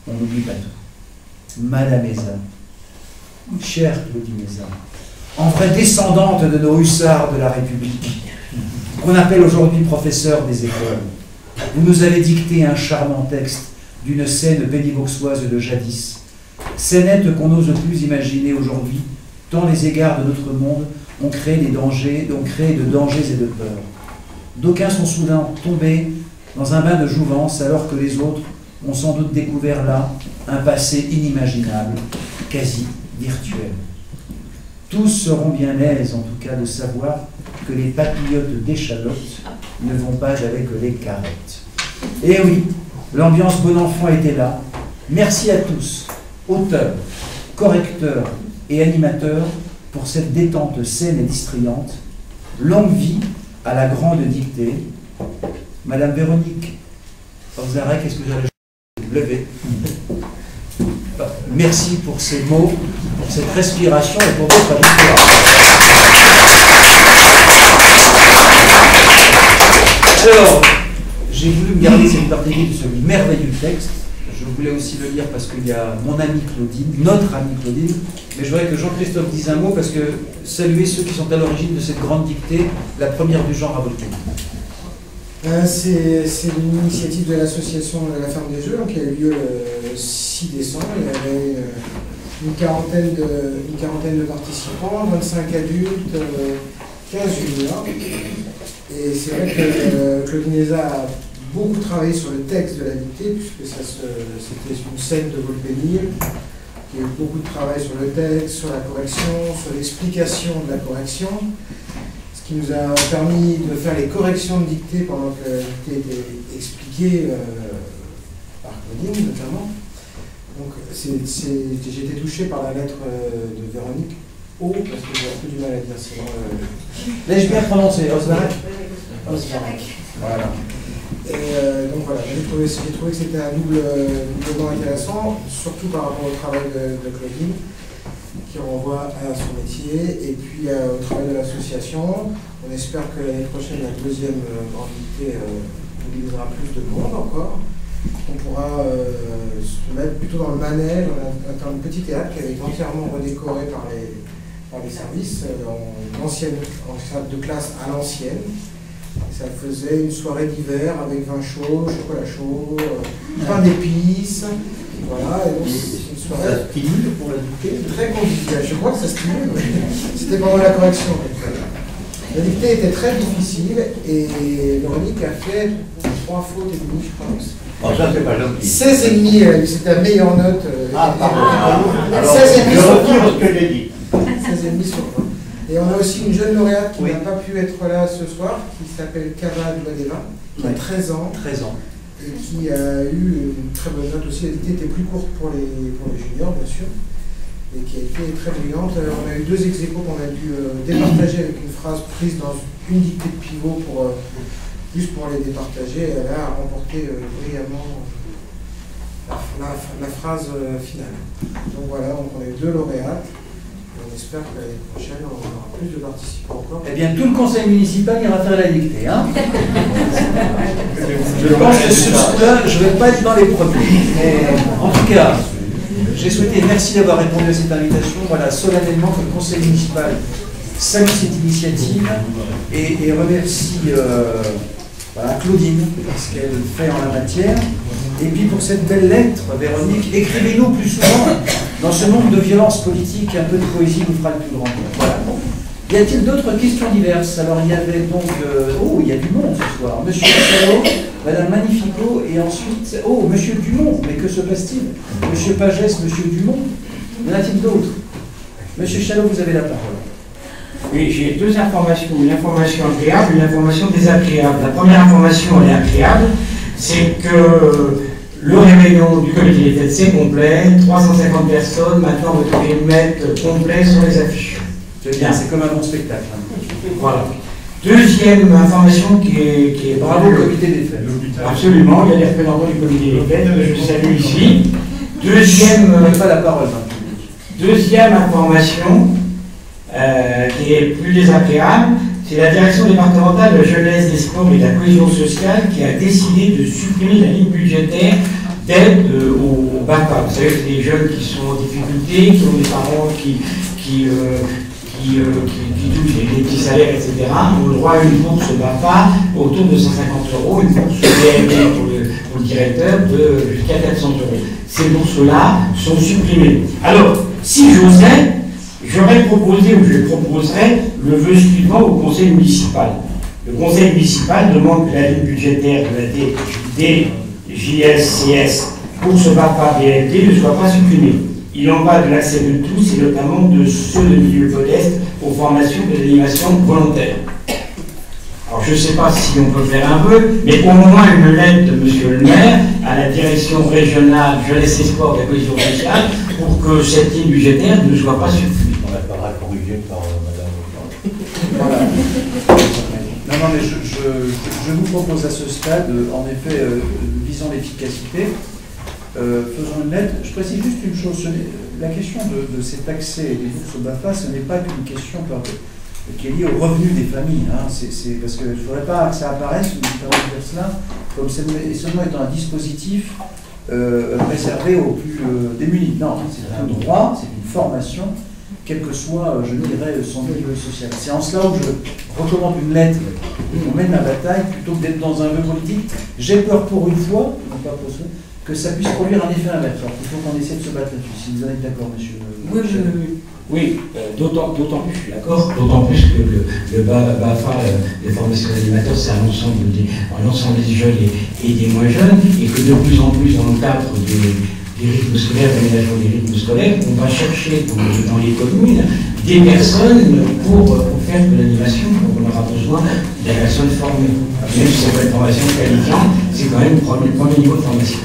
Speaker 13: on n'oublie pas tout. Madame Eza, chère Claudine Eza, en vraie descendante de nos hussards de la République, qu'on appelle aujourd'hui professeur des écoles, vous nous avez dicté un charmant texte d'une scène pénivauxoise de jadis, scénette qu'on n'ose plus imaginer aujourd'hui, tant les égards de notre monde ont créé de dangers et de peurs. D'aucuns sont soudain tombés dans un bain de jouvence, alors que les autres ont sans doute découvert là un passé inimaginable, quasi virtuel. Tous seront bien aises, en tout cas, de savoir que les papillotes d'échalotes ne vont pas avec les carottes. Et oui, l'ambiance bon enfant était là. Merci à tous, auteurs, correcteurs et animateurs, pour cette détente saine et distrayante. Longue vie à la grande dictée. Madame Véronique Orzaret, qu'est-ce que j'allais lever? Merci pour ces mots, pour cette respiration et pour votre victoire. Alors, j'ai voulu me garder cette partie de ce merveilleux texte. je voulais aussi le lire parce qu'il y a mon ami Claudine, notre amie Claudine, mais je voudrais que Jean-Christophe dise un mot parce que saluer ceux qui sont à l'origine de cette grande dictée, la première du genre à Voltaire.
Speaker 15: C'est une initiative de l'association de la Ferme des Jeux, qui a eu lieu le 6 décembre. Il y avait une quarantaine de participants, 25 adultes, 15 juniors. Et c'est vrai que Claudine Héza a beaucoup travaillé sur le texte de la dictée, puisque c'était une scène de Volpénil. Il y a eu beaucoup de travail sur le texte, sur la correction, sur l'explication de la correction, ce qui nous a permis de faire les corrections de dictée pendant que la dictée était expliquée par Claudine notamment. Donc j'ai été touché par la lettre de Véronique O, parce que j'ai un peu du mal à dire sinon.
Speaker 13: L'ai-je bien prononcé, Osvarek? Voilà.
Speaker 15: Et donc voilà, j'ai trouvé que c'était un doublement intéressant, surtout par rapport au travail de Claudine, qui renvoie à son métier, et puis au travail de l'association. On espère que l'année prochaine, la deuxième grande dictée mobilisera plus de monde encore. On pourra se mettre plutôt dans le manège. On a un petit théâtre qui avait été entièrement redécoré par les services, en salle de classe à l'ancienne. Ça faisait une soirée d'hiver avec vin chaud, chocolat chaud, pain d'épices. Voilà, et donc c'est une soirée.
Speaker 2: Ça stimule pour la dictée?
Speaker 15: Très conviviale. Je crois que ça stimule. C'était pendant la correction. La dictée était très difficile et Véronique a fait 3 fautes et demie, je pense.
Speaker 2: Oh, ça, c'est pas gentil.
Speaker 15: 16 et demi, c'était la meilleure note.
Speaker 2: Alors,
Speaker 15: 16 et demi
Speaker 2: je
Speaker 15: sur
Speaker 2: retire
Speaker 15: 20.
Speaker 2: ce que j'ai dit.
Speaker 15: 16 et demi sur 20. Et on a aussi une jeune lauréate qui n'a pas pu être là ce soir, qui s'appelle Kava Douadeva, qui a 13 ans.
Speaker 13: 13 ans.
Speaker 15: Et qui a eu une très bonne note aussi. La dictée était plus courte pour les juniors, bien sûr, et qui a été très brillante. On a eu 2 ex-aequo qu'on a dû départager avec une phrase prise dans une dictée de pivot juste pour les départager. Elle a remporté brillamment la phrase finale. Donc voilà, on a eu 2 lauréates. On espère que l'année prochaine, on aura plus de participants encore.
Speaker 13: Eh bien, tout le conseil municipal ira faire la dictée. Hein. Je pense que sur ce là je ne vais pas être dans les premiers. Mais en tout cas, j'ai souhaité, merci d'avoir répondu à cette invitation. Voilà, solennellement que le conseil municipal salue cette initiative et remercie Claudine pour ce qu'elle fait en la matière. Et puis pour cette belle lettre, Véronique, écrivez-nous plus souvent. Dans ce monde de violence politique, un peu de poésie nous fera le plus grand. Voilà. Y a-t-il d'autres questions diverses? Alors il y avait donc... il y a du monde ce soir. Monsieur Chalot, Madame Magnifico, et ensuite... Monsieur Dumont, mais que se passe-t-il? Monsieur Pagès, Monsieur Dumont, y en a-t-il d'autres? Monsieur Chalot, vous avez la parole.
Speaker 12: Oui, j'ai 2 informations. Une information agréable, une information désagréable. La première information, elle est agréable, c'est que le réveillon du comité des fêtes, c'est complet, 350 personnes, maintenant vous devez mettre complet sur les affiches.
Speaker 13: C'est bien, c'est comme un bon spectacle.
Speaker 12: Voilà. Deuxième information qui est
Speaker 13: bravo au comité des fêtes.
Speaker 12: Absolument, il y a des représentants du comité des fêtes, je salue ici.
Speaker 13: Pas la parole.
Speaker 12: Deuxième information, qui est plus désagréable, c'est la direction départementale de la jeunesse, des sports et de la cohésion sociale qui a décidé de supprimer la ligne budgétaire d'aide aux BAPA. Vous savez, c'est des jeunes qui sont en difficulté, qui ont des parents qui touchent des petits salaires, etc., ont le droit à une bourse BAPA autour de 150 €, une bourse BMD pour le directeur de jusqu'à 400 €. Ces bourses-là sont supprimées. Alors, si j'osais, j'aurais proposé, ou je proposerais, le vœu suivant au conseil municipal. Le conseil municipal demande que la ligne budgétaire de la DJSCS pour ce BAPA BLT ne soit pas supprimée. Il en va de l'accès de tous, et notamment de ceux de milieux modestes, aux formations de l'animation volontaire. Alors je ne sais pas si on peut faire un peu, mais au moins une lettre de M. le maire à la direction régionale jeunesse et sport et la cohésion sociale pour que cette ligne budgétaire ne soit pas supprimée.
Speaker 2: On l'appellera corrigé par Madame.
Speaker 13: Voilà. Non, mais je vous propose à ce stade, en effet, visant l'efficacité, faisons une lettre. Je précise juste une chose, la question de cet accès des bourses au BAFA, ce n'est pas qu'une question qui est liée au revenu des familles. Hein. C'est parce qu'il ne faudrait pas que ça apparaisse, nous dire cela, comme seulement étant un dispositif réservé aux plus démunis. Non, c'est un droit, c'est une formation, quel que soit, je dirais, son niveau social. C'est en cela où je recommande une lettre et qu'on mène la bataille plutôt que d'être dans un vœu politique. J'ai peur pour une fois, non pas pour ça, que ça puisse produire un effet inverse. Alors, il faut qu'on essaie de se battre là-dessus. Si vous en êtes d'accord, monsieur.
Speaker 12: Oui, d'autant plus, je suis d'accord, d'autant plus que le BAFA, les formations d'animateurs, c'est un ensemble des jeunes et des moins jeunes, et que de plus en plus, dans le cadre des rythmes scolaires, d'aménagement des rythmes scolaires, on va chercher dans les communes des personnes pour faire de l'animation, donc on aura besoin des personnes formées. Même si c'est pas une formation qualifiante, c'est quand même le premier niveau de formation.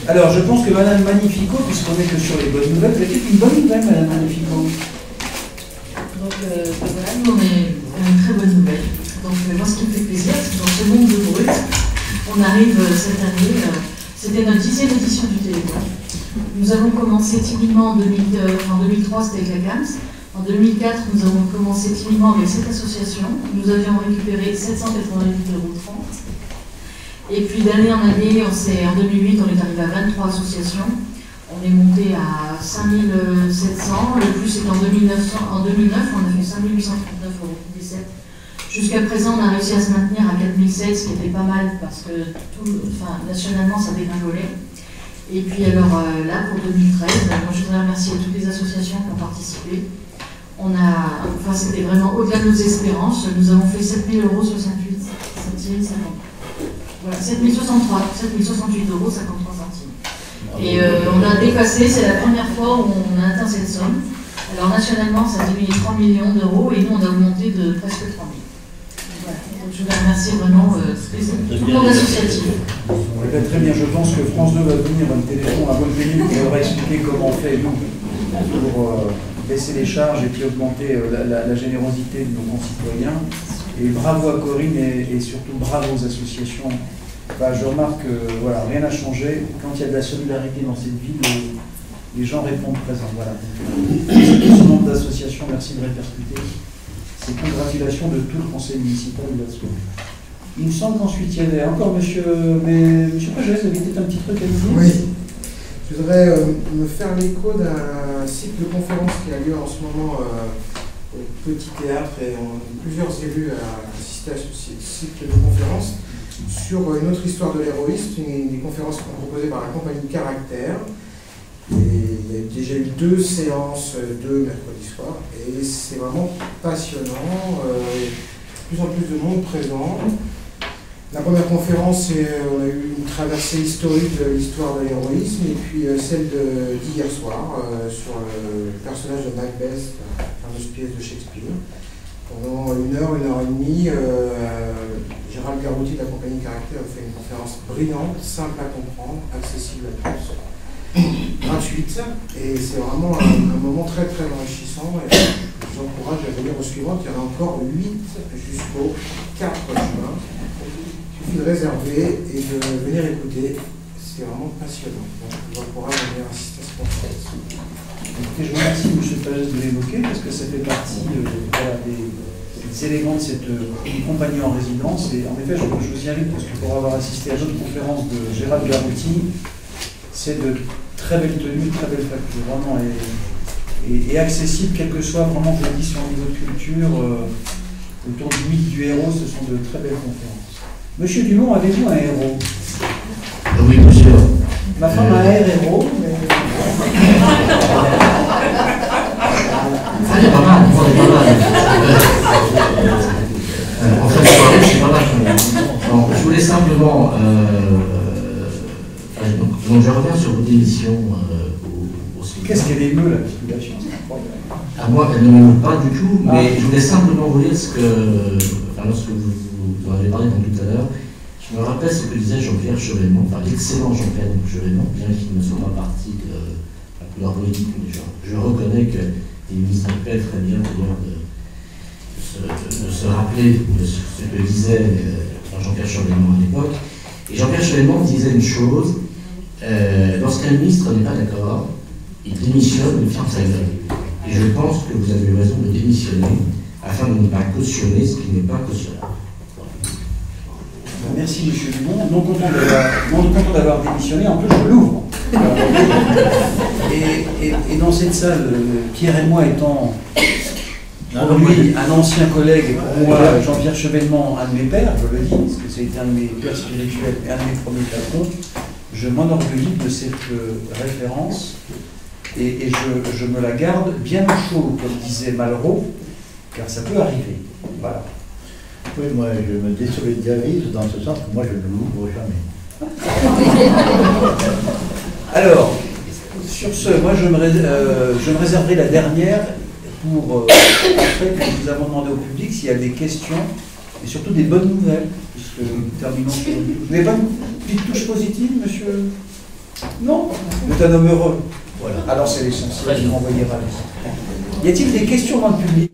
Speaker 13: Alors, je pense que Madame Magnifico, puisqu'on n'est que sur les bonnes nouvelles, vous avez une bonne nouvelle, Madame Magnifico.
Speaker 8: Donc, voilà, nous, on est une très bonne nouvelle. Donc, moi, ce qui me fait plaisir, c'est que dans ce monde de brut, on arrive cette année, c'était notre 10e édition du Téléthon. Nous avons commencé timidement en 2003, c'était avec la CAMS. En 2004, nous avons commencé timidement avec cette association. Nous avions récupéré 788,30 €. Et puis d'année en année, en 2008, on est arrivé à 23 associations. On est monté à 5700. Le plus, c'est en 2009, on a fait 5839,17 €. Jusqu'à présent, on a réussi à se maintenir à 4007, ce qui était pas mal parce que nationalement, ça dégringolait. Et puis alors là, pour 2013, moi, je voudrais remercier toutes les associations qui ont participé. C'était vraiment au-delà de nos espérances. Nous avons fait 7068 €. Voilà, 7068,53 €. Et on a dépassé, c'est la première fois où on a atteint cette somme. Alors nationalement, ça a diminué 3 millions d'euros et nous, on a augmenté de presque 3 000. Voilà. Donc je voudrais remercier vraiment tout le monde associatif.
Speaker 13: Très bien, je pense que France 2 va venir un téléphone à bonne venue pour leur expliquer comment on fait, nous, pour baisser les charges et puis augmenter la générosité de nos concitoyens. Et bravo à Corinne et surtout bravo aux associations. Je remarque que voilà, rien n'a changé. Quand il y a de la solidarité dans cette ville, les gens répondent présents. Voilà. Ce nombre d'associations, merci de répercuter ces congratulations de tout le conseil municipal de la Soie. Il me semble qu'ensuite il y avait encore monsieur Pagès, vous avez peut-être un petit truc à nous dire.
Speaker 15: Oui. Je voudrais me faire l'écho d'un cycle de conférences qui a lieu en ce moment au Petit Théâtre et plusieurs élus à assister à ce cycle de conférences sur une autre histoire de l'héroïsme, des conférences proposées par la compagnie Caractère. Et il y a déjà eu 2 séances, 2 mercredi soir, et c'est vraiment passionnant, de plus en plus de monde présent. La première conférence, on a eu une traversée historique de l'histoire de l'héroïsme, et puis celle d'hier soir, sur le personnage de Macbeth, la fameuse pièce de Shakespeare. Pendant 1 heure, 1 heure et demie, Gérald Garouti de la compagnie Caractère a fait une conférence brillante, simple à comprendre, accessible à tous, gratuite, et c'est vraiment un moment très très enrichissant. Et je vous encourage à venir au suivant, il y en a encore 8 jusqu'au 4 juin. Il suffit de réserver et de venir écouter, c'est vraiment passionnant. Donc je vous encourage à venir assister à cette conférence.
Speaker 13: Écoutez, je vous remercie, M. Pagès, de l'évoquer, parce que ça fait partie des éléments de cette compagnie en résidence. Et en effet, je vous y invite, parce que pour avoir assisté à d'autres conférences de Gérald Garouti, c'est de très belles tenues, très belles factures, vraiment, et accessible, quel que soit vraiment, je le dis, sur un niveau de culture, autour du mythe du héros, ce sont de très belles conférences. Monsieur Dumont, avez-vous un héros?
Speaker 9: Oui, monsieur.
Speaker 13: Ma femme a un héros, mais...
Speaker 9: Elle est pas mal, en fait, je suis pas mal. Donc, je voulais simplement... donc, je reviens sur vos démissions au Sénat.
Speaker 13: Qu'est-ce qu'elle émeut, la population?
Speaker 9: À moi, elle ne m'émeut pas du tout, mais je voulais simplement vous dire ce que... lorsque vous en avez parlé tout à l'heure, je me rappelle ce que disait Jean-Pierre Chevènement, l'excellent Jean-Pierre Chevènement, bien qu'il ne soit pas parti de la couleur politique des gens. Je reconnais que les ministres rappellent très bien d'ailleurs de se rappeler de ce que disait Jean-Pierre Chevènement à l'époque. Et Jean-Pierre Chevènement disait une chose, lorsqu'un ministre n'est pas d'accord, il démissionne, il ferme sa gueule. Et je pense que vous avez eu raison de démissionner afin de ne pas cautionner ce qui n'est pas cautionnable.
Speaker 13: merci Monsieur Dumont, non content d'avoir démissionné, en plus je l'ouvre. Et dans cette salle, Pierre et moi étant pour lui un ancien collègue, et pour moi Jean-Pierre Chevènement, un de mes pères, je le dis, parce que ça a été un de mes pères spirituels et un de mes premiers patrons, je m'enorgueillis de cette référence et je me la garde bien au chaud, comme disait Malraux, car ça peut arriver. Voilà.
Speaker 5: Oui, moi je me désolidarise dans ce sens que moi je ne l'ouvre jamais.
Speaker 13: Alors, sur ce, moi je me réserverai la dernière pour après que nous avons demandé au public s'il y a des questions et surtout des bonnes nouvelles, puisque nous terminons sur... Vous n'avez pas une petite touche positive, monsieur? Non? Vous êtes un homme heureux. Voilà. Alors c'est l'essentiel, je m'envoyer ravi. Y a-t-il des questions dans le public?